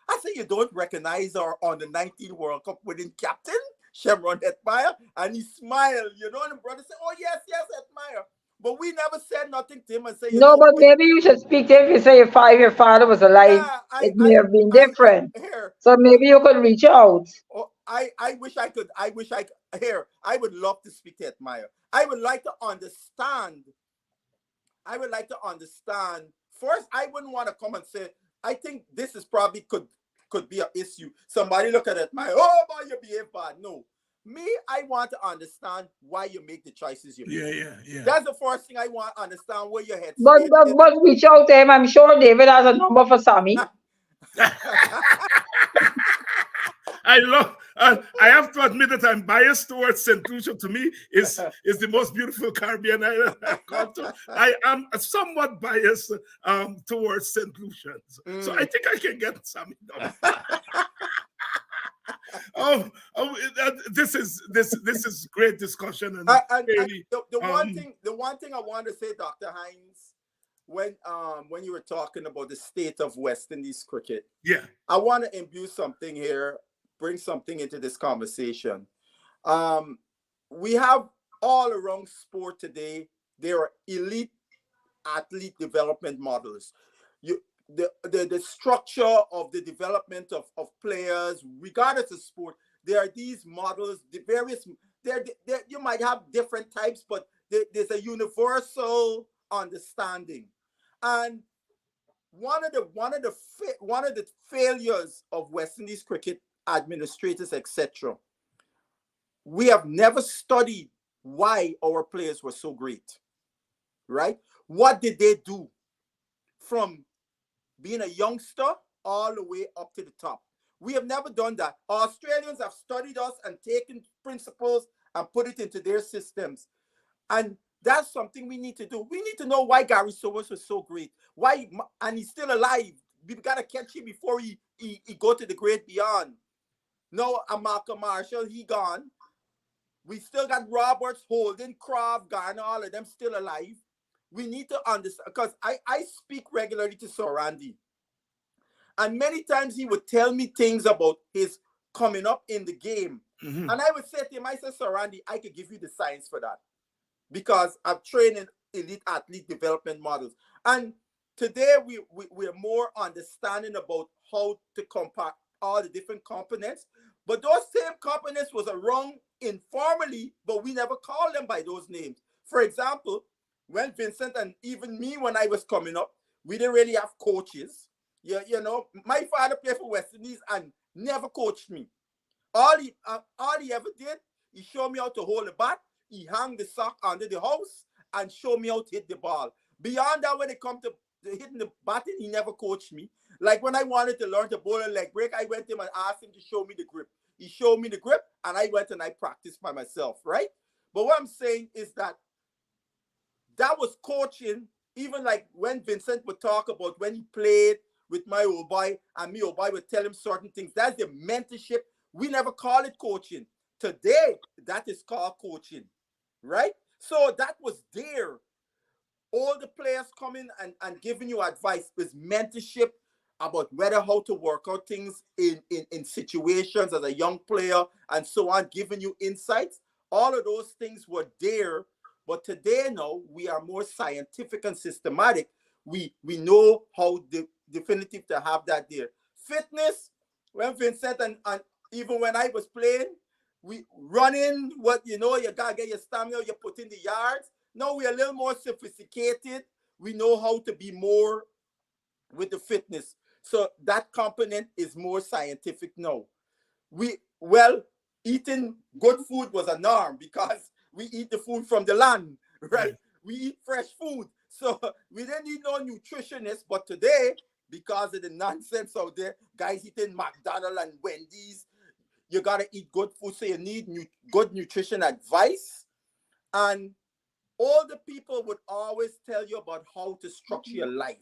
Speaker 5: I said, you don't recognize our under 19 World Cup winning captain, Chevron Hetmeyer? And he smiled, and the brother said, oh, yes, Hetmeyer. But we never said nothing to him and say,
Speaker 7: no, but maybe you should speak to him. If you say your father was alive, it may have been different. So maybe you could reach out.
Speaker 5: I wish I could. I would love to speak to Hetmeyer. I would like to understand. First, I wouldn't want to come and say, I think this is probably could be an issue. Somebody look at Hetmeyer, oh boy, you behave bad. No. Me, I want to understand why you make the choices you make.
Speaker 3: Yeah.
Speaker 5: That's the first thing I want to understand, where your head.
Speaker 7: But reach out to him. I'm sure David has a number for Sammy.
Speaker 3: I have to admit that I'm biased towards St. Lucia. To me, is the most beautiful Caribbean island I've come to. I am somewhat biased towards St. Lucians, so I think I can get Sammy number. This is great discussion, and
Speaker 5: the one thing I want to say, Dr. Hines, when you were talking about the state of West Indies cricket, I want to imbue something here, bring something into this conversation. We have all around sport today, there are elite athlete development models. The structure of the development of players, regardless of sport, there are these models, you might have different types, but there's a universal understanding. And one of the failures of West Indies cricket administrators, etc., we have never studied why our players were so great, right? What did they do from being a youngster all the way up to the top? We have never done that. Australians have studied us and taken principles and put it into their systems. And that's something we need to do. We need to know why Gary Sobers was so great. And he's still alive. We've got to catch him before he go to the great beyond. No, Malcolm Marshall, he gone. We still got Roberts, Holden, Kraft, Garner, all of them still alive. We need to understand, because I speak regularly to Sir Randy. And many times he would tell me things about his coming up in the game. Mm-hmm. And I would say to him, I said, Sir Randy, I could give you the science for that, because I've trained in elite athlete development models. And today we're more understanding about how to compact all the different components. But those same components was around informally, but we never called them by those names. For example, when Vincent and even me, when I was coming up, we didn't really have coaches. You know, my father played for West Indies and never coached me. All he ever did, He showed me how to hold the bat. He hung the sock under the house and showed me how to hit the ball. Beyond that, when it comes to hitting the batting, he never coached me. Like when I wanted to learn to bowl a leg break, I went to him and asked him to show me the grip. He showed me the grip, and I went and I practiced by myself, right? But what I'm saying is that was coaching. Even like when Vincent would talk about when he played with my old boy, and me old boy would tell him certain things. That's the mentorship. We never call it coaching. Today, that is called coaching, right? So that was there. All the players coming and giving you advice with mentorship about how to work out things in situations as a young player and so on, giving you insights. All of those things were there. But today, now, we are more scientific and systematic. We know how definitive to have that there. Fitness, when Vincent and even when I was playing, we running, you got to get your stamina, you put in the yards. Now we're a little more sophisticated. We know how to be more with the fitness. So that component is more scientific now. Eating good food was a norm because we eat the food from the land, right? Yeah. We eat fresh food. So we didn't need no nutritionists. But today, because of the nonsense out there, guys eating McDonald's and Wendy's, you got to eat good food. So you need good nutrition advice. And all the people would always tell you about how to structure your life,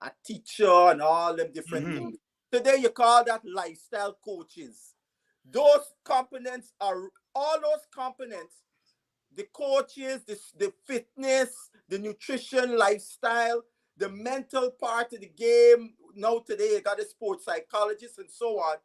Speaker 5: a teacher and all them different things. Today, you call that lifestyle coaches. Those components are all those components, the coaches, the fitness, the nutrition, lifestyle, the mental part of the game. Now today, you got a sports psychologist and so on.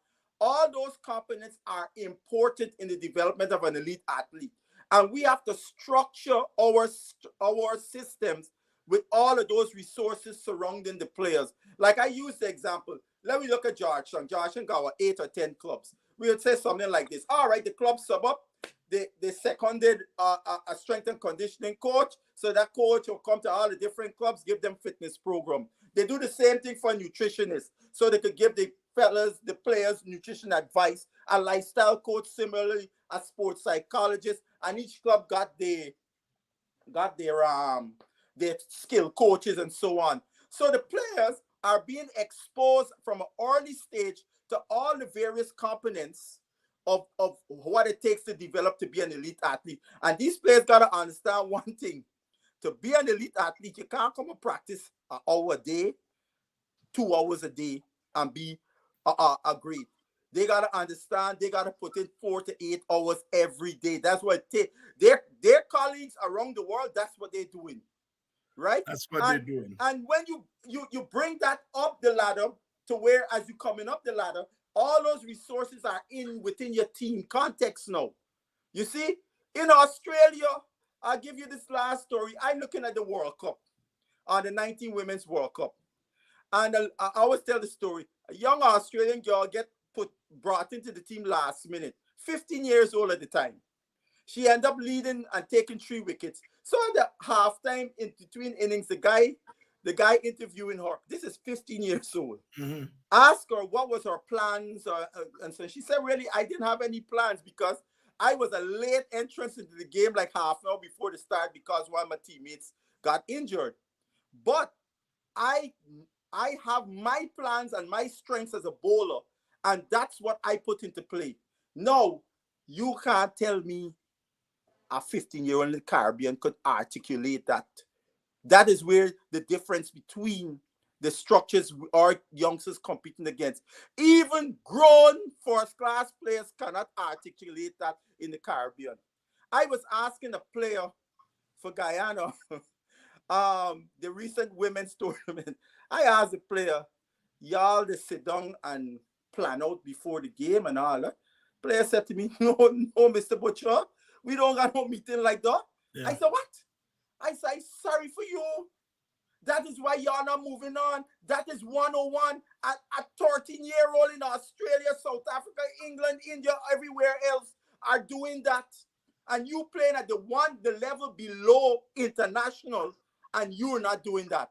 Speaker 5: All those components are important in the development of an elite athlete. And we have to structure our systems with all of those resources surrounding the players. Like I used the example. Let me look at Georgetown. Georgetown got 8 or 10 clubs. We would say something like this. All right, the club sub up. They seconded a strength and conditioning coach. So that coach will come to all the different clubs, give them fitness program. They do the same thing for nutritionists. So they could give the players nutrition advice. A lifestyle coach, similarly, a sports psychologist. And each club got their skill coaches and so on. So the players are being exposed from an early stage to all the various components of what it takes to develop to be an elite athlete. And these players got to understand one thing. To be an elite athlete, you can't come and practice an hour a day, 2 hours a day, and be great. They got to understand, they got to put in 4 to 8 hours every day. That's what it takes. Their colleagues around the world, that's what they're doing, right?
Speaker 3: That's what they're doing.
Speaker 5: And when you bring that up the ladder to where as you're coming up the ladder, all those resources are within your team context now. You see, in Australia, I'll give you this last story. I'm looking at the World Cup, the 19 Women's World Cup. And I always tell the story. A young Australian girl brought into the team last minute, 15 years old at the time. She ended up leading and taking 3 wickets. So at the halftime, in between innings, the guy interviewing her, this is 15 years old, asked her what was her plans. And so she said, really, I didn't have any plans because I was a late entrance into the game, like half an hour before the start, because one of my teammates got injured. But I have my plans and my strengths as a bowler, and that's what I put into play. No, you can't tell me a 15-year-old in the Caribbean could articulate that. That is where the difference between the structures our youngsters competing against. Even grown first-class players cannot articulate that in the Caribbean. I was asking a player for Guyana, the recent women's tournament. I asked the player, y'all they sit down and plan out before the game and all that. Player said to me, no, Mr. Butcher, we don't got no meeting like that. Yeah. I said, what? I said, sorry for you. That is why y'all not moving on. That is 101 at 13-year-old in Australia, South Africa, England, India, everywhere else are doing that. And you playing at the level below international, and you're not doing that.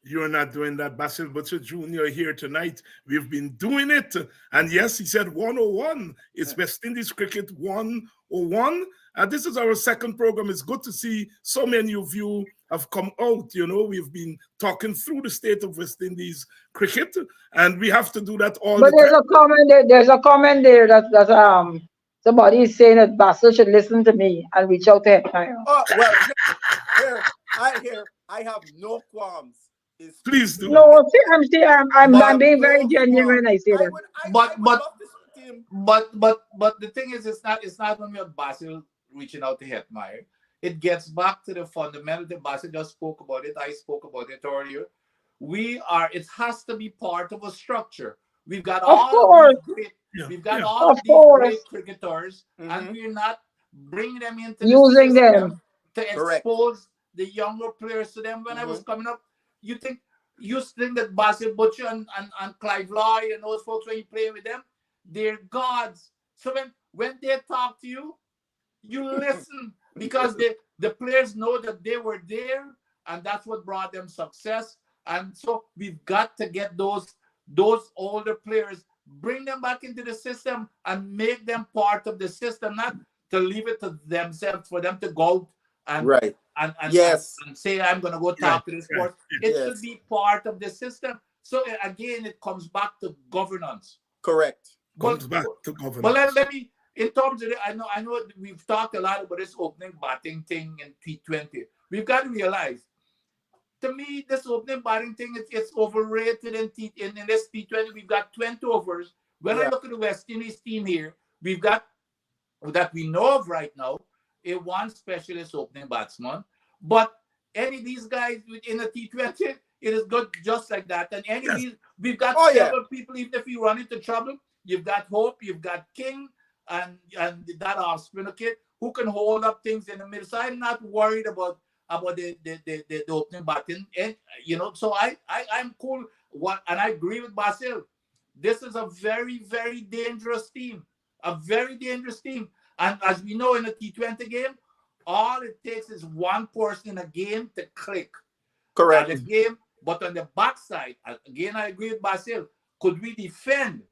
Speaker 3: You're not doing that, Basil Butcher Jr. here tonight. We've been doing it. And yes, he said 101. It's West Indies Cricket 101. This is our second program. It's good to see so many of you have come out. You know, we've been talking through the state of West Indies cricket, and we have to do that all
Speaker 7: But
Speaker 3: the time.
Speaker 7: there's a comment there that somebody is saying that Basil should listen to me and reach out to him.
Speaker 5: Oh well, I have no qualms.
Speaker 3: Please do.
Speaker 7: No, see, I'm being very genuine when I say that.
Speaker 6: But the thing is, it's not only about Basil reaching out to Hetmeyer. It gets back to the fundamental that Basil just spoke about it. I spoke about it earlier. It has to be part of a structure. We've got all these great cricketers, and we're not bringing them into
Speaker 7: using them
Speaker 6: to expose the younger players to them. When I was coming up, you think that Basil Butcher and Clive Lloyd and those folks, when you play with them, they're gods. So when they talk to you, you listen, because the players know that they were there, and that's what brought them success. And so we've got to get those older players, bring them back into the system and make them part of the system, not to leave it to themselves, for them to go and say, I'm going to go talk to this sport. It should be part of the system. So again, it comes back to governance.
Speaker 5: Correct.
Speaker 3: Comes back to governance.
Speaker 6: But let me, in terms of I know we've talked a lot about this opening batting thing in T20. We've got to realize, to me, this opening batting thing, it's overrated in this T20. We've got 20 overs. When I look at the West Indies team here, we've got, that we know of right now, a one specialist opening batsman. But any of these guys in a T20, it is good just like that. And any of these, we've got several people, even if you run into trouble, you've got Hope, you've got King, and that off spinner kid who can hold up things in the middle. So I'm not worried about the opening batting. And so I'm cool. And I agree with Basil. This is a very, very dangerous team. A very dangerous team. And as we know in a T20 game, all it takes is one person in a game to click.
Speaker 5: Correct.
Speaker 6: The game, but on the backside, again, I agree with Basil. Could we defend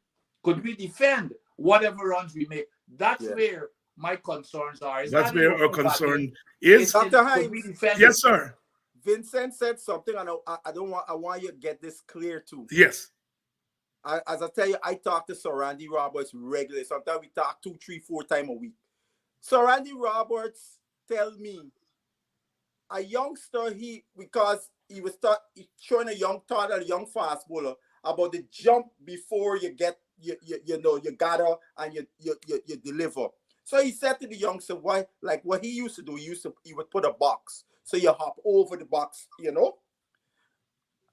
Speaker 6: whatever runs we make? That's where my concerns are.
Speaker 3: That's where our concern is.
Speaker 5: Dr. Hinds,
Speaker 3: yes, sir.
Speaker 5: Vincent said something, and I want you to get this clear too.
Speaker 3: Yes.
Speaker 5: As I tell you, I talk to Sir Randy Roberts regularly. Sometimes we talk 2, 3, 4 times a week. Sir Randy Roberts tell me a youngster, because he was showing a young fast bowler about the jump before you get you gather and you deliver. So he said to the youngster, what he used to do, he would put a box. So you hop over the box,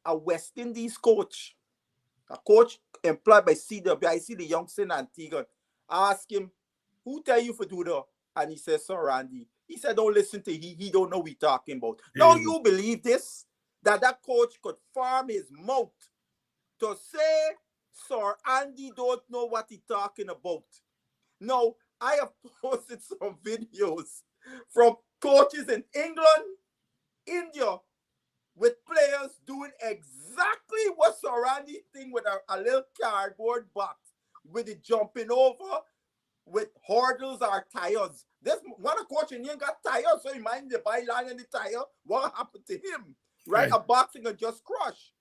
Speaker 5: A West Indies coach, a coach employed by CW, I see the youngster in Antigua, ask him, who tell you for do that? And he says, Sir Randy. He said, don't listen to he don't know what we're talking about. Now you believe this? That coach could farm his mouth to say Sir Andy don't know what he's talking about. Now, I have posted some videos from coaches in England, India, with players doing exactly what Sir Andy thing with a little cardboard box, with it jumping over, with hurdles or tires. This one coach in England got tires, so he mind the byline and the tire. What happened to him? Right? A boxing and just crush.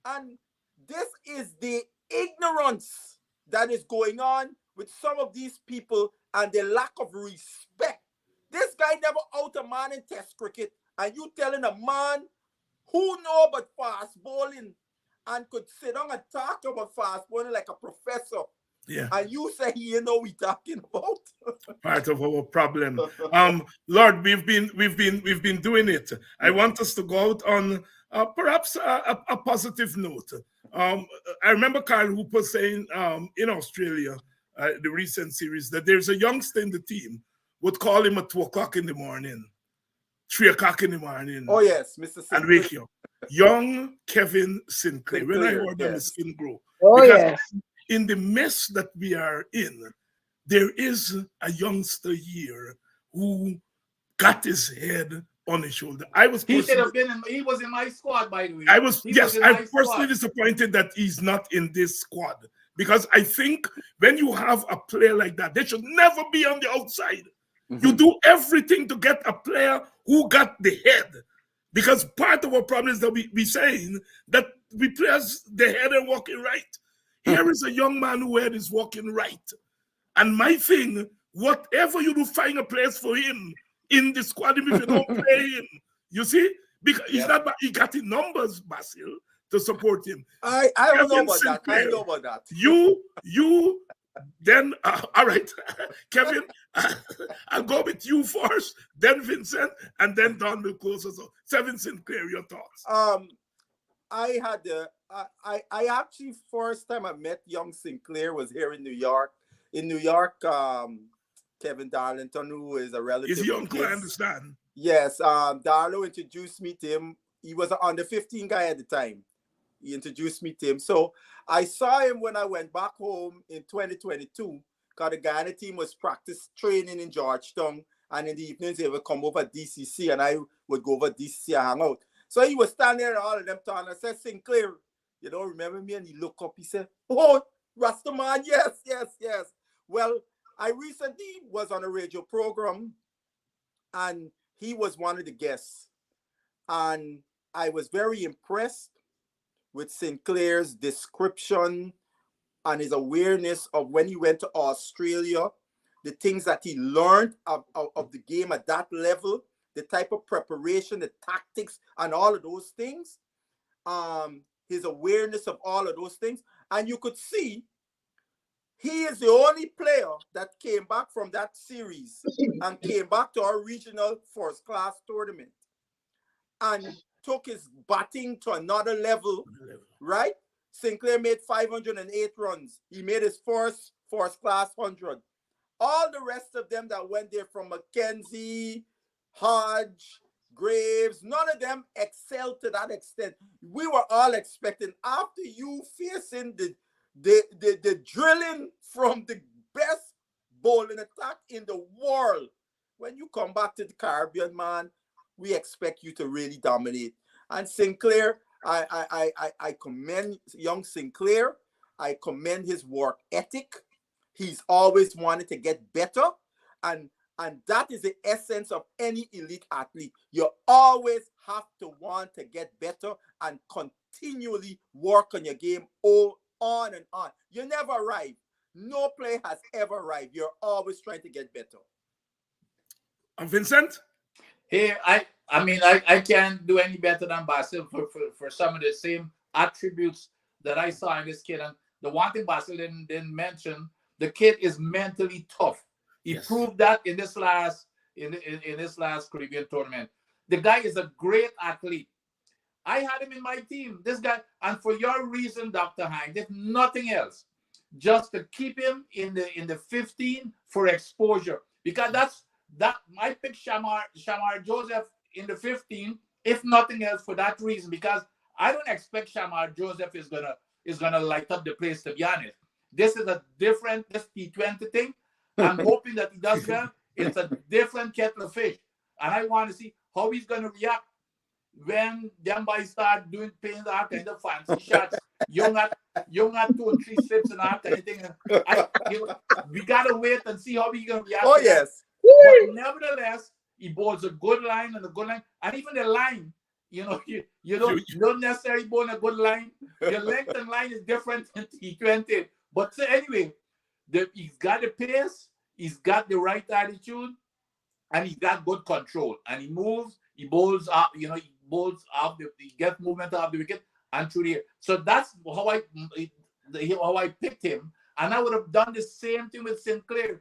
Speaker 5: And this is the ignorance that is going on with some of these people and the lack of respect. This guy never out a man in test cricket, and you telling a man who know about fast bowling and could sit down and talk about fast bowling like a professor.
Speaker 3: Yeah.
Speaker 5: And you say he know what we talking about.
Speaker 3: Part of our problem. Lord, we've been doing it. I want us to go out on perhaps a positive note. I remember Carl Hooper saying in Australia, the recent series, that there's a youngster in the team would call him at 2 o'clock in the morning, 3 o'clock in the morning.
Speaker 5: Oh yes, Mr. Sinclair.
Speaker 3: And wake you up. Young Kevin Sinclair. When I heard him, the skin grow.
Speaker 7: Oh
Speaker 3: because
Speaker 7: yes.
Speaker 3: in the mess that we are in, there is a youngster here who got his head on his shoulder. I was
Speaker 6: He should
Speaker 3: personally,
Speaker 6: have been in. He was in my squad, by the way.
Speaker 3: I was,
Speaker 6: He
Speaker 3: yes,
Speaker 6: was in
Speaker 3: I'm
Speaker 6: my
Speaker 3: personally
Speaker 6: squad.
Speaker 3: disappointed that he's not in this squad, because I think when you have a player like that, they should never be on the outside. You do everything to get a player who got the head, because part of our problem is that we saying that we players the head and walking right. Here is a young man who head is walking right, and my thing, whatever you do, find a place for him in the squad. If you don't play him, you see, because he's not. He got the numbers, Basil, to support him.
Speaker 5: I don't know
Speaker 3: Kevin
Speaker 5: about
Speaker 3: Sinclair,
Speaker 5: that. I know about that.
Speaker 3: You. Then, all right, Kevin, I'll go with you first, then Vincent, and then Don will close us off. Seven Sinclair, your thoughts?
Speaker 5: I had I actually first time I met young Sinclair was here in New York. In New York, Kevin Darlington, who is a relative.
Speaker 3: Is he uncle? I understand.
Speaker 5: Yes, Darlo introduced me to him. He was an under 15 guy at the time. He introduced me to him. So I saw him when I went back home in 2022, because the Guyana team was practice training in Georgetown, and in the evenings they would come over DCC, and I would go over DCC and hang out. So he was standing there, all of them talking. I said, Sinclair, you don't remember me? And he looked up, he said, oh, Rastaman, yes. Well, I recently was on a radio program, and he was one of the guests. And I was very impressed with Sinclair's description and his awareness of when he went to Australia, the things that he learned of the game at that level, the type of preparation, the tactics, and all of those things, his awareness of all of those things. And you could see he is the only player that came back from that series and came back to our regional first-class tournament and took his batting to another level, right? Sinclair made 508 runs. He made his first-class 100. All the rest of them that went there, from McKenzie, Hodge, Graves, none of them excelled to that extent. We were all expecting, after you facing the drilling from the best bowling attack in the world, when you come back to the Caribbean, man, we expect you to really dominate. And Sinclair, I commend young Sinclair. I commend his work ethic. He's always wanted to get better. And that is the essence of any elite athlete. You always have to want to get better and continually work on your game on and on. You never arrive. No player has ever arrived. You're always trying to get better.
Speaker 3: And Vincent?
Speaker 6: Hey, I mean, I can't do any better than Basil for some of the same attributes that I saw in this kid. And the one thing Basil didn't mention, the kid is mentally tough. He proved that in this last Caribbean tournament. The guy is a great athlete. I had him in my team. This guy, and for your reason, Dr. Hines, if nothing else, just to keep him in the 15 for exposure, because that I picked Shamar Joseph in the 15, if nothing else, for that reason, because I don't expect Shamar Joseph is gonna light up the place, to be honest. This is a different, this T20 thing. I'm hoping that he does well. It's a different kettle of fish. And I want to see how he's gonna react when them boys start playing that kind of fancy shots. You got 2 and 3 slips and that kind of thing. We gotta wait and see how he's gonna react.
Speaker 5: Oh yes.
Speaker 6: But nevertheless, he bowls a good line, and even the line, you don't necessarily bowl a good line. Your length and line is different in T20. But so anyway, he's got the pace, he's got the right attitude, and he's got good control. And he moves, he bowls up, he gets movement off the wicket and through the air. So that's how I picked him. And I would have done the same thing with Sinclair,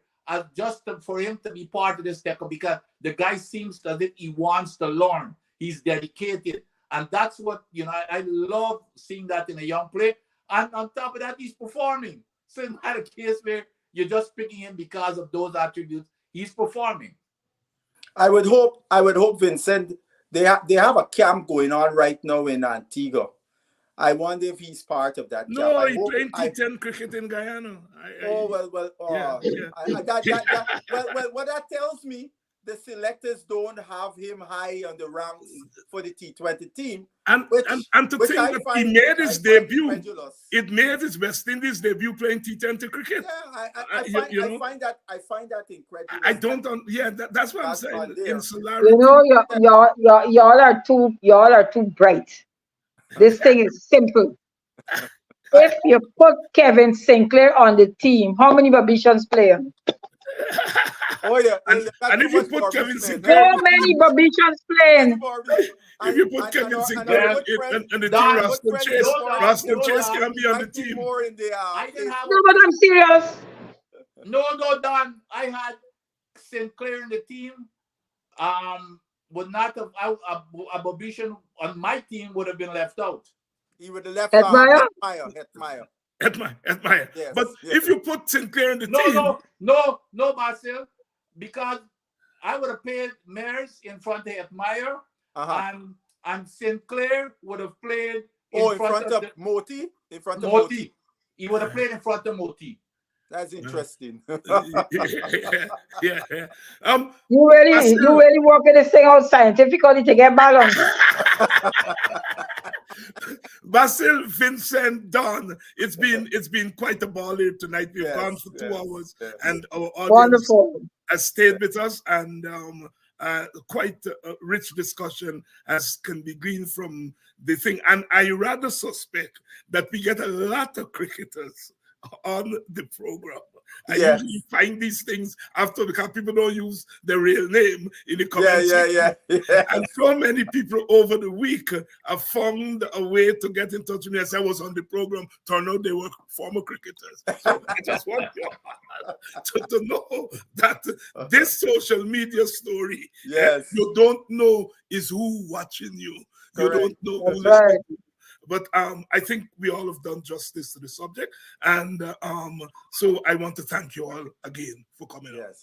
Speaker 6: just for him to be part of this deck, because the guy seems as if he wants to learn. He's dedicated. And that's what, I love seeing that in a young player. And on top of that, he's performing. So it's not a case where you're just picking him because of those attributes. He's performing.
Speaker 5: I would hope, Vincent, they have a camp going on right now in Antigua. I wonder if he's part of that camp.
Speaker 3: No, he's playing T10 cricket in Guyana.
Speaker 5: What that tells me the selectors don't have him high on the ranks for the T20 team.
Speaker 3: And to think that he made his debut, it made his West Indies debut playing T20 cricket.
Speaker 5: Yeah, I find that incredible.
Speaker 3: I don't, that's what I'm saying.
Speaker 7: You know, y'all are too bright. This thing is simple. If you put Kevin Sinclair on the team, how many Babishans play?
Speaker 5: Oh yeah,
Speaker 3: and if you put Kevin Sinclair,
Speaker 7: so many Babishans playing.
Speaker 3: If you put Kevin Sinclair and the team, Roston Chase can be on the team.
Speaker 7: No, but I'm serious.
Speaker 6: No, Don. I had Sinclair in the team. Would not have a Babishan on my team would have been left out.
Speaker 5: He would have left
Speaker 3: Hetmeyer. Yes, but if you put Sinclair in the team,
Speaker 6: no, Basil, because I would have played Mears in front of Hetmeyer, and Sinclair would have played
Speaker 5: in front of Moti. In front of
Speaker 6: Moti. He would have played in front of Moti.
Speaker 5: That's interesting.
Speaker 3: yeah.
Speaker 7: You really working this thing out scientifically to get balance.
Speaker 3: Basil, Vincent, Don, it's been quite a ball here tonight. We've gone for 2 hours, and our audience has stayed with us, and quite a rich discussion as can be gleaned from the thing. And I rather suspect that we get a lot of cricketers on the program. I usually find these things after, because people don't use their real name in the comment section. And so many people over the week have found a way to get in touch with me as I was on the program. Turned out they were former cricketers. So I just want you to know that this social media story, you don't know is who watching you. You don't know who's listening to you. But I think we all have done justice to the subject. And so I want to thank you all again for coming on.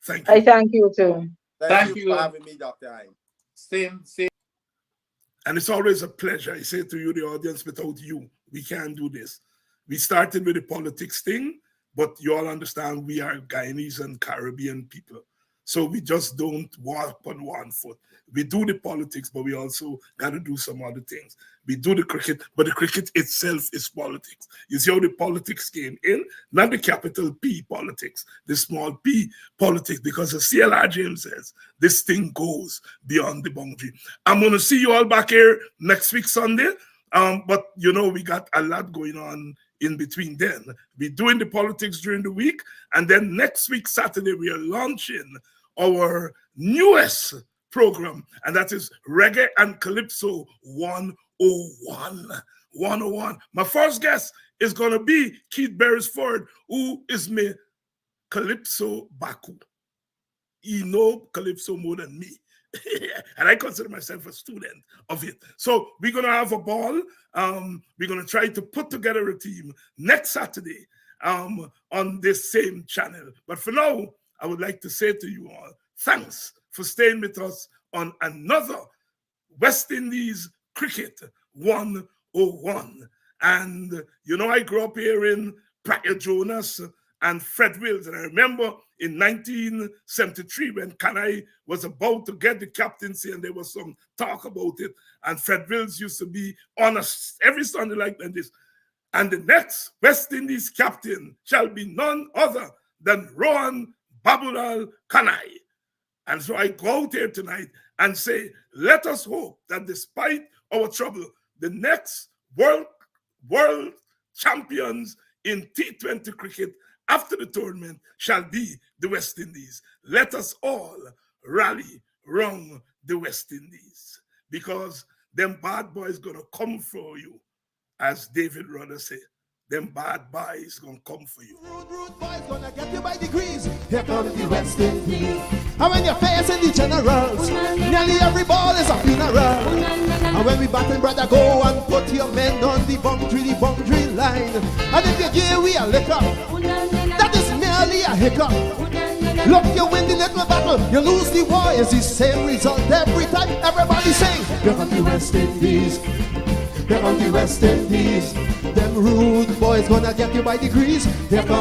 Speaker 3: Thank you.
Speaker 7: I thank you too.
Speaker 5: Thank you for having me, Dr. Hein.
Speaker 6: Same.
Speaker 3: And it's always a pleasure. I say to you, the audience, without you, we can't do this. We started with the politics thing, but you all understand we are Guyanese and Caribbean people. So we just don't walk on one foot. We do the politics, but we also got to do some other things. We do the cricket, but the cricket itself is politics. You see how the politics came in? Not the capital P politics, the small p politics, because as CLR James says, this thing goes beyond the boundary. I'm going to see you all back here next week, Sunday. But, you know, we got a lot going on in between then. We're doing the politics during the week, and then next week, Saturday, we are launching our newest program, and that is Reggae and Calypso 101. My first guest is going to be Keith Beresford, who is my Calypso Baku. He knows Calypso more than me. And I consider myself a student of it. So we're going to have a ball. We're going to try to put together a team next Saturday on this same channel. But for now, I would like to say to you all, thanks for staying with us on another West Indies Cricket 101. And, you know, I grew up here in Pratt Jonas and Fred Wills. And I remember in 1973 when Kanai was about to get the captaincy and there was some talk about it. And Fred Wills used to be on us every Sunday like this. And the next West Indies captain shall be none other than Rohan Babulal Kanai. And so I go out here tonight and say, let us hope that despite our trouble, the next world champions in T20 cricket after the tournament shall be the West Indies. Let us all rally round the West Indies, because them bad boys gonna come for you, as David Rudder said. Them bad boys gonna come for you.
Speaker 1: Rude boys gonna get you by degrees. Here comes the West Indies. And when you're facing the generals, nearly every ball is a funeral. And when we batting, brother, go and put your men on the boundary line. And if you give we a liquor, that is merely a hiccup. Look, you win the little battle, you lose the war. It's the same result every time. Everybody sing. Here comes the West Indies. Here comes the West Indies. Them rude boys gonna get you by degrees. Here comes